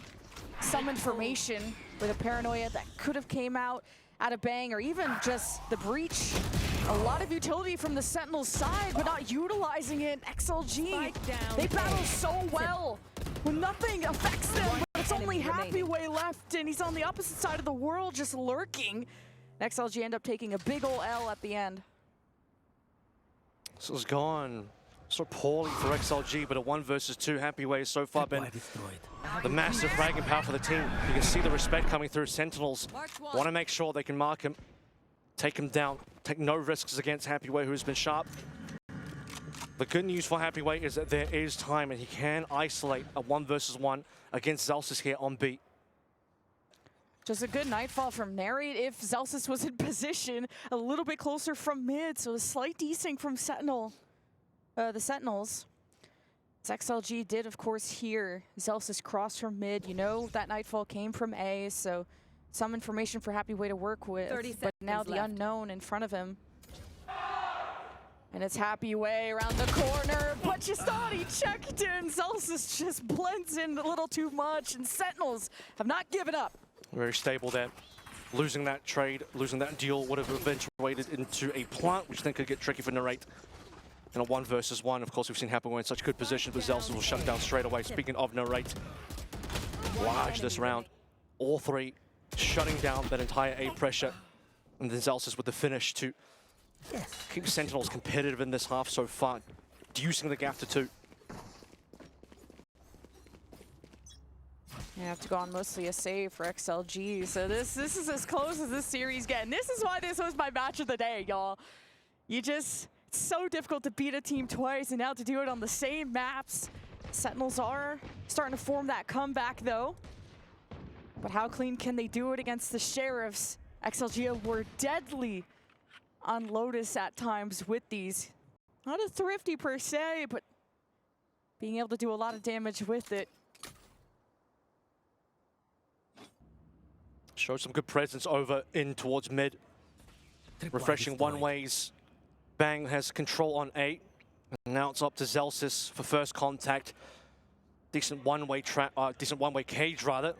some information with a paranoia that could have came out at a bang, or even just the breach. A lot of utility from the Sentinels side, but not utilizing it. XLG, they battle so well when nothing affects them, but it's only Happy Way left, and he's on the opposite side of the world just lurking. XLG end up taking a big ol' L at the end. This has gone so poorly for XLG, but a 1 versus 2 Happy Way has so far been the massive fragging power for the team. You can see the respect coming through. Sentinels want to make sure they can mark him, take him down, take no risks against Happy Way, who has been sharp. The good news for Happy Way is that there is time, and he can isolate a 1 versus 1 against Zelsis here on B. Just a good nightfall from Neri. If Zelsis was in position a little bit closer from mid, so a slight desync from the Sentinels. As XLG did, of course, hear Zelsis cross from mid. You know that nightfall came from A, so some information for Happy Way to work with. 30 but now seconds the left. unknown in front of him. And it's Happy Way around the corner, but just thought he checked in. Zelsis just blends in a little too much, and Sentinels have not given up. Very stable there. Losing that trade, losing that deal would have eventuated into a plant, which then could get tricky for Narrate. In a 1 versus 1, of course, we've seen Happy Way in such good position, but Zelsis will shut down straight away. Speaking of Narrate, large this round. All 3 shutting down that entire A pressure. And then Zelsis with the finish to keep Sentinels competitive in this half so far, reducing the gap to 2. You have to go on mostly a save for XLG, so this is as close as this series gets. And this is why this was my match of the day, y'all. It's so difficult to beat a team twice, and now to do it on the same maps. Sentinels are starting to form that comeback, though. But how clean can they do it against the Sheriffs? XLG were deadly on Lotus at times with these. Not as thrifty per se, but being able to do a lot of damage with it. Show some good presence over in towards mid. Refreshing one-ways. Bang has control on A. And now it's up to Zelsis for first contact. Decent one-way cage, rather.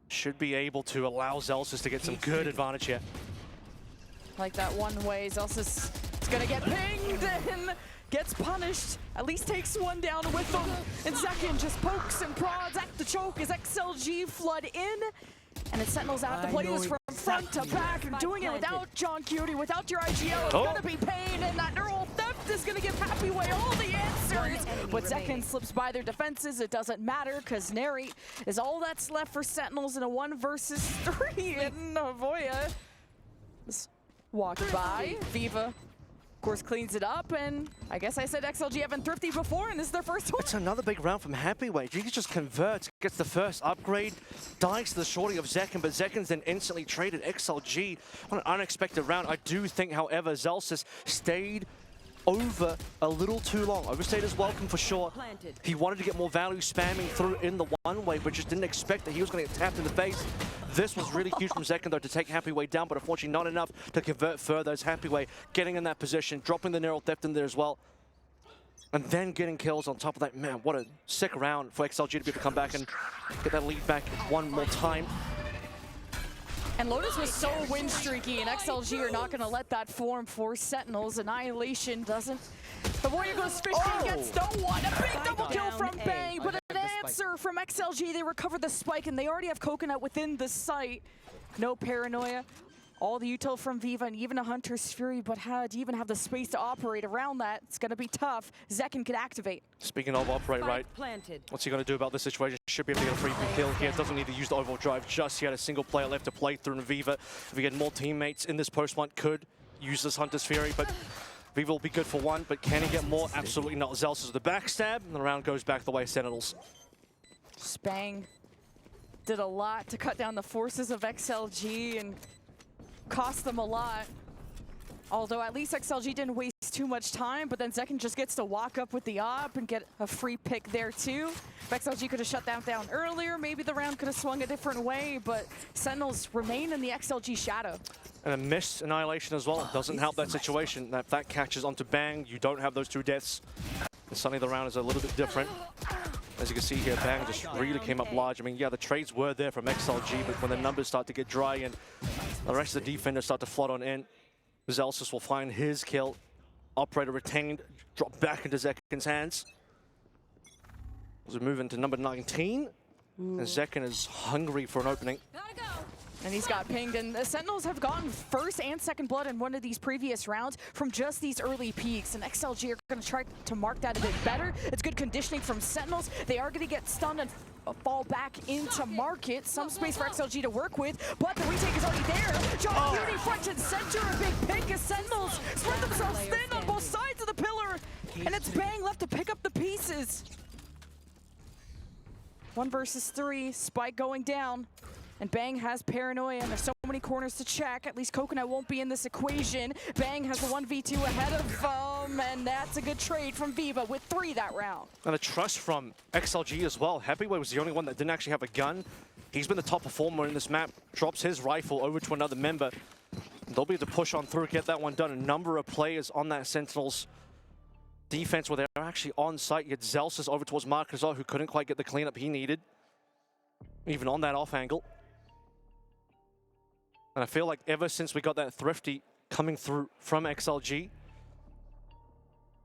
Should be able to allow Zelsis to get some good advantage here. Like that one way, Zelsis is gonna get pinged and gets punished. At least takes one down with them. And Zekin just pokes and prods at the choke as XLG flood in. And it's Sentinels out to play this from front to back. And doing it without John Cutie, without your IGL. It's gonna be pain, and that neural theft is gonna give Happy Way all the answers. But Zekin slips by their defenses. It doesn't matter, because Neri is all that's left for Sentinels in a 1 versus 3. And Navoya just walked by. Viva, of course, cleans it up, and I guess I said XLG haven't thrifty before, and this is their first one. It's another big round from Happy Way. He just converts, gets the first upgrade, dies to the shorty of Zekin, but Zekin's then instantly traded. XLG on an unexpected round. I do think, however, Zelsis stayed over a little too long. Overstayed his welcome for sure. He wanted to get more value spamming through in the one-way, but just didn't expect that he was going to get tapped in the face. This was really huge from Zekin, though, to take Happy Way down, but unfortunately not enough to convert further as Happy Way getting in that position, dropping the neural theft in there as well, and then getting kills on top of that. Man, what a sick round for XLG to be able to come back and get that lead back one more time. And Lotus was so win streaky, and XLG are not going to let that form for Sentinels. Annihilation doesn't. The Warrior goes fishing, gets no one. A big double kill from Bang, but an answer from XLG. They recover the spike, and they already have Coconut within the site. No paranoia. All the util from Viva, and even a Hunter's Fury, but to even have the space to operate around that, it's going to be tough. Zekin could activate. Speaking of operate, right? What's he going to do about this situation? Should be able to get a free kill here. Doesn't need to use the overdrive just yet. A single player left to play through in Viva. If we get more teammates in this post-one, could use this Hunter's Fury, but Viva will be good for one, but can he get more? Absolutely not. Zelsis with the backstab, and the round goes back the way of Sentinels. Spang did a lot to cut down the forces of XLG and cost them a lot. Although at least XLG didn't waste too much time, but then Zekken just gets to walk up with the op and get a free pick there too. If XLG could have shut that down earlier, maybe the round could have swung a different way, but Sentinels remain in the XLG shadow. And a missed annihilation as well. Doesn't help that situation. If that catches onto Bang, you don't have those 2 deaths. And suddenly the round is a little bit different. As you can see here, Bang just really came up large. I mean, yeah, the trades were there from XLG, but when the numbers start to get dry and the rest of the defenders start to flood on in, Zelsis will find his kill. Operator retained, dropped back into Zekken's hands. As we move into number 19, and Zekken is hungry for an opening. Gotta go. And he's got pinged, and the Sentinels have gotten first and second blood in one of these previous rounds from just these early peaks, and XLG are going to try to mark that a bit better. It's good conditioning from Sentinels. They are going to get stunned and fall back into market. Some space for XLG to work with, but the retake is already there. John Beauty front and center, a big pick as Sentinels spread themselves thin on both sides of the pillar, and it's Bang left to pick up the pieces. 1 versus 3, Spike going down. And Bang has Paranoia, and there's so many corners to check. At least Coconut won't be in this equation. Bang has the 1v2 ahead of and that's a good trade from Viva with 3 that round. And the trust from XLG as well. Heavyweight was the only one that didn't actually have a gun. He's been the top performer in this map. Drops his rifle over to another member. They'll be able to push on through, get that one done. A number of players on that Sentinels defense where they're actually on site. You had Zelsis over towards Marcus, who couldn't quite get the cleanup he needed, even on that off angle. And I feel like ever since we got that Thrifty coming through from XLG,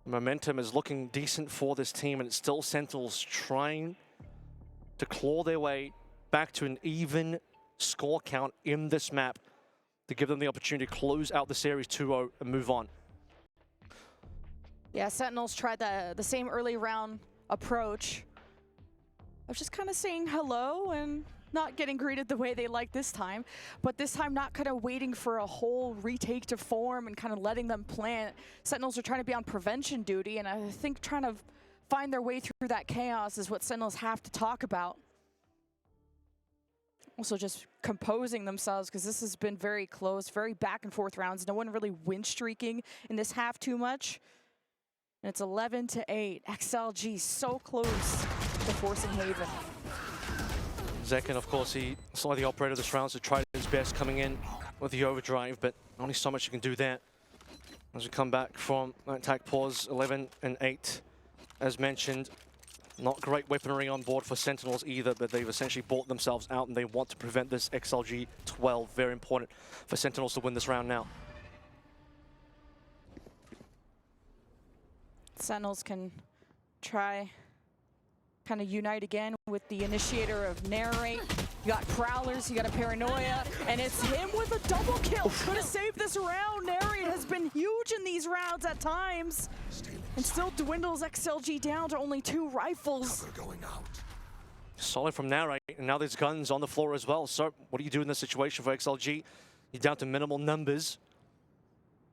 momentum is looking decent for this team, and it's still Sentinels trying to claw their way back to an even score count in this map to give them the opportunity to close out the series 2-0 and move on. Yeah, Sentinels tried the same early round approach of just kind of saying hello and not getting greeted the way they like this time, but this time not kind of waiting for a whole retake to form and kind of letting them plant. Sentinels are trying to be on prevention duty, and I think trying to find their way through that chaos is what Sentinels have to talk about. Also just composing themselves, because this has been very close, very back and forth rounds. No one really win streaking in this half too much. And it's 11-8. XLG so close to forcing Haven. Zekken, of course, he saw the operator this round, so tried his best coming in with the overdrive, but only so much you can do there. As we come back from that attack pause, 11-8, as mentioned. Not great weaponry on board for Sentinels either, but they've essentially bought themselves out, and they want to prevent this XLG 12. Very important for Sentinels to win this round now. Sentinels can try kind of unite again with the initiator of Narrate. You got Prowlers, you got a Paranoia, and it's him with a double kill. Could have saved this round. Narrate has been huge in these rounds at times, and still dwindles XLG down to only 2 rifles. Solid from Narrate, and now there's guns on the floor as well. So what do you do in this situation for XLG? You're down to minimal numbers.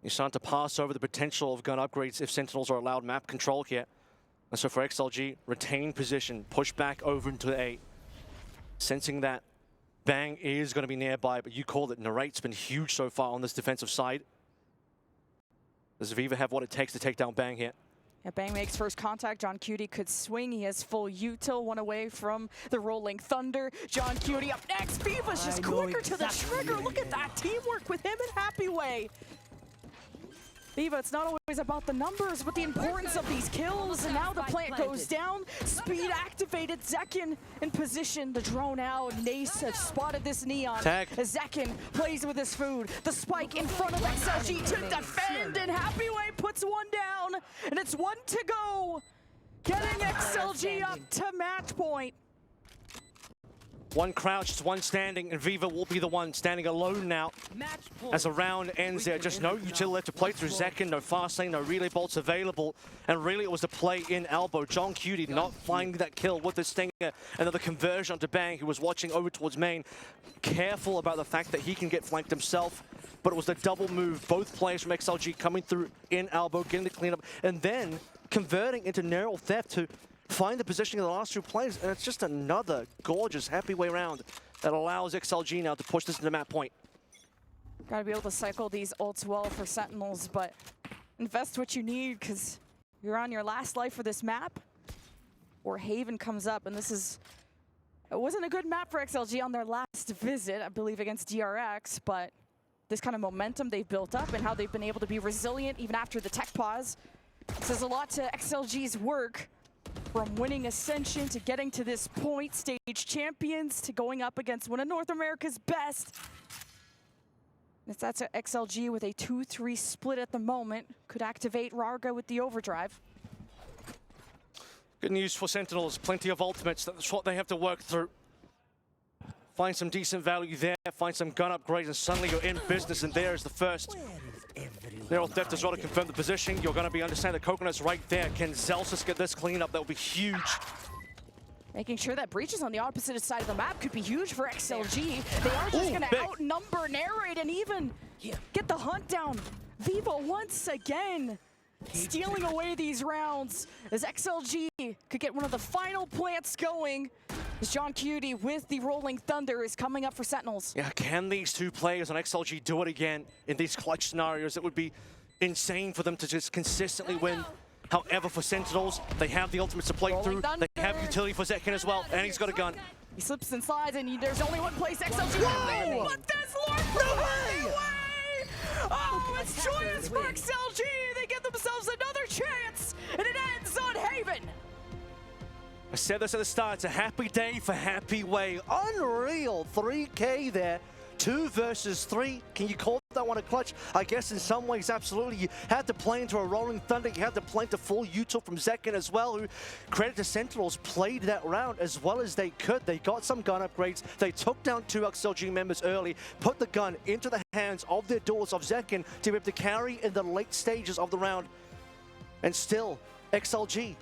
You're starting to pass over the potential of gun upgrades if Sentinels are allowed map control here. And so for XLG, retain position, push back over into A. Sensing that Bang is going to be nearby, but you called it. Narrate's been huge so far on this defensive side. Does Viva have what it takes to take down Bang here? Yeah, Bang makes first contact. John Cutie could swing. He has full util, 1 away from the Rolling Thunder. John Cutie up next. Viva's just quicker to the trigger. Look at that teamwork with him and Happy Way. Viva, it's not always about the numbers, but the importance of these kills. And now the plant goes down. Speed activated. Zekken in position. The drone out. Nace has spotted this Neon. Tag. As Zekken plays with his food. The spike in front of XLG to defend. And Happy Way puts 1 down. And it's 1 to go. Getting XLG up to match point. 1 crouched, 1 standing, and Viva will be the one standing alone now as a round ends there. Just no utility left to play through Zekken, no fast lane, no relay bolts available, and really it was the play in elbow. John Cutie not finding that kill with the stinger, and then the conversion onto Bang, who was watching over towards main. Careful about the fact that he can get flanked himself, but it was the double move. Both players from XLG coming through in elbow, getting the cleanup, and then converting into narrow theft to find the positioning of the last two players, and it's just another gorgeous, happy way round that allows XLG now to push this to the map point. Gotta be able to cycle these ults well for Sentinels, but invest what you need because you're on your last life for this map. Or Haven comes up, and it wasn't a good map for XLG on their last visit, I believe, against DRX, but this kind of momentum they've built up and how they've been able to be resilient even after the tech pause says a lot to XLG's work, from winning Ascension to getting to this point, stage champions, to going up against one of North America's best. That's XLG with a 2-3 split at the moment. Could activate Rarga with the overdrive. Good news for Sentinels, plenty of ultimates. That's what they have to work through. Find some decent value there, find some gun upgrades, and suddenly you're in business, and there's the first. Neural Theft as well to confirm the position. You're going to be understanding the Coconut's right there. Can Zelsis get this clean up? That will be huge. Making sure that breaches on the opposite side of the map could be huge for XLG. They are just going to outnumber Narrate and even get the hunt down. Viva once again stealing away these rounds as XLG could get one of the final plants going. As John Cutie with the Rolling Thunder is coming up for Sentinels. Yeah, can these two players on XLG do it again in these clutch scenarios? It would be insane for them to just consistently win. However, for Sentinels, they have the ultimates to play through. They have utility for Zekin as well, and he's got a gun. He slips and slides, and there's only one place XLG can win. But this Lord away! Oh, it's joyous for XLG! They get themselves another chance, and it ends on Haven. I said this at the start, it's a happy day for Happy Way. Unreal 3K there. 2 versus 3. Can you call that one a clutch? I guess in some ways, absolutely. You had to play into a Rolling Thunder. You had to play into full util from Zekin as well, who, credit to Sentinels, played that round as well as they could. They got some gun upgrades. They took down 2 XLG members early, put the gun into the hands of their duels of Zekin to be able to carry in the late stages of the round. And still, XLG,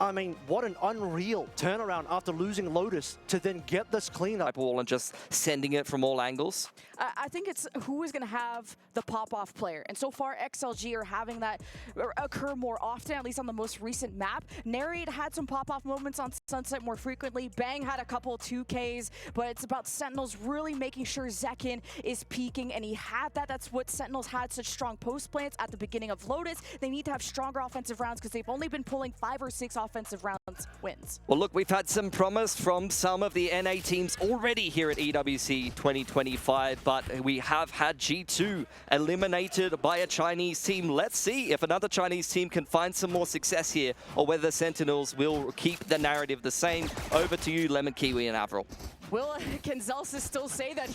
I mean, what an unreal turnaround after losing Lotus to then get this cleanup. Wall and just sending it from all angles. I think it's who is going to have the pop-off player. And so far, XLG are having that occur more often, at least on the most recent map. Narrate had some pop-off moments on Sunset more frequently. Bang had a couple 2Ks, but it's about Sentinels really making sure Zekin is peaking, and he had that. That's what Sentinels had such strong post plants at the beginning of Lotus. They need to have stronger offensive rounds because they've only been pulling 5 or 6 offensive rounds wins. Well, look, we've had some promise from some of the NA teams already here at EWC 2025, but we have had G2 eliminated by a Chinese team. Let's see if another Chinese team can find some more success here, or whether Sentinels will keep the narrative the same. Over to you, Lemon Kiwi and Avril. Can Zelsis still say that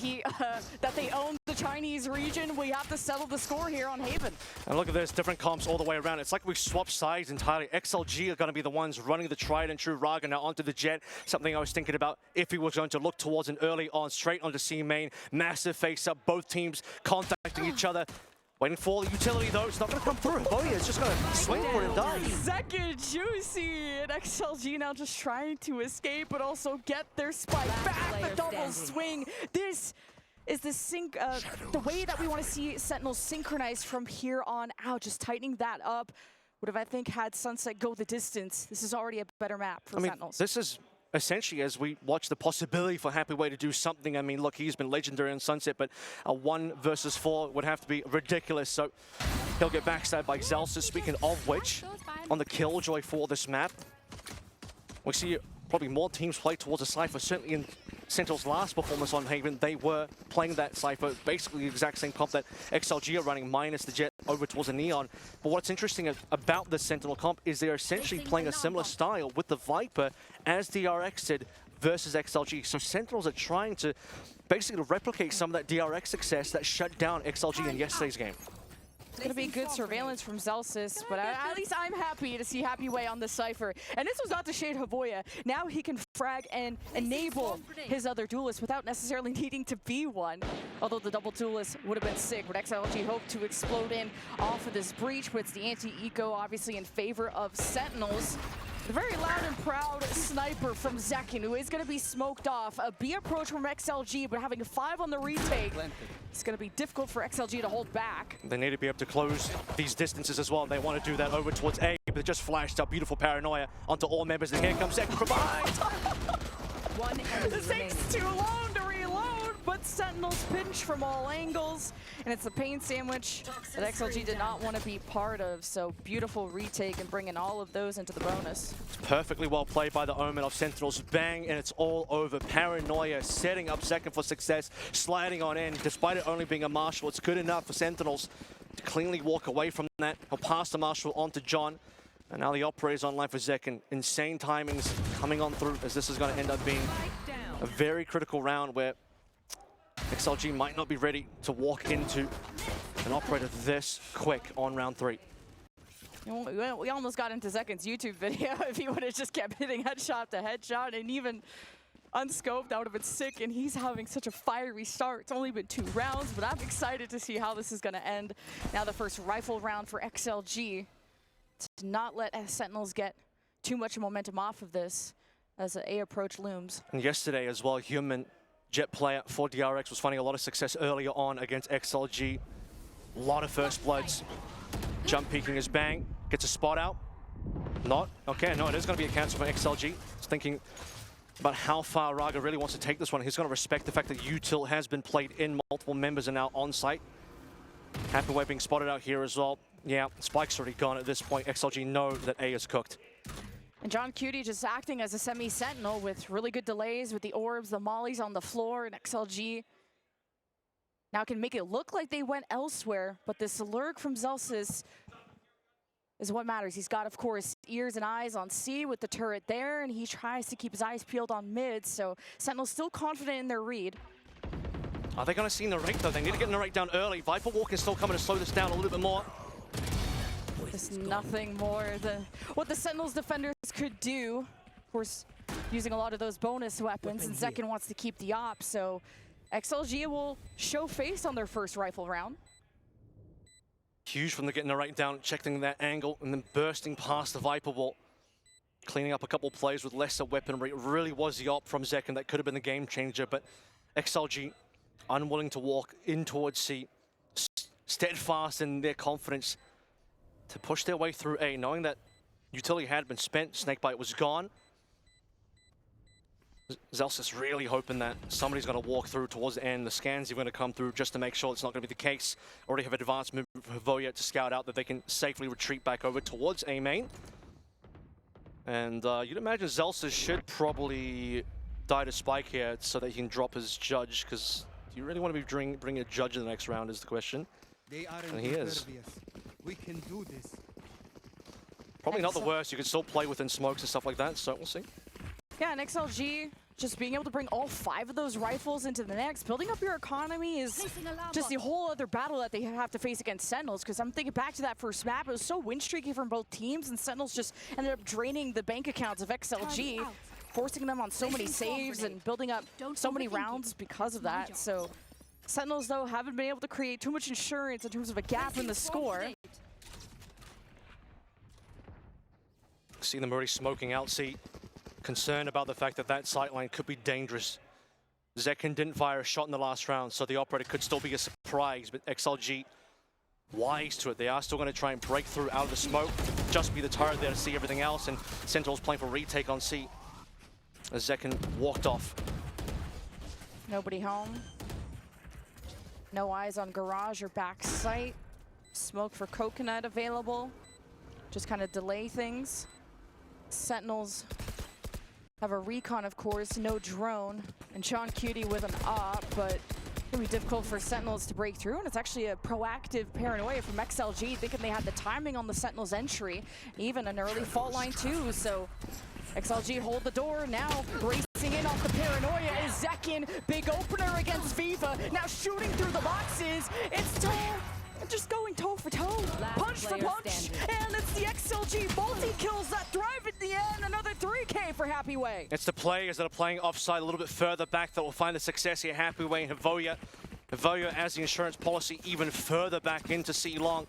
that they own the Chinese region? We have to settle the score here on Haven. And look at this, different comps all the way around. It's like we swapped sides entirely. XLG are going to be the ones running the tried and true Raga now onto the Jet. Something I was thinking about if he was going to look towards an early on, straight onto C main. Massive face-up, both teams contacting each other. Waiting for the utility though, it's not going to come through. Oh yeah, it's just going to swing for it and die. Second Juicy, and XLG now just trying to escape, but also get their spike back. The double swing. This is the way that we want to see Sentinels synchronized from here on out. Just tightening that up would have, I think, had Sunset go the distance. This is already a better map for Sentinels. This is essentially, as we watch the possibility for Happy Way to do something. I mean, look, he's been legendary on Sunset, but a 1 versus 4 would have to be ridiculous. So he'll get backstabbed by Zelsis. Speaking of which, on the Killjoy for this map, we see probably more teams play towards a Cypher. Certainly in Sentinel's last performance on Haven, they were playing that Cypher, basically the exact same comp that XLG are running, minus the Jet over towards the Neon. But what's interesting about the Sentinel comp is they're essentially playing a similar style with the Viper as DRX did versus XLG. So Sentinels are trying to basically replicate some of that DRX success that shut down XLG in yesterday's game. It's going to be good surveillance from Zelsis, but at least I'm happy to see Happy Way on the Cypher. And this was not to shade Havoya. Now he can frag and enable his other duelist without necessarily needing to be one. Although the double duelist would have been sick, but XLG hoped to explode in off of this breach, but it's the anti-eco obviously in favor of Sentinels. A very loud and proud sniper from Zekin, who is going to be smoked off. A B approach from XLG, but having 5 on the retake, it's going to be difficult for XLG to hold back. They need to be able to close these distances as well. They want to do that over towards A, but Viper just flashed up beautiful paranoia onto all members, and here comes Zek provides. One enemy It takes too long to reload, but Sentinels pinch from all angles, and it's a pain sandwich that XLG did not want to be part of. So beautiful retake and bringing all of those into the bonus. It's perfectly well played by the Omen of Sentinels. Bang, and it's all over. Paranoia setting up second for success, sliding on in. Despite it only being a Marshall, it's good enough for Sentinels to cleanly walk away from that. He'll pass the Marshall on to John. And now the operator's online for Zek, and insane timings coming on through, as this is going to end up being a very critical round where XLG might not be ready to walk into an operator this quick on round 3. We almost got into Zekken's YouTube video if he would have just kept hitting headshot to headshot, and even unscoped, that would have been sick. And he's having such a fiery start. It's only been 2 rounds, but I'm excited to see how this is going to end. Now the first rifle round for XLG, to not let Sentinels get too much momentum off of this as the A approach looms. And yesterday as well, Human Jet player for DRX was finding a lot of success earlier on against XLG. A lot of first bloods. Jump peeking his Bang, gets a spot out. Not, okay, no, it is going to be a cancel for XLG. He's thinking about how far Raga really wants to take this one. He's going to respect the fact that util has been played in, multiple members are now on site. Happy Way being spotted out here as well. Yeah, Spike's already gone at this point. XLG know that A is cooked. And John Cutie just acting as a semi-sentinel with really good delays with the orbs, the mollies on the floor, and XLG now can make it look like they went elsewhere, but this lurk from Zelsis is what matters. He's got, of course, ears and eyes on C with the turret there, and he tries to keep his eyes peeled on mid, so Sentinel's still confident in their read. Are they going to see Narrate though? They need to get Narrate down early. Viper Walk is still coming to slow this down a little bit more. There's nothing more than what the Sentinels defenders could do. Of course, using a lot of those bonus weapons, and Zekken wants to keep the op, so XLG will show face on their first rifle round. Huge from the getting Narrate down, checking that angle, and then bursting past the Viper Wall. Cleaning up a couple plays with lesser weaponry. It really was the op from Zekken that could have been the game changer, but XLG unwilling to walk in towards C, steadfast in their confidence to push their way through A, knowing that utility had been spent, Snakebite was gone. Zelsis really hoping that somebody's going to walk through towards the end. The scans are going to come through just to make sure it's not going to be the case. Already have advanced move for Voya to scout out that they can safely retreat back over towards A main. And you'd imagine Zelsis should probably die to Spike here so that he can drop his Judge, because do you really want to be bringing a Judge in the next round is the question. And he is. We can do this. Probably not the worst. You can still play within smokes and stuff like that, so we'll see. Yeah, and XLG just being able to bring all 5 of those rifles into the next, building up your economy is just the whole other battle that they have to face against Sentinels, because I'm thinking back to that first map, it was so win streaky from both teams, and Sentinels just ended up draining the bank accounts of XLG, forcing them on so many saves and building up so many rounds because of that. So Sentinels, though, haven't been able to create too much insurance in terms of a gap in the score. See them already smoking out. See, concerned about the fact that that sightline could be dangerous. Zekken didn't fire a shot in the last round, so the operator could still be a surprise, but XLG wise to it. They are still going to try and break through out of the smoke, just be the turret there to see everything else, and Sentinels playing for retake on C as Zekken walked off. Nobody home. No eyes on garage or back site. Smoke for coconut available. Just kind of delay things. Sentinels have a recon, of course, no drone, and Sean Cutie with an op, but it'll be difficult for Sentinels to break through, and it's actually a proactive paranoia from XLG, thinking they had the timing on the Sentinels entry, even an early fault line too, so XLG hold the door, now racing in off the paranoia is Zekken, big opener against Viva, now shooting through the boxes, it's Toe, just going toe for toe, punch for punch, and it's the XLG multi-kills that thrive at the end, another 3K for Happy Way. It's the players that are playing offside a little bit further back that will find the success here. Happy Way and Havoya. Havoya as the insurance policy even further back into C long.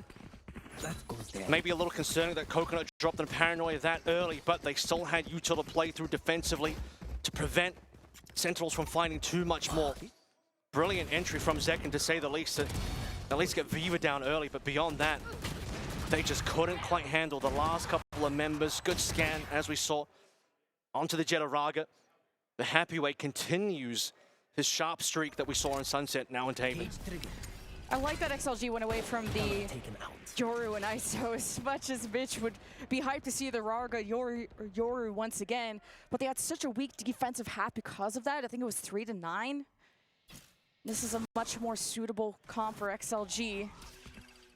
Maybe a little concerning that Coconut dropped the paranoia that early, but they still had util to play through defensively to prevent Sentinels from finding too much more. Brilliant entry from Zekken, to say the least, to at least get Viva down early, but beyond that, they just couldn't quite handle the last couple couple of members. Good scan, as we saw. Onto the Jet of Raga. The Happyweight continues his sharp streak that we saw in Sunset, now in Taven. I like that XLG went away from the Yoru and ISO as much as Mitch would be hyped to see the Raga Yoru once again. But they had such a weak defensive half because of that. I think it was 3-9. This is a much more suitable comp for XLG.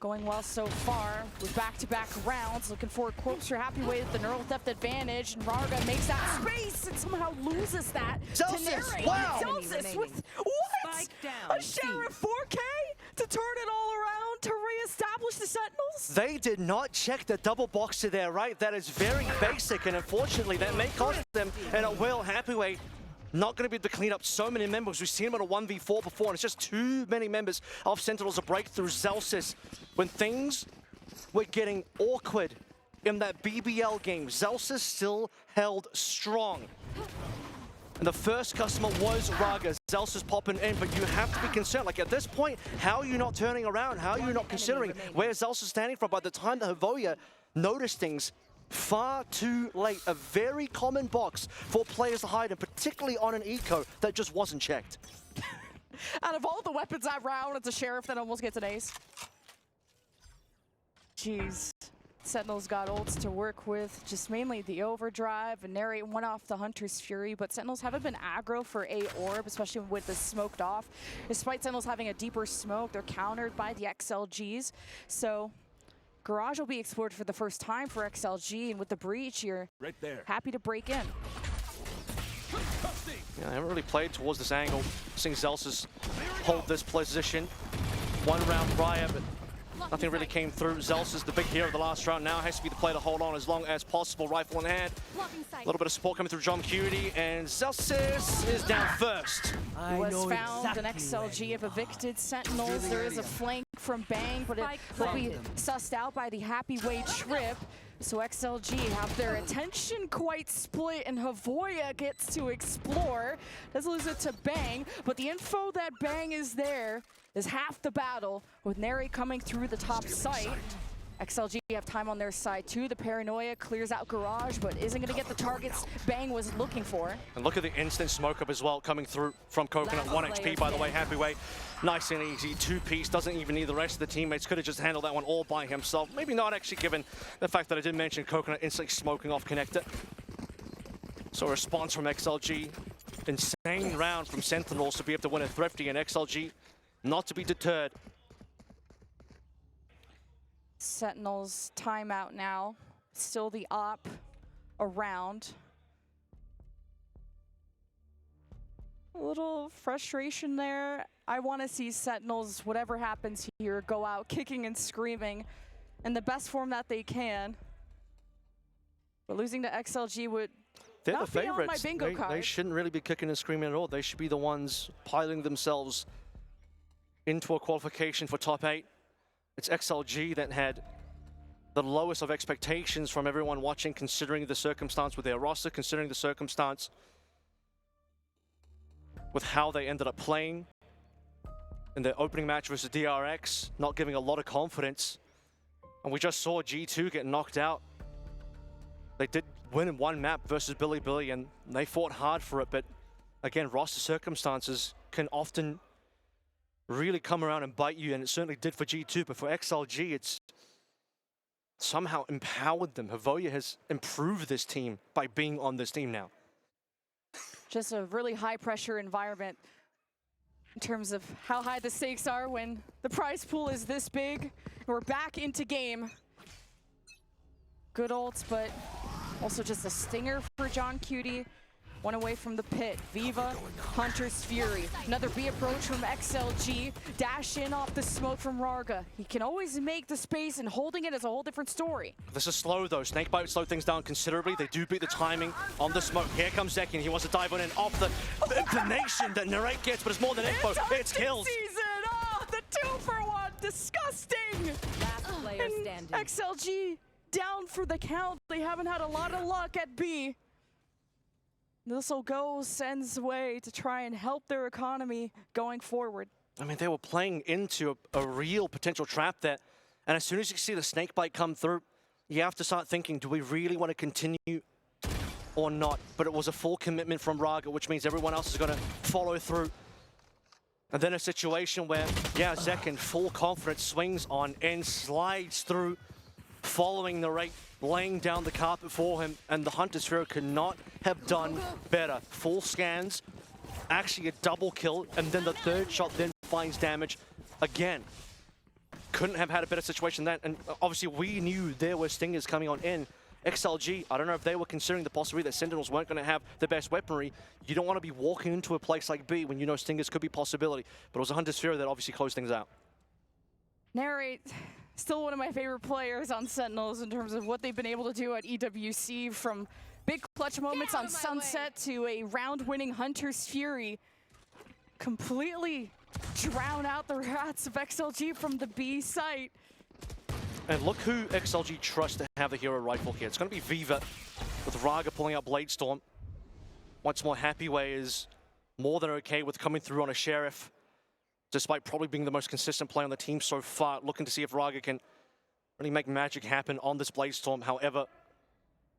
Going well so far with back-to-back rounds. Looking for a corpse for Happyweight at the neural theft advantage. And Raga makes that space and somehow loses that. Zelsis, to wow! Zelsis with what? Spike down, A share of 4K to turn it all around to reestablish the Sentinels? They did not check the double box to their right. That is very basic, and unfortunately that may cost them, and it will. Happyweight not going to be able to clean up so many members. We've seen him at a 1v4 before, and it's just too many members of Sentinels to break through. Zelsis, when things were getting awkward in that BBL game, Zelsis still held strong. And the first customer was Raga. Zelsis popping in, but you have to be concerned. Like, at this point, how are you not turning around? How are you not considering where Zelsis standing from? By the time that Havoya noticed things, far too late. A very common box for players to hide in, particularly on an eco that just wasn't checked. Out of all the weapons that round, it's a Sheriff that almost gets an ace. Jeez. Sentinels got ults to work with, just mainly the overdrive and narrate one off the Hunter's Fury, but Sentinels haven't been aggro for A orb, especially with the smoked off. Despite Sentinels having a deeper smoke, they're countered by the XLGs. So Garage will be explored for the first time for XLG, and with the breach, you're Right there. happy to break in. Yeah, I haven't really played towards this angle. Seeing Zelsis hold this position. One round prior, but nothing really came through. Zelsis, the big hero of the last round, now has to be the player to hold on as long as possible. Rifle in hand. A little bit of support coming through John Cutie, and Zelsis is down first. He was found, an XLG have evicted Sentinels. There is a flank from Bang, but it will be sussed out by the Happyweight trip. So XLG have their attention quite split, and Havoya gets to explore. Does lose it to Bang, but the info that Bang is there is half the battle, with Neri coming through the top site. XLG have time on their side too. The Paranoia clears out Garage, but isn't going to get the targets Bang was looking for. And look at the instant smoke up as well coming through from Coconut. 1 HP, by the way, Happyweight. Nice and easy, 2-piece, doesn't even need the rest of the teammates. Could have just handled that one all by himself. Maybe not actually, given the fact that I did mention Coconut instantly smoking off connector. So a response from XLG. Insane round from Sentinels to be able to win a Thrifty, and XLG not to be deterred. Sentinels timeout now. Still the op around. A little frustration there. I want to see Sentinels, whatever happens here, go out kicking and screaming in the best form that they can. But losing to XLG would They're not the be on my favorites. bingo They card. shouldn't really be kicking and screaming at all. They should be the ones piling themselves into a qualification for top 8. It's XLG that had the lowest of expectations from everyone watching, considering the circumstance with their roster, considering the circumstance with how they ended up playing in their opening match versus DRX, not giving a lot of confidence. And we just saw G2 get knocked out. They did win in one map versus Billy, and they fought hard for it, but again, roster circumstances can often really come around and bite you, and it certainly did for G2, but for XLG, it's somehow empowered them. Havoya has improved this team by being on this team now. Just a really high pressure environment in terms of how high the stakes are when the prize pool is this big. We're back into game. Good ults, but also just a stinger for John Cutie. One away from the pit. Viva, Hunter's Fury. Another B approach from XLG. Dash in off the smoke from Raga. He can always make the space, and holding it is a whole different story. This is slow though. Snakebite would slow things down considerably. They do beat the timing on the smoke. Here comes Zekin. He wants to dive on in off the information that Narrate gets, but it's more than info. It's kills. Season. Oh, the 2-for-1. Disgusting. Last player And standing. XLG down for the count. They haven't had a lot of luck at B. This will go Sen's way to try and help their economy going forward. I mean, they were playing into a real potential trap there. And as soon as you see the Snakebite come through, you have to start thinking, do we really want to continue or not? But it was a full commitment from Raga, which means everyone else is going to follow through. And then a situation where, yeah, Zek in full confidence swings on and slides through, following the rate, laying down the carpet for him, and the Hunter Sphere could not have done better. Full scans, actually a double kill, and then the third shot then finds damage again. Couldn't have had a better situation than that, and obviously we knew there were Stingers coming on in. XLG, I don't know if they were considering the possibility that Sentinels weren't going to have the best weaponry. You don't want to be walking into a place like B when you know Stingers could be a possibility, but it was a Hunter Sphere that obviously closed things out. Narrate, still one of my favorite players on Sentinels in terms of what they've been able to do at EWC, from big clutch moments on Sunset to a round-winning Hunter's Fury. Completely drown out the wraths of XLG from the B site. And look who XLG trusts to have the hero rifle here. It's going to be Viva, with Raga pulling out Bladestorm. Once more, Happyway is more than okay with coming through on a Sheriff, despite probably being the most consistent player on the team so far, looking to see if Raga can really make magic happen on this Bladestorm. However,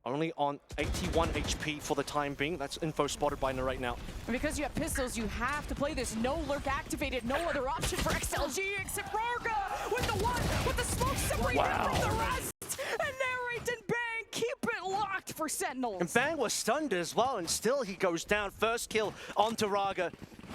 only on 81 HP for the time being. That's info spotted by Narrate now. And because you have pistols, you have to play this. No lurk activated, no other option for XLG except Raga with the one, with the smoke separated from the rest. And Narrate and Bang keep it locked for Sentinels. And Bang was stunned as well, and still he goes down. First kill onto Raga.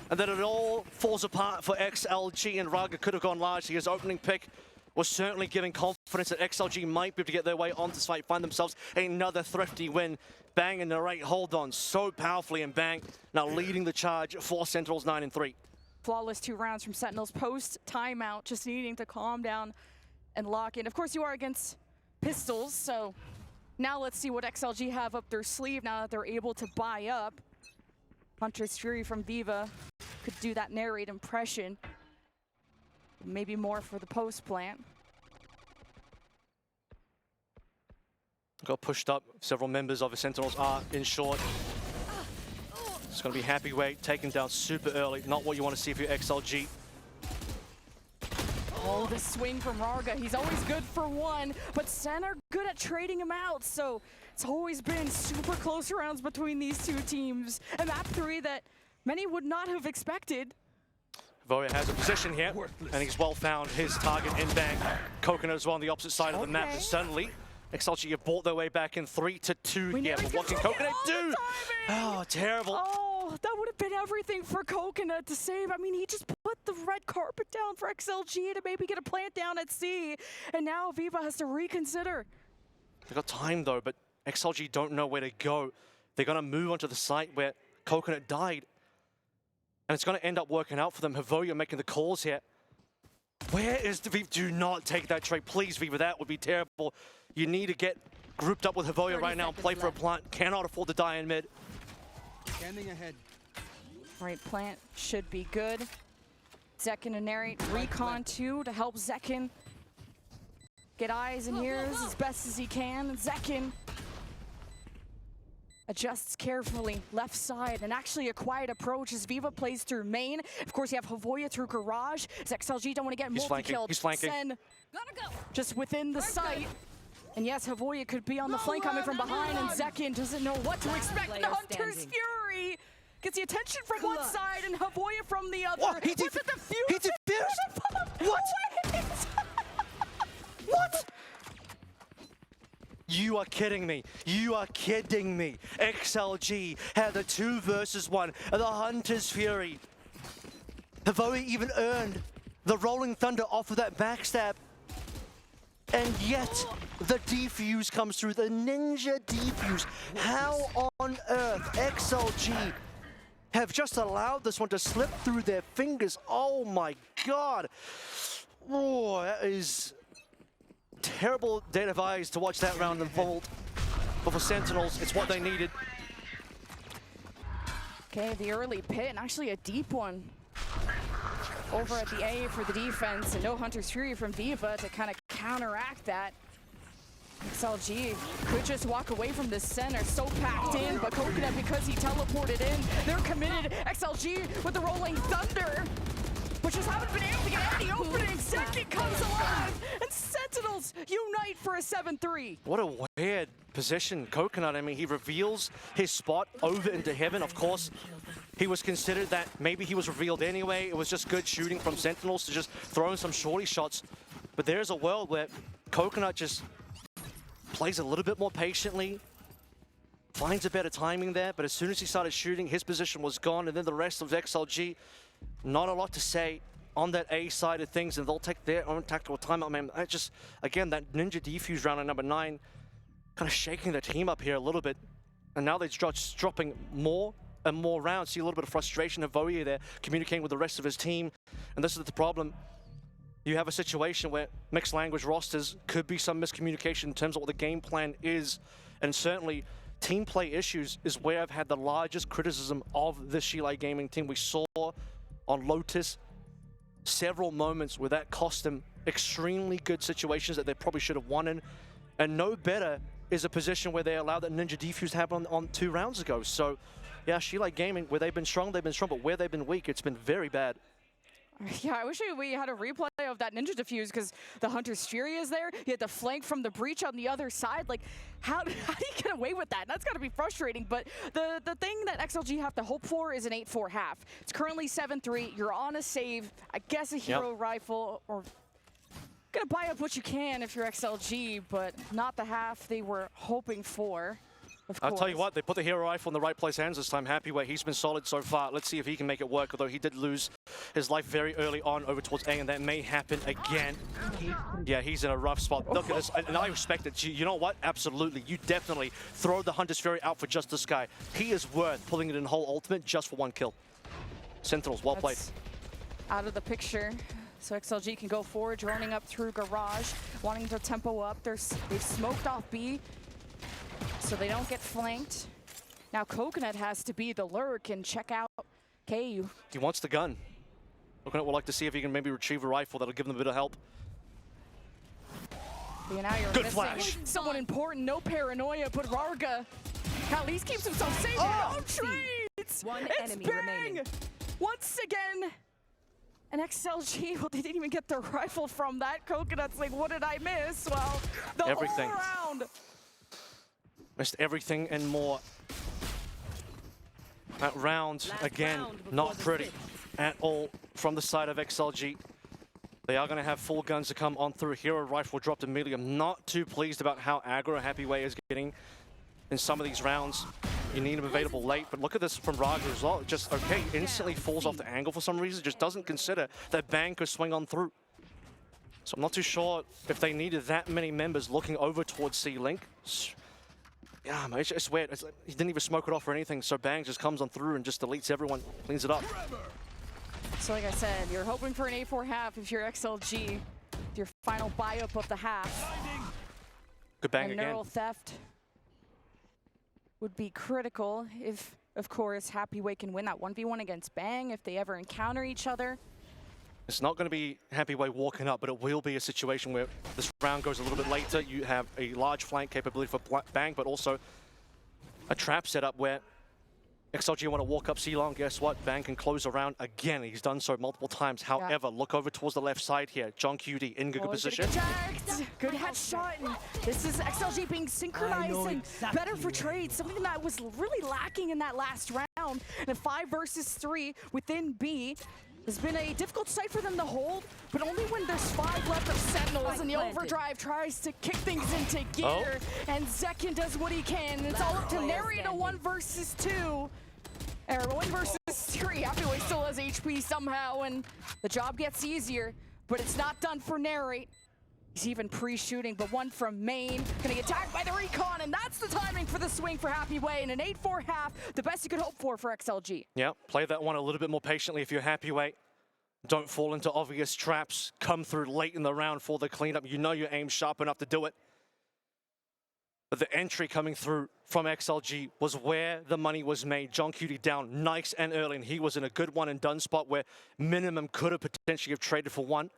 And then it all falls apart for XLG, and Raga could have gone large. His opening pick was certainly giving confidence that XLG might be able to get their way onto site, find themselves another thrifty win. Bang and Narrate hold on so powerfully, and Bang now leading the charge for Sentinels 9-3. Flawless 2 rounds from Sentinels post timeout, just needing to calm down and lock in. Of course, you are against pistols, so now let's see what XLG have up their sleeve now that they're able to buy up. Hunter's Fury from Viva could do that Narrate impression. Maybe more for the post plant. Got pushed up. Several members of the Sentinels are in short. It's going to be Happyway taken down super early. Not what you want to see for your XLG. Oh, the swing from Raga. He's always good for one, but Sen are good at trading him out, so it's always been super close rounds between these two teams. A map 3 that many would not have expected. Voya has a position here, and he's well found his target in Bang. Coconut as well on the opposite side of the map. Suddenly, XLG have bought their way back in 3-2 here. But what can Coconut do? Oh, terrible. Oh, that would have been everything for Coconut to save. I mean, he just put the red carpet down for XLG to maybe get a plant down at C, and now Viva has to reconsider. They got time though, but XLG don't know where to go. They're gonna move onto the site where Coconut died. And it's going to end up working out for them. Havoya making the calls here. Where is the Viva? Do not take that trade, please, Viva. That would be terrible. You need to get grouped up with Havoya right now and play for a plant. Cannot afford to die in mid. Scanning ahead. Right, plant should be good. Zekin and Narrate recon too to help Zekin get eyes and ears as best as he can. Zekin adjusts carefully, left side, and actually a quiet approach as Viva plays through main. Of course, you have Havoya through garage. As XLG don't want to get multi-killed. He's flanking. Sen just within the site. And yes, Havoya could be on the flank coming from behind, and Zekin doesn't know what to expect. And Hunter's Fury gets the attention from one side and Havoya from the other. What? He Was it the fuse? He defused? What? What? You are kidding me. You are kidding me. XLG had the 2 versus 1 of the Hunter's Fury. Havoya even earned the Rolling Thunder off of that backstab. And yet, the defuse comes through, the ninja defuse. How on earth XLG have just allowed this one to slip through their fingers? Oh my God. Oh, that is terrible day of eyes to watch that round unfold. But for Sentinels, it's what they needed. Okay, the early pit, and actually a deep one over at the A for the defense, and no Hunter's Fury from Viva to kind of counteract that. XLG could just walk away from the center, so packed in, but Coconut, because he teleported in, they're committed. XLG with the Rolling Thunder, which just haven't been able to get any opening. Second comes alive, and Sentinels Sentinels unite for a 7-3. What a weird position, Coconut. I mean, he reveals his spot over into heaven. Of course, he was considered that maybe he was revealed anyway. It was just good shooting from Sentinels to just throw in some shorty shots. But there's a world where Coconut just plays a little bit more patiently, finds a better timing there, but as soon as he started shooting, his position was gone, and then the rest of XLG, not a lot to say on that A side of things, and they'll take their own tactical timeout, man. I just, again, that Ninja defuse round on number 9, kind of shaking the team up here a little bit, and now they're just dropping more and more rounds. See a little bit of frustration of Voye there, communicating with the rest of his team, and this is the problem. You have a situation where mixed language rosters could be some miscommunication in terms of what the game plan is, and certainly team play issues is where I've had the largest criticism of the Shilai Gaming team. We saw on Lotus several moments where that cost them extremely good situations that they probably should have won in, and no better is a position where they allowed that Ninja defuse to happen on 2 rounds ago. So yeah, Shilai Gaming, where they've been strong, but where they've been weak, it's been very bad. Yeah, I wish we had a replay of that Ninja defuse because the Hunter's Fury is there. You had the flank from the breach on the other side. Like, how do you get away with that? That's got to be frustrating. But the thing that XLG have to hope for is an 8-4 half. It's currently 7-3. You're on a save. I guess a hero rifle, or gonna buy up what you can if you're XLG, but not the half they were hoping for. I'll tell you what, they put the hero rifle in the right place hands this time. Happy way, he's been solid so far. Let's see if he can make it work, although he did lose his life very early on over towards A, and that may happen again. Yeah, he's in a rough spot. Look at this, and I respect it. You know what? Absolutely. You definitely throw the Hunter's Fury out for just this guy. He is worth pulling it in whole ultimate just for 1 kill. Sentinels, well played. Out of the picture. So XLG can go forward, droning up through garage, wanting to tempo up. They've smoked off B, so they don't get flanked. Now Coconut has to be the lurk and check out KU. He wants the gun. Coconut would like to see if he can maybe retrieve a rifle. That'll give them a bit of help. Yeah, now you're Good missing flash. someone important, no paranoia, but Rarga at least keeps himself safe. Oh, trades! One It's enemy Bang! remaining. Once again, an XLG, well, they didn't even get the rifle from that. Coconut's like, what did I miss? Well, the Everything. whole round. Missed everything and more. That round, Last again, round before not the pretty sixth. at all from the side of XLG. They are going to have full guns to come on through. Hero rifle dropped immediately. I'm not too pleased about how aggro Happy Way is getting in some of these rounds. You need him available late, but look at this from Raga as well. Just, okay, instantly falls off the angle for some reason. Just doesn't consider that Bang could swing on through. So I'm not too sure if they needed that many members looking over towards C-Link. Yeah, man, it's weird. It's like he didn't even smoke it off or anything, so Bang just comes on through and just deletes everyone, cleans it up. So like I said, you're hoping for an 8-4 half if you're XLG. Your final buy-up of the half. Good Bang And again. neural theft would be critical if, of course, Happy Way can win that 1v1 against Bang if they ever encounter each other. It's not going to be Happy Way walking up, but it will be a situation where this round goes a little bit later. You have a large flank capability for Bang, but also a trap setup where XLG want to walk up C-Long. Guess what? Bang can close around again. He's done so multiple times. However, look over towards the left side here. John QD in good position. Good headshot. And this is XLG being synchronized and better for trade. Something that was really lacking in that last round. And a 5 versus 3 within B has been a difficult sight for them to hold, but only when there's 5 left of Sentinels and the overdrive tries to kick things into gear. And Zekin does what he can. And it's all up to Nary in a 1 versus 2. Or 1 versus 3. Happy Way still has HP somehow, and the job gets easier, but it's not done for Nary. He's even pre-shooting, but one from main. Gonna get tagged by the recon, and that's the timing for the swing for Happy Way. And an 8-4 half, the best you could hope for XLG. Yeah, play that one a little bit more patiently if you're Happy Way. Don't fall into obvious traps. Come through late in the round for the cleanup. You know your aim's sharp enough to do it. But the entry coming through from XLG was where the money was made. John QD down nice and early, and he was in a good one and done spot where minimum could have potentially have traded for 1.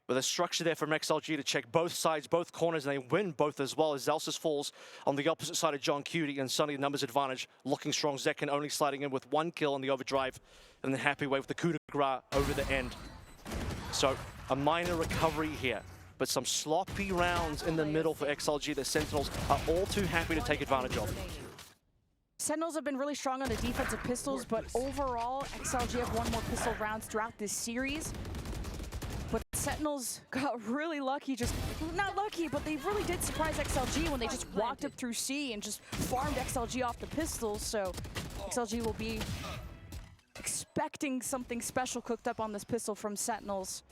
But the structure there from XLG to check both sides, both corners, and they win both as well as Zelsis falls on the opposite side of John Cutie, and suddenly the numbers advantage looking strong. Zekin only sliding in with 1 kill on the overdrive, and then Happy Way with the coup de grace over the end. So a minor recovery here but some sloppy rounds in the middle for XLG. The Sentinels are all too happy to take advantage of. Sentinels have been really strong on the defensive pistols, but overall, XLG have won more pistol rounds throughout this series. But Sentinels got really lucky, just not lucky, but they really did surprise XLG when they just walked up through C and just farmed XLG off the pistols. So XLG will be expecting something special cooked up on this pistol from Sentinels.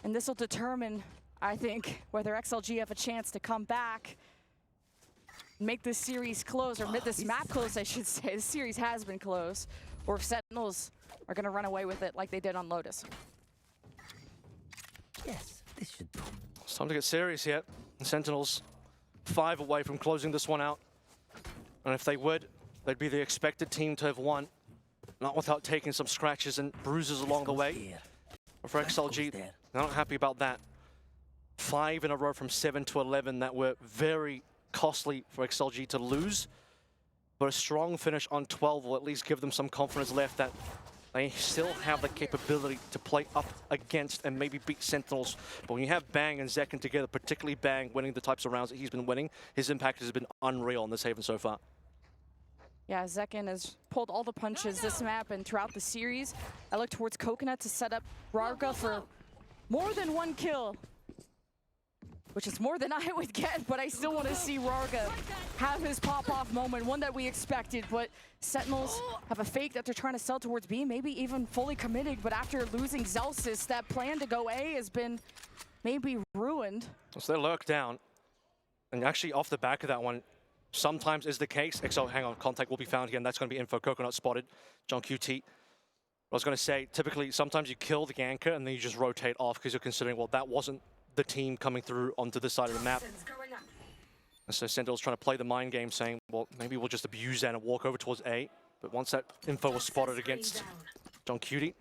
And this will determine, I think, whether XLG have a chance to come back, make this series close, or this map close, I should say. The series has been close, or if Sentinels are going to run away with it like they did on Lotus. Yes, this should do. It's time to get serious here. The Sentinels 5 away from closing this one out. And if they would, they'd be the expected team to have won, not without taking some scratches and bruises along the way. But for XLG, they're not happy about that. 5 in a row from 7 to 11 that were very costly for XLG to lose. But a strong finish on 12 will at least give them some confidence left that they still have the capability to play up against and maybe beat Sentinels. But when you have Bang and Zekken together, particularly Bang winning the types of rounds that he's been winning, his impact has been unreal on this Haven so far. Yeah, Zekken has pulled all the punches this map and throughout the series. I look towards Coconut to set up Rarga for more than one kill, which is more than I would get, but I still want to see Rarga have his pop-off moment, one that we expected. But Sentinels have a fake that they're trying to sell towards B, maybe even fully committed, but after losing Zelsis, that plan to go A has been maybe ruined. So they lurk down, and actually off the back of that one, sometimes is the case. XL, hang on, contact will be found again. That's going to be info. Coconut spotted. John QT. I was going to say, typically, sometimes you kill the ganker and then you just rotate off because you're considering, well, that wasn't the team coming through onto this side of the map. And so Sentinel's trying to play the mind game, saying, well, maybe we'll just abuse that and walk over towards A. But once that info was spotted against John QT,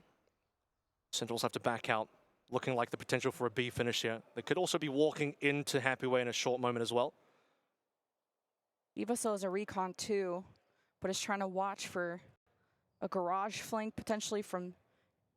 Sentinels have to back out, looking like the potential for a B finish here. They could also be walking into Happyway in a short moment as well. Eva still has a recon too, but is trying to watch for a garage flank potentially from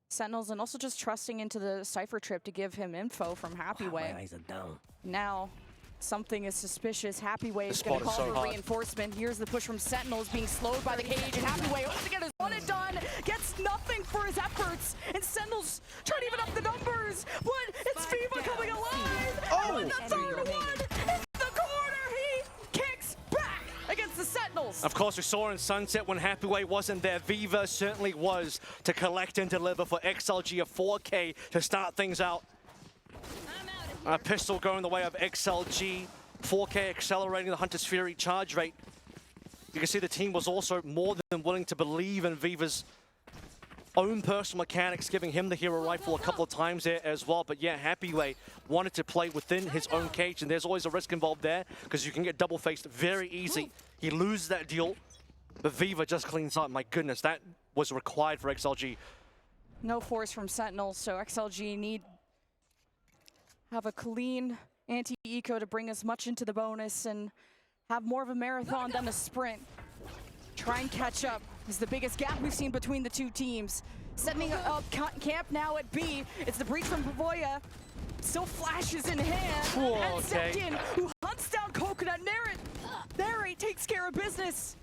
Sentinels, and also just trusting into the Cypher trip to give him info from Happyway. My eyes are down. Now, something is suspicious. Happyway is going to call for reinforcement. Here's the push from Sentinels being slowed by the cage, and Happyway hopes to get his one and done, gets nothing for his efforts, and Sentinels trying to even up the numbers, but it's Viva coming alive! Oh! And the third one in the corner, he kicks back against the Sentinels. Of course, we saw in Sunset when Happyway wasn't there, Viva certainly was to collect and deliver for XLG, a 4K to start things out. A pistol going the way of XLG, 4K accelerating the Hunter's Fury charge rate. You can see the team was also more than willing to believe in Viva's own personal mechanics, giving him the hero rifle a couple of times there as well. But yeah, Happyway wanted to play within his own cage, and there's always a risk involved there because you can get double-faced very easy. He loses that deal, but Viva just cleans up. My goodness, that was required for XLG. No force from Sentinels, so XLG need have a clean anti-eco to bring as much into the bonus and have more of a marathon than a sprint. Try and catch up is the biggest gap we've seen between the two teams. Setting up camp now at B. It's the breach from Pavoya. Still flashes in hand. Whoa, and okay. Zekken, who hunts down Coconut. Narrate takes care of business.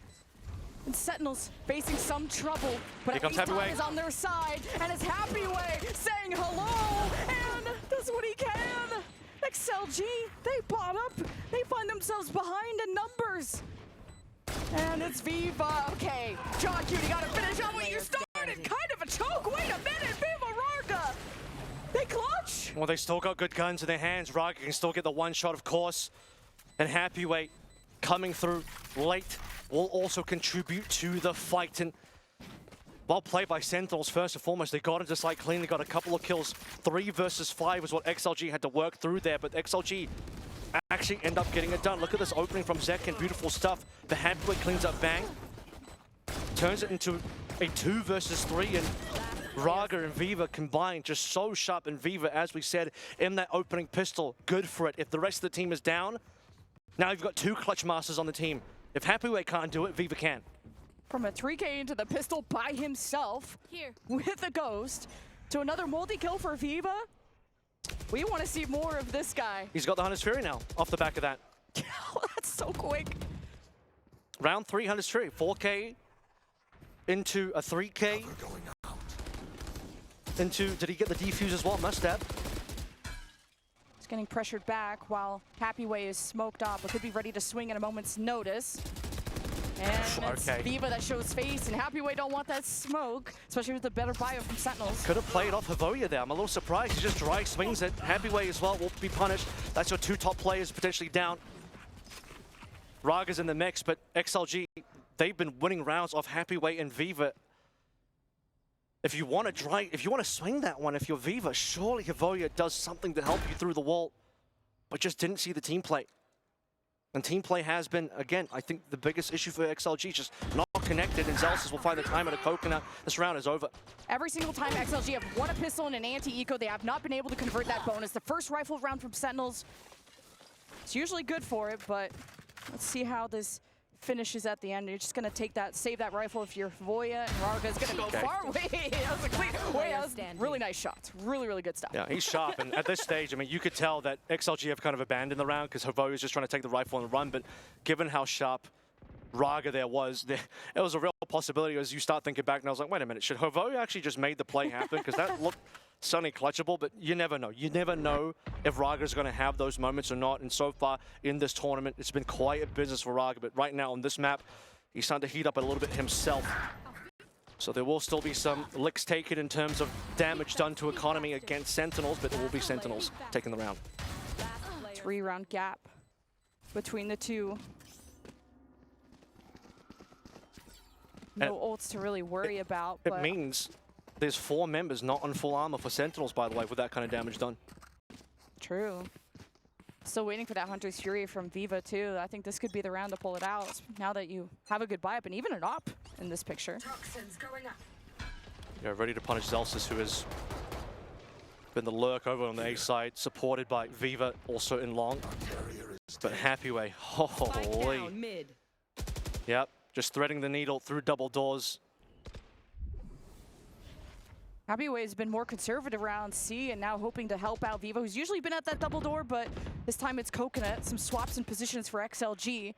And Sentinels facing some trouble, but Here at least Happyway. time is on their side, and it's Happyway saying hello, and does what he can. XLG, they bought up. They find themselves behind in numbers. And it's Viva. Okay, John Cutie got to finish on what you started. Kind of a choke. Wait a minute, Viva Rarga. They clutch. Well, they still got good guns in their hands. Rarga can still get the one shot, of course. And Happyway coming through late will also contribute to the fight. And well played by Sentinels first and foremost. They got it just like clean. They got a couple of kills. 3 versus 5 is what XLG had to work through there. But XLG actually end up getting it done. Look at this opening from Zekken. Beautiful stuff. The Happyway cleans up Bang. Turns it into a 2 versus 3. And Rarga and Viva combined just so sharp. And Viva, as we said, in that opening pistol, good for it. If the rest of the team is down, now you've got 2 clutch masters on the team. If Happyway can't do it, Viva can. From a 3K into the pistol by himself with a ghost to another multi-kill for Viva. We want to see more of this guy. He's got the Hunter's Fury now, off the back of that. That's so quick. Round 3, Hunter's Fury. 4K into a 3K. Going out. Into, did he get the defuse as well? Must have. He's getting pressured back while Happyway is smoked off, but could be ready to swing at a moment's notice. And it's Okay. Viva that shows face, and Happyway don't want that smoke, especially with the better bio from Sentinels. Could have played off Havoya there. I'm a little surprised. He just dry swings it. Happyway as well will be punished. That's your 2 top players potentially down. Raga's in the mix, but XLG, they've been winning rounds off Happyway and Viva. If you want to swing that one, if you're Viva, surely Havoya does something to help you through the wall, but just didn't see the team play. And team play has been, again, I think the biggest issue for XLG, just not connected, and Zelsis will find the time at a coconut. This round is over. Every single time XLG have won a pistol and an anti-eco, they have not been able to convert that bonus. The first rifle round from Sentinels, it's usually good for it, but let's see how this finishes at the end. You're just gonna take that, save that rifle if you're Voya, and Rarga's gonna go far away. That was a clean way. That was really nice shots. Really, really good stuff. Yeah, he's sharp, and at this stage, I mean, you could tell that XLG have kind of abandoned the round because Havoya is just trying to take the rifle and run, but given how sharp Raga there was, it was a real possibility as you start thinking back, and I was like, wait a minute, should Havoya actually just made the play happen? Because that looked suddenly clutchable, but you never know. You never know if Raga is going to have those moments or not, and so far in this tournament, it's been quite a business for Raga, but right now on this map, he's starting to heat up a little bit himself. So there will still be some licks taken in terms of damage done to economy against Sentinels, but it will be Sentinels taking the round. 3-round gap between the two. No ults to really worry about. It but means there's 4 members not on full armor for Sentinels, by the way, with that kind of damage done. True. Still waiting for that Hunter's Fury from Viva, too. I think this could be the round to pull it out now that you have a good buy-up and even an op in this picture. Yeah, ready to punish Zelsis, who has been the lurk over on the A side, supported by Viva, also in long. But Happyway, holy. Down mid. Yep, just threading the needle through double doors. Happyway has been more conservative around C and now hoping to help out Viva, who's usually been at that double door, but this time it's Coconut. Some swaps in positions for XLG.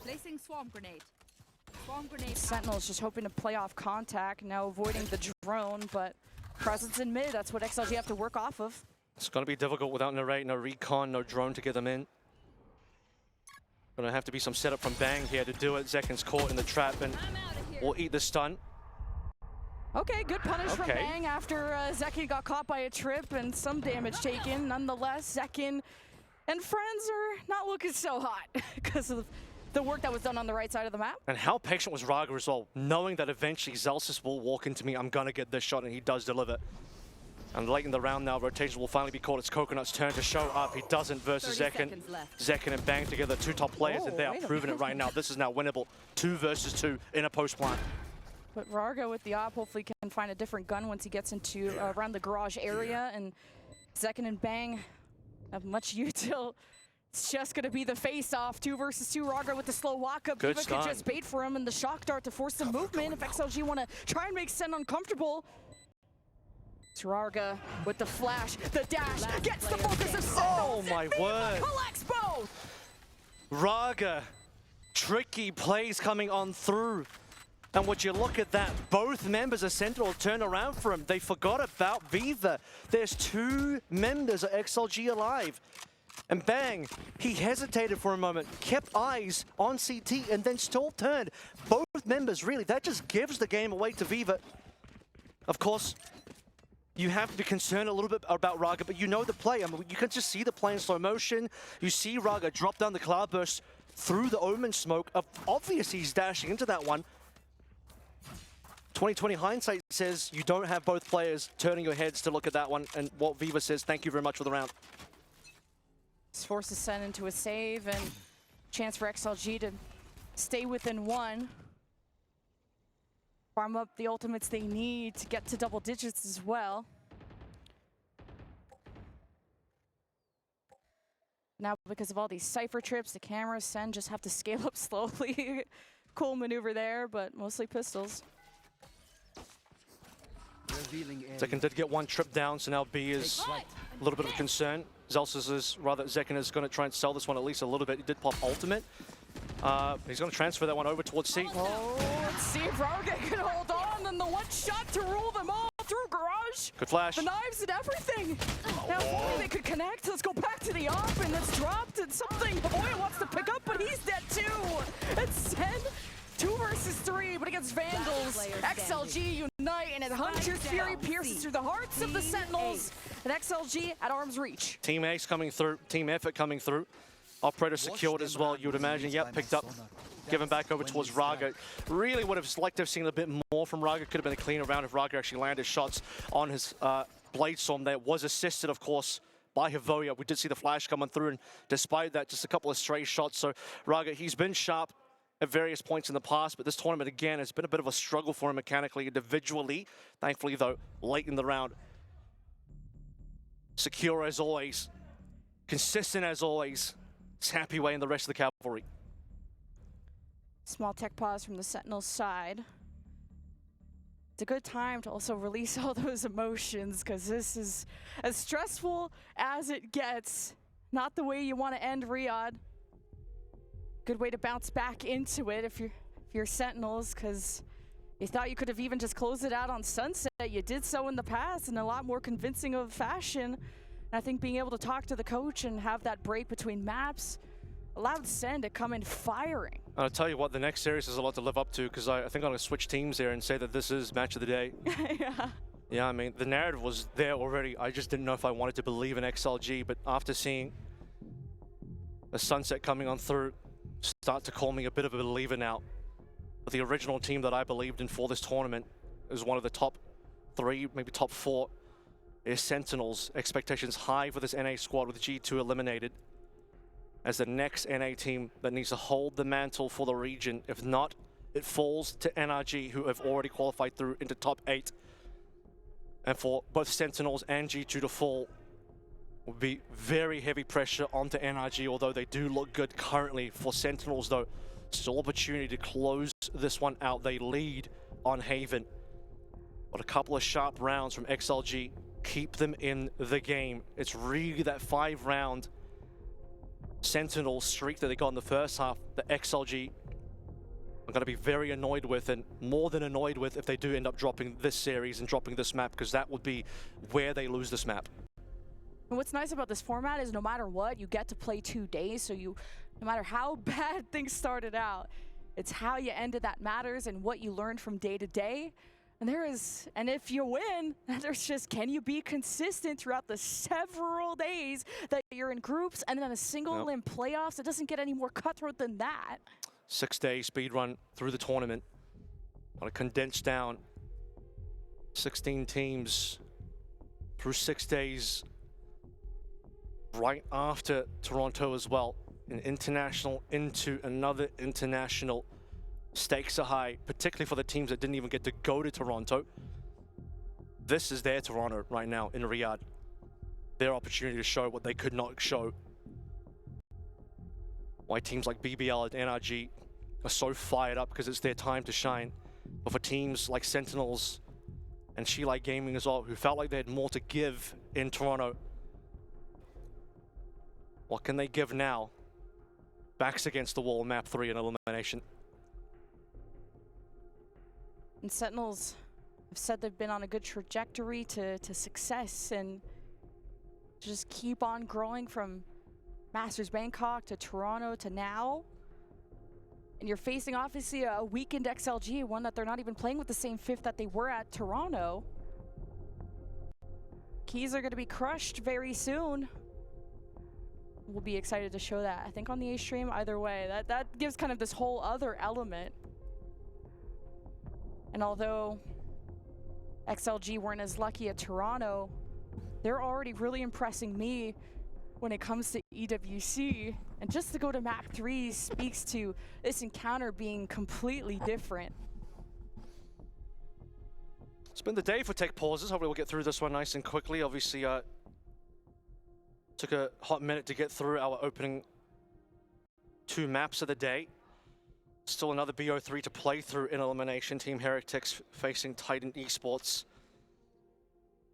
Placing swarm grenade. Swarm grenade. Sentinels just hoping to play off contact, now avoiding the drone, but presence in mid, that's what XLG have to work off of. It's going to be difficult without narrate, no recon, no drone to get them in. Going to have to be some setup from Bang here to do it. Zekin's caught in the trap and will eat the stun. Okay, good punish from Bang after Zekin got caught by a trip and some damage taken. Nonetheless, Zekin and friends are not looking so hot because of the work that was done on the right side of the map. And how patient was Raga as well, knowing that eventually Zelsis will walk into me, I'm going to get this shot, and he does deliver. And late in the round now, rotation will finally be called. It's Coconut's turn to show up. He doesn't versus 30 Zekin. seconds left. Zekin and Bang together, 2 top players, and they are proving it right now. This is now winnable. 2 versus 2 in a post plant. But Rarga with the op hopefully can find a different gun once he gets into around the garage area, and Zekin and Bang have much util. It's just going to be the face-off, 2 versus 2. Rarga with the slow walk-up. Good Viva could just bait for him and the shock dart to force some movement if XLG want to try and make Sen uncomfortable. It's Rarga with the flash, the dash, gets the focus of Sen. Oh my word. Collects both. Raga, tricky plays coming on through. And would you look at that, both members of Sentinel turn around for him. They forgot about Viva. There's 2 members of XLG alive. And Bang, he hesitated for a moment, kept eyes on CT, and then still turned. Both members, really, that just gives the game away to Viva. Of course, you have to be concerned a little bit about Raga, but you know the play. I mean, you can just see the play in slow motion. You see Raga drop down the cloudburst through the Omen smoke. Obviously, he's dashing into that one. 2020 hindsight says you don't have both players turning your heads to look at that one, and what Viva says, thank you very much for the round. This forces Sen into a save and chance for XLG to stay within 1. Farm up the ultimates they need to get to double digits as well. Now, because of all these Cypher trips, the cameras, Sen just have to scale up slowly. Cool maneuver there, but mostly pistols. Revealing area. Zekin did get one trip down, so now B is a little bit of a concern. Zelsis is, rather, Zekin is going to try and sell this one at least a little bit. He did pop ultimate. He's going to transfer that one over towards C. Oh, let's see if Raga can hold on, and the one shot to rule them all through Garage. Good flash. The knives and everything. Now, if only they could connect. Let's go back to the op, and it's dropped, and something Boy wants to pick up, but he's dead too. It's Sen, 2 versus 3, but against Vandals. XLG unite, and Hunter's Fury pierces through the hearts of the Sentinels, and XLG at arm's reach. Team Ace coming through, team effort coming through. Operator secured as well, you would imagine. Yep, picked up, given back over towards Raga. Really would have liked to have seen a bit more from Raga. Could have been a cleaner round if Raga actually landed shots on his Blade Storm there. Was assisted, of course, by Havoya. We did see the flash coming through, and despite that, just a couple of stray shots. So Raga, he's been sharp at various points in the past, but this tournament, again, has been a bit of a struggle for him mechanically, individually. Thankfully, though, late in the round, secure as always, consistent as always. It's happy way in the rest of the cavalry. Small tech pause from the Sentinels side. It's a good time to also release all those emotions, because this is as stressful as it gets. Not the way you want to end Riyadh. Good way to bounce back into it if you're Sentinels, because you thought you could have even just closed it out on Sunset. You did so in the past in a lot more convincing of fashion. And I think being able to talk to the coach and have that break between maps allowed Sen to come in firing. I'll tell you what, the next series is a lot to live up to, because I think I'm going to switch teams here and say that this is match of the day. Yeah. Yeah, I mean, the narrative was there already. I just didn't know if I wanted to believe in XLG, but after seeing the Sunset coming on through, start to call me a bit of a believer now. But the original team that I believed in for this tournament is one of the top 3, maybe top 4, is Sentinels. Expectations high for this NA squad with G2 eliminated as the next NA team that needs to hold the mantle for the region. If not, it falls to NRG, who have already qualified through into top 8. And for both Sentinels and G2 to fall would be very heavy pressure onto NRG, although they do look good currently. For Sentinels, though, still opportunity to close this one out. They lead on Haven, but a couple of sharp rounds from XLG keep them in the game. It's really that 5-round Sentinel streak that they got in the first half that XLG are going to be very annoyed with, and more than annoyed with, if they do end up dropping this series and dropping this map, because that would be where they lose this map. And what's nice about this format is no matter what, you get to play 2 days, so no matter how bad things started out, it's how you ended that matters and what you learned from day to day. And if you win, there's just, can you be consistent throughout the several days that you're in groups and then a single limb playoffs? It doesn't get any more cutthroat than that. 6-day speed run through the tournament. On a condensed down 16 teams through 6 days, right after Toronto as well. An international into another international. Stakes are high, particularly for the teams that didn't even get to go to Toronto. This is their Toronto right now in Riyadh. Their opportunity to show what they could not show. Why teams like BBL and NRG are so fired up, because it's their time to shine. But for teams like Sentinels and Shelight Gaming as well, who felt like they had more to give in Toronto, what can they give now? Backs against the wall, map 3 in elimination. And Sentinels have said they've been on a good trajectory to success and just keep on growing from Masters Bangkok to Toronto to now. And you're facing obviously a weakened XLG, one that they're not even playing with the same fifth that they were at Toronto. Keys are going to be crushed very soon. We'll be excited to show that, I think, on the A stream. Either way, that gives kind of this whole other element. And although XLG weren't as lucky at Toronto, they're already really impressing me when it comes to EWC. And just to go to map 3 speaks to this encounter being completely different. It's been the day for tech pauses. Hopefully we'll get through this one nice and quickly. Obviously, took a hot minute to get through our opening 2 maps of the day. Still another BO3 to play through in elimination. Team Heretics facing Titan Esports.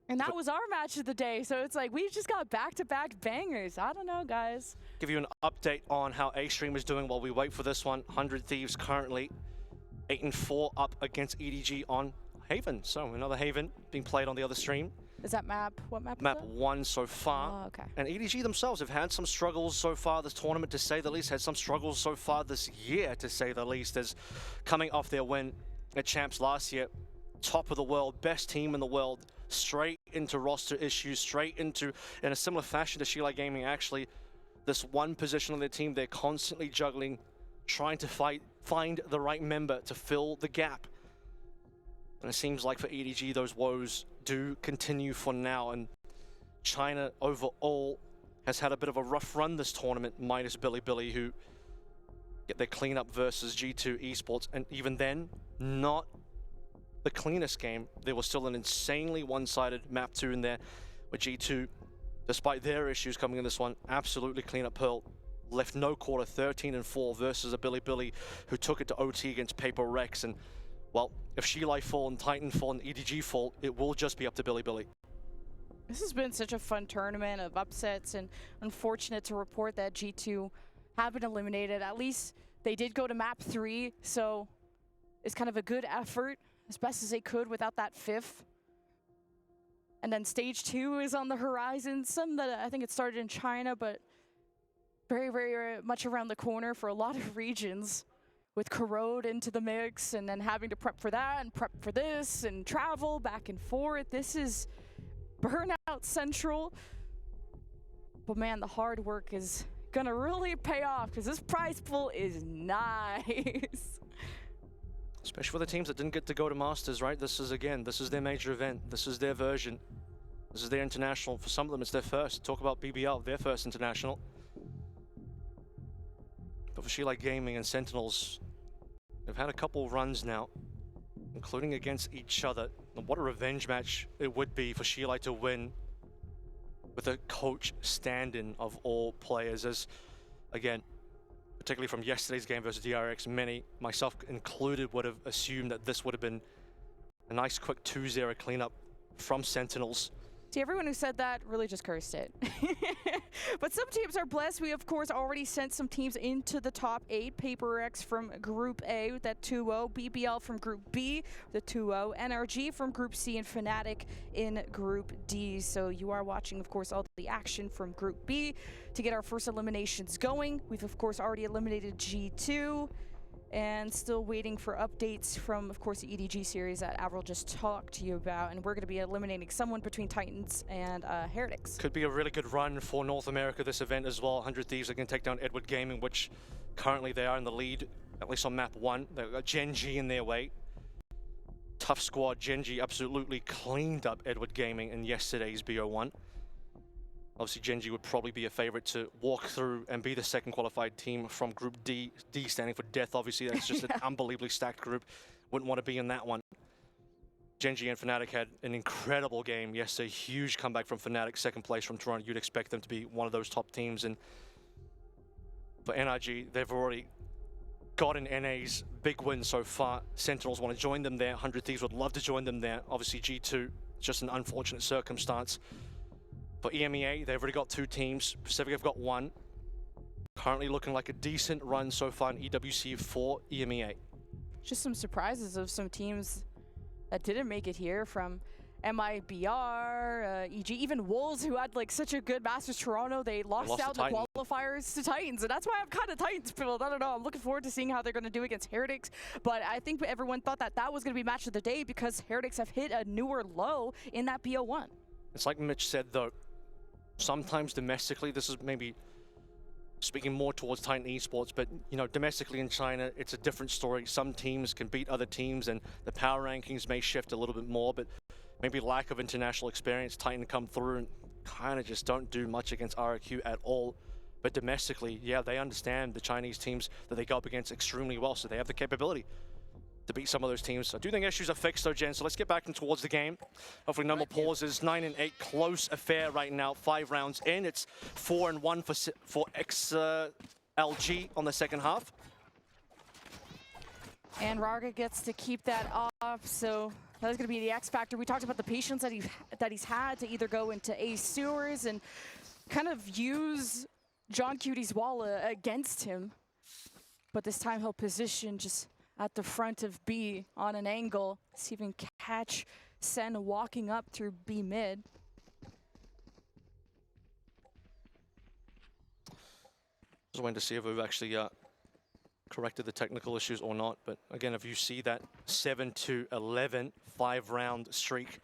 And that was our match of the day, so it's like we just got back-to-back bangers. I don't know, guys. Give you an update on how A-Stream is doing while we wait for this one. 100 Thieves currently 8-4 up against EDG on Haven. So another Haven being played on the other stream. Is that map? What map Map is that? 1 so far. Oh, okay. And EDG themselves have had some struggles so far this tournament, to say the least. Had some struggles so far this year, to say the least, as coming off their win at Champs last year. Top of the world, best team in the world, straight into roster issues, straight into, in a similar fashion to Sheila Gaming, actually, this one position on their team, they're constantly juggling, trying to find the right member to fill the gap. And it seems like for EDG, those woes do continue for now. And China overall has had a bit of a rough run this tournament, minus Billy, who get their cleanup versus G2 Esports. And even then, not the cleanest game. There was still an insanely one-sided map 2 in there, where G2, despite their issues coming in this one, absolutely clean up Pearl. Left no quarter, 13-4 versus a Billy who took it to OT against Paper Rex. And well, if Sheila fall and Titan fall and EDG fall, it will just be up to Billy. This has been such a fun tournament of upsets, and unfortunate to report that G2 have been eliminated. At least they did go to map 3, so it's kind of a good effort, as best as they could without that 5th. And then stage 2 is on the horizon. Some that I think it started in China, but very, very much around the corner for a lot of regions, with Corrode into the mix and then having to prep for that and prep for this and travel back and forth. This is burnout central. But man, the hard work is gonna really pay off, because this prize pool is nice. Especially for the teams that didn't get to go to Masters, right? This is their major event. This is their version. This is their international. For some of them, it's their first. Talk about BBL, their first international. But for Sheila Gaming and Sentinels, they've had a couple runs now, including against each other. And what a revenge match it would be for Sheila to win with a coach stand-in of all players. As, again, particularly from yesterday's game versus DRX, many, myself included, would have assumed that this would have been a nice quick 2-0 cleanup from Sentinels. See, everyone who said that really just cursed it. But some teams are blessed. We, of course, already sent some teams into the top 8. Paper X from Group A with that 2-0. BBL from Group B, the 2-0. NRG from Group C, and Fnatic in Group D. So you are watching, of course, all the action from Group B to get our first eliminations going. We've, of course, already eliminated G2. And still waiting for updates from, of course, the EDG series that Avril just talked to you about. And we're going to be eliminating someone between Titans and Heretics. Could be a really good run for North America this event as well. 100 Thieves are going to take down Edward Gaming, which currently they are in the lead, at least on map 1. They've got Genji in their way. Tough squad. Genji absolutely cleaned up Edward Gaming in yesterday's BO1. Obviously, Genji would probably be a favorite to walk through and be the second qualified team from Group D. D standing for death, obviously. That's just an unbelievably stacked group. Wouldn't want to be in that one. Genji and Fnatic had an incredible game yesterday. Huge comeback from Fnatic, second place from Toronto. You'd expect them to be one of those top teams. And for NRG, they've already gotten NA's big win so far. Sentinels want to join them there. 100 Thieves would love to join them there. Obviously, G2, just an unfortunate circumstance. For EMEA, they've already got 2 teams. Pacific have got 1. Currently looking like a decent run so far in EWC for EMEA. Just some surprises of some teams that didn't make it here, from MIBR, EG, even Wolves, who had like such a good Masters Toronto. They lost out in the qualifiers to Titans, and that's why I'm kind of Titans filled. I don't know. I'm looking forward to seeing how they're going to do against Heretics, but I think everyone thought that that was going to be match of the day because Heretics have hit a newer low in that BO1. It's like Mitch said, though. Sometimes domestically, this is maybe speaking more towards Titan Esports, but you know, domestically in China, it's a different story. Some teams can beat other teams and the power rankings may shift a little bit more, but maybe lack of international experience, Titan come through and kind of just don't do much against RQ at all. But domestically, yeah, they understand the Chinese teams that they go up against extremely well, so they have the capability to beat some of those teams. I do think issues are fixed though, Jen, so let's get back in towards the game. Hopefully no more pauses. 9-8, close affair right now. 5 rounds in. It's 4-1 for XLG on the second half. And Raga gets to keep that off, so That's going to be the X factor. We talked about the patience that he's had to either go into A sewers and kind of use John Cutie's wall against him. But this time he'll position just at the front of B on an angle. See if he can catch Sen walking up through B mid. Just waiting to see if we've actually corrected the technical issues or not. But again, if you see that 7-11 5-round streak,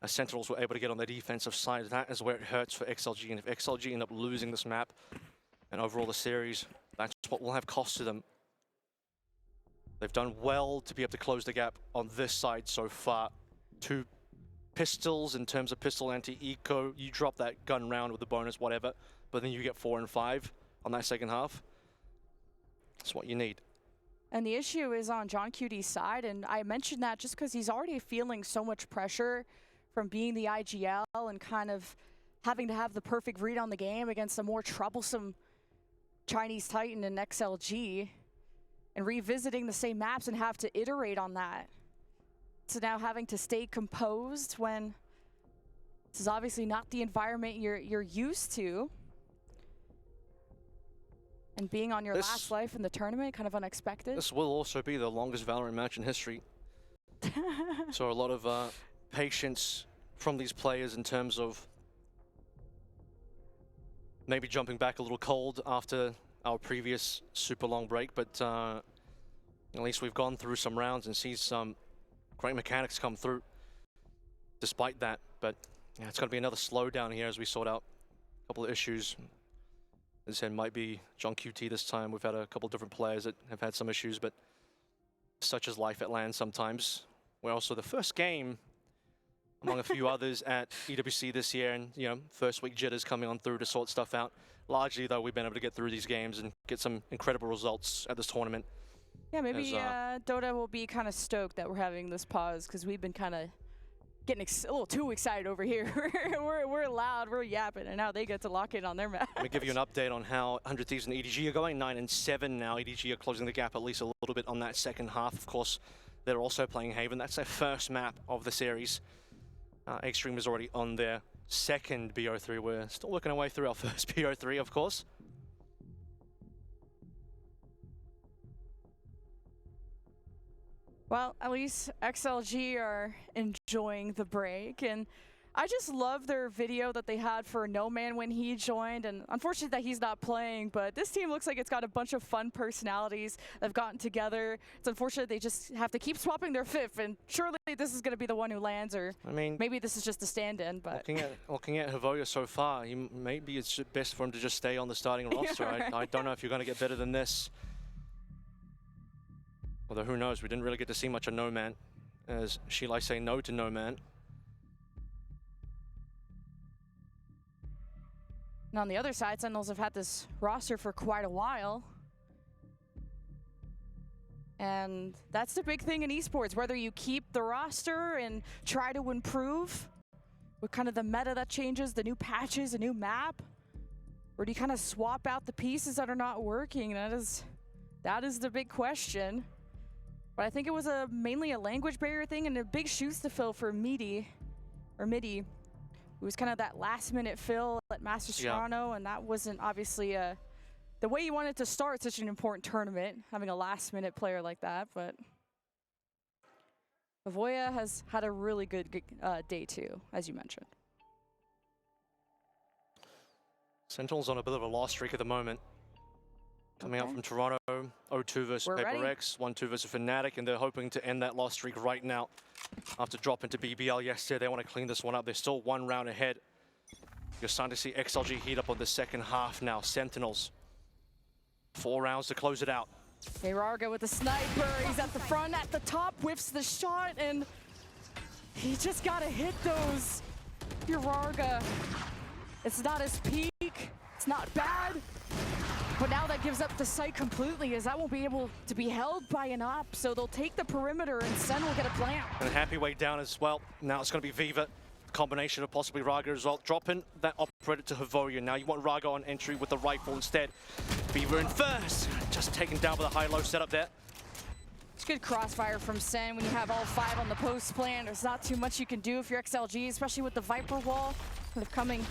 Sentinels were able to get on the defensive side. That is where it hurts for XLG. And if XLG end up losing this map and overall the series, that's what will have cost to them. They've done well to be able to close the gap on this side so far. 2 pistols in terms of pistol anti-eco. You drop that gun round with the bonus, whatever, but then you get 4 and 5 on that second half. That's what you need. And the issue is on John Cutie's side, and I mentioned that just because he's already feeling so much pressure from being the IGL and kind of having to have the perfect read on the game against a more troublesome Chinese Titan in XLG, and revisiting the same maps and have to iterate on that. So now having to stay composed when this is obviously not the environment you're used to. And being on your last life in the tournament, kind of unexpected. This will also be the longest VALORANT match in history. So a lot of patience from these players in terms of maybe jumping back a little cold after our previous super long break, but at least we've gone through some rounds and see some great mechanics come through despite that. But yeah, it's going to be another slowdown here as we sort out a couple of issues. As I said, might be John QT this time. We've had a couple different players that have had some issues, but such is life at LAN sometimes. We're also the first game among a few others at EWC this year, and you know, first week jitters coming on through to sort stuff out. Largely though, we've been able to get through these games and get some incredible results at this tournament. Yeah, maybe Dota will be kind of stoked that we're having this pause, because we've been kind of getting a little too excited over here. we're loud, we're yapping, and now they get to lock in on their match. Let me give you an update on how 100 Thieves and EDG are going. 9-7 now. EDG are closing the gap at least a little bit on that second half. Of course, they're also playing Haven. That's their first map of the series. Extreme is already on their second BO3. We're still working our way through our first BO3, of course. Well, at least XLG are enjoying the break, and I just love their video that they had for No Man when he joined, and unfortunate that he's not playing, but this team looks like it's got a bunch of fun personalities that have gotten together. It's unfortunate they just have to keep swapping their fifth, and surely this is going to be the one who lands, or I mean, maybe this is just a stand-in, but... Looking at Havoya so far, maybe it's best for him to just stay on the starting roster. Right. I don't know if you're going to get better than this. Although who knows, we didn't really get to see much of No Man, as Shilai say no to No Man. And on the other side, Sentinels have had this roster for quite a while. And that's the big thing in esports, whether you keep the roster and try to improve with kind of the meta that changes, the new patches, a new map, or do you kind of swap out the pieces that are not working? That is the big question. But I think it was mainly a language barrier thing and a big shoes to fill for Midi. It was kind of that last-minute fill at Masters Toronto, and that wasn't obviously the way you wanted to start such an important tournament, having a last-minute player like that. But Avoya has had a really good day too, as you mentioned. Sentinels on a bit of a loss streak at the moment. Coming out from Toronto, 0-2 versus Paper X, 1-2 versus Fnatic, and they're hoping to end that loss streak right now. After dropping to BBL yesterday, they want to clean this one up. They're still 1 round ahead. You're starting to see XLG heat up on the second half now. Sentinels, 4 rounds to close it out. Rarga with the sniper, he's at the front, at the top, whiffs the shot, and he just gotta hit those. Rarga, it's not his peak, it's not bad. But now that gives up the site completely, as that won't be able to be held by an op, so they'll take the perimeter and Sen will get a plant. And Happy way down as well. Now it's going to be Viva, combination of possibly Raga as well. Dropping that operator to Havoya. Now you want Raga on entry with the rifle instead. Viva in first, just taken down with a high-low setup there. It's good crossfire from Sen when you have all 5 on the post plan. There's not too much you can do if you're XLG, especially with the Viper wall kind of coming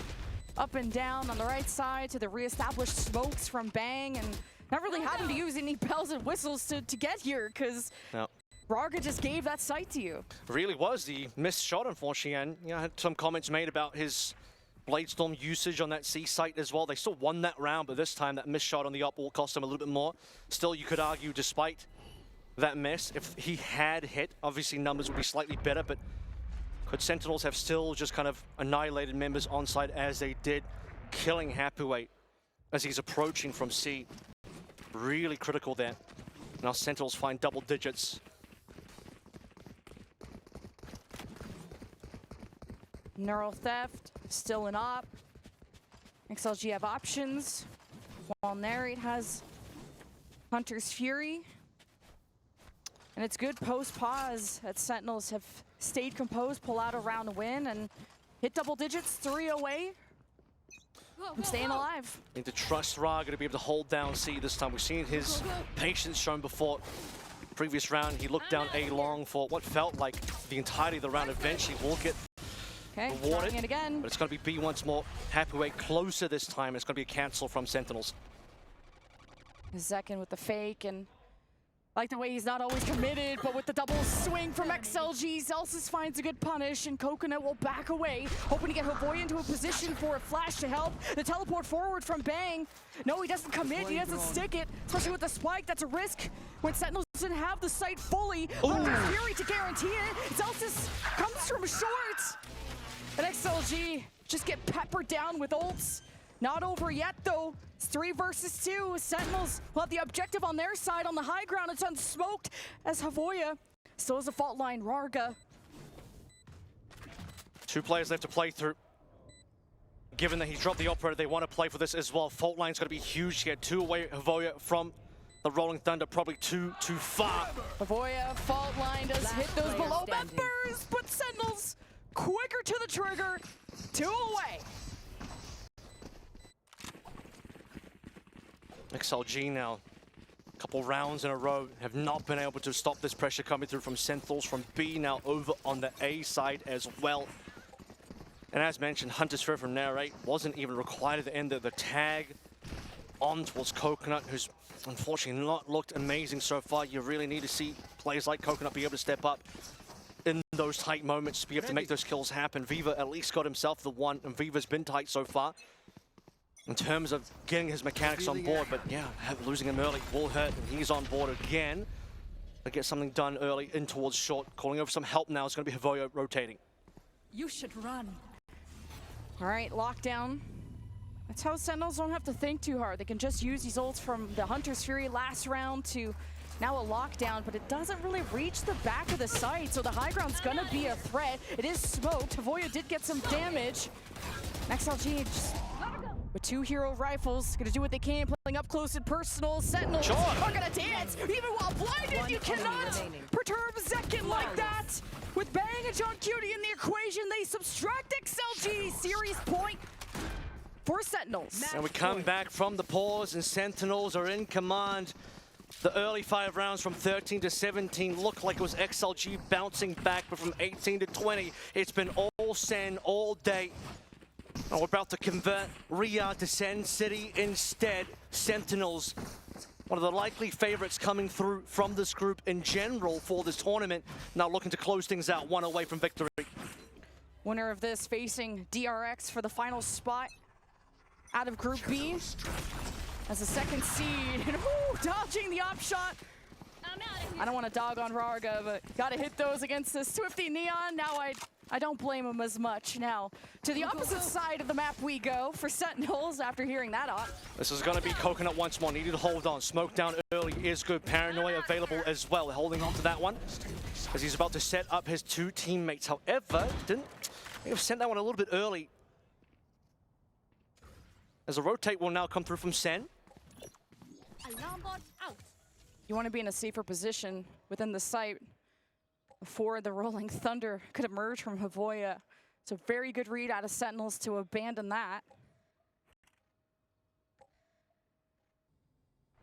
up and down on the right side to the reestablished smokes from Bang, and not really having to use any bells and whistles to get here because Raga just gave that sight to you. Really was the missed shot, unfortunately, and I had some comments made about his Bladestorm usage on that C site as well. They still won that round, but this time that missed shot on the up will cost him a little bit more. Still, you could argue, despite that miss, if he had hit, obviously numbers would be slightly better, but could Sentinels have still just kind of annihilated members on site as they did, killing Happyweight as he's approaching from C. Really critical there. Now Sentinels find double digits. Neural Theft, still an op. XLG have options, while Narrate has Hunter's Fury. And it's good post-pause that Sentinels have stayed composed, pull out a round win, and hit double digits, 3 away from staying alive. Need to trust Raga to be able to hold down C this time. We've seen his patience shown before. Previous round, he looked down A long for what felt like the entirety of the round. Eventually, will get rewarded, trying it again. But it's going to be B once more. Happyweight closer this time. It's going to be a cancel from Sentinels. Zekin with the fake, and I like the way he's not always committed, but with the double swing from XLG, Celsius finds a good punish, and Coconut will back away, hoping to get Havoy into a position for a flash to help. The teleport forward from Bang. No, he doesn't commit, he doesn't stick it, especially with the spike. That's a risk when Sentinels doesn't have the site fully. Hunter's Fury to guarantee it. Celsius comes from short. And XLG just get peppered down with ults. Not over yet, though. It's 3 versus 2. Sentinels will have the objective on their side. On the high ground, it's unsmoked as Havoya still has a fault line. Raga. 2 players left to play through. Given that he dropped the operator, they want to play for this as well. Fault line's going to be huge to get 2 away. Havoya from the Rolling Thunder, probably too far. Havoya, fault line does hit those below members, but Sentinels quicker to the trigger. 2 away. XLG now, a couple rounds in a row, have not been able to stop this pressure coming through from Sentinels, from B now over on the A side as well. And as mentioned, Hunter's Fury from Narrate wasn't even required at the end of the tag on towards Coconut, who's unfortunately not looked amazing so far. You really need to see players like Coconut be able to step up in those tight moments to be able to make those kills happen. Viva at least got himself the one, and Viva's been tight so far in terms of getting his mechanics on board, but yeah, losing him early will hurt, and he's on board again. To get something done early in towards short. Calling over some help now. It's going to be Havoya rotating. You should run. All right, lockdown. That's how Sentinels don't have to think too hard. They can just use these ults from the Hunter's Fury last round to now a lockdown, but it doesn't really reach the back of the site, so the high ground's gonna be a threat. It is smoked. Havoya did get some damage. XLG just with 2 hero rifles, gonna do what they can, playing up close and personal. Sentinels are gonna dance, even while blinded. You cannot perturb Zekin like that. With Bang and John Cutie in the equation, they subtract XLG. Series point for Sentinels. And we come back from the pause, and Sentinels are in command. The early 5 rounds from 13 to 17 looked like it was XLG bouncing back, but from 18 to 20, it's been all Sen all day. And we're about to convert Riyadh to Sen City instead. Sentinels, one of the likely favorites coming through from this group in general for this tournament, now looking to close things out, 1 away from victory. Winner of this facing DRX for the final spot out of Group B as a 2nd seed. And dodging the op shot. I don't want to dog on Raga, but gotta hit those against the Swifty Neon. Now I don't blame him as much. Now, to the opposite side of the map we go for Sentinels after hearing that op. This is going to be Coconut once more. Needed to hold on. Smoke down early is good. Paranoia available as well. Holding on to that one as he's about to set up his 2 teammates. However, didn't have sent that one a little bit early. As a rotate will now come through from Sen. Alarm bot out. You want to be in a safer position within the site before the Rolling Thunder could emerge from Havoya. It's a very good read out of Sentinels to abandon that.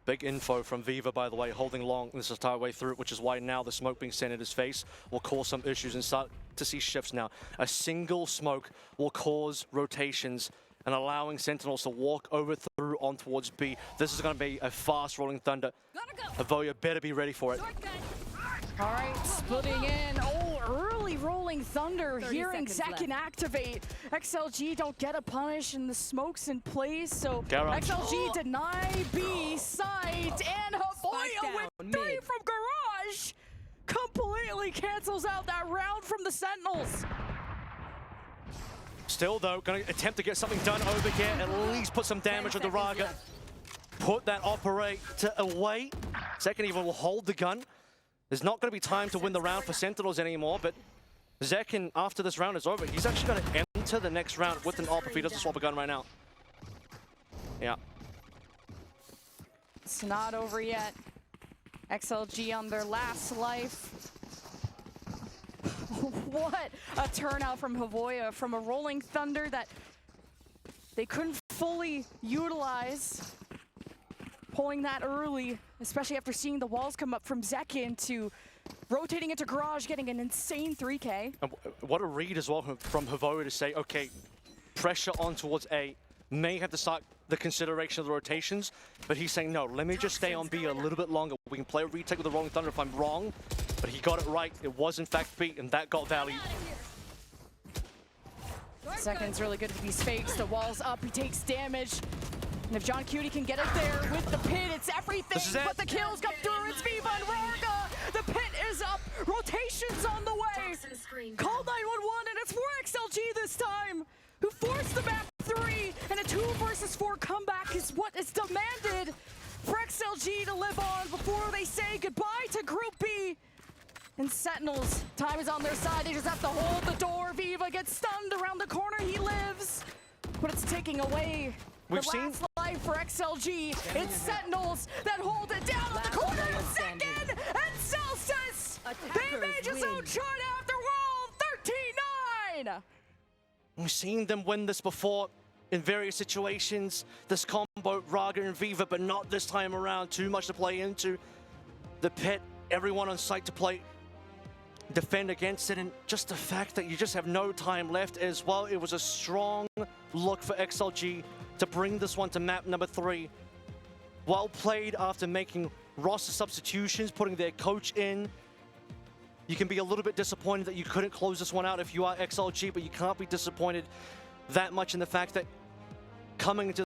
Big info from Viva, by the way, holding long this entire way through, which is why now the smoke being sent at his face will cause some issues and start to see shifts now. A single smoke will cause rotations and allowing Sentinels to walk over through on towards B. This is going to be a fast rolling thunder. Avoya better be ready for it. All right, splitting in. Oh, early rolling thunder. Hearing second activate. XLG don't get a punish and the smoke's in place. So Garage. XLG deny B site and Havoya with 3 from Garage completely cancels out that round from the Sentinels. Still though, going to attempt to get something done over here, at least put some damage on the Raga. Put that operate to away. Second even will hold the gun. There's not going to be time to win the round for Sentinels anymore, but Zekin, after this round is over, he's actually going to enter the next round with an op if he doesn't swap a gun right now. Yeah. It's not over yet. XLG on their last life. What a turnout from Havoya, from a rolling thunder that they couldn't fully utilize. Pulling that early, especially after seeing the walls come up from Zekin to rotating into Garage, getting an insane 3K. And what a read as well from Havoya to say, okay, pressure on towards A, may have to start the consideration of the rotations, but he's saying, no, let me just stay on B a little bit longer. We can play a retake with the Rolling Thunder if I'm wrong, but he got it right. It was in fact B, and that got value. Zekin's really good with these fakes. The wall's up, he takes damage. And if John Cutie can get it there with the pit, it's everything. But the kills come through. It's Viva and Raga. The pit is up. Rotations on the way. Call 911, and it's for XLG this time, who forced the map 3. And a 2 versus 4 comeback is what is demanded for XLG to live on before they say goodbye to Group B. And Sentinels, time is on their side. They just have to hold the door. Viva gets stunned around the corner. He lives, but it's taking away We've the seen last life for XLG. It's Sentinels that hold it down on the corner. Second, and Celsius, they made his own chart after World 13-9. We've seen them win this before in various situations. This combo, Raga and Viva, but not this time around. Too much to play into. The pit, everyone on site to play, defend against it, and just the fact that you just have no time left as well. It was a strong look for XLG to bring this one to map number 3. Well played after making roster substitutions, putting their coach in. You can be a little bit disappointed that you couldn't close this one out if you are XLG, but you can't be disappointed that much in the fact that coming into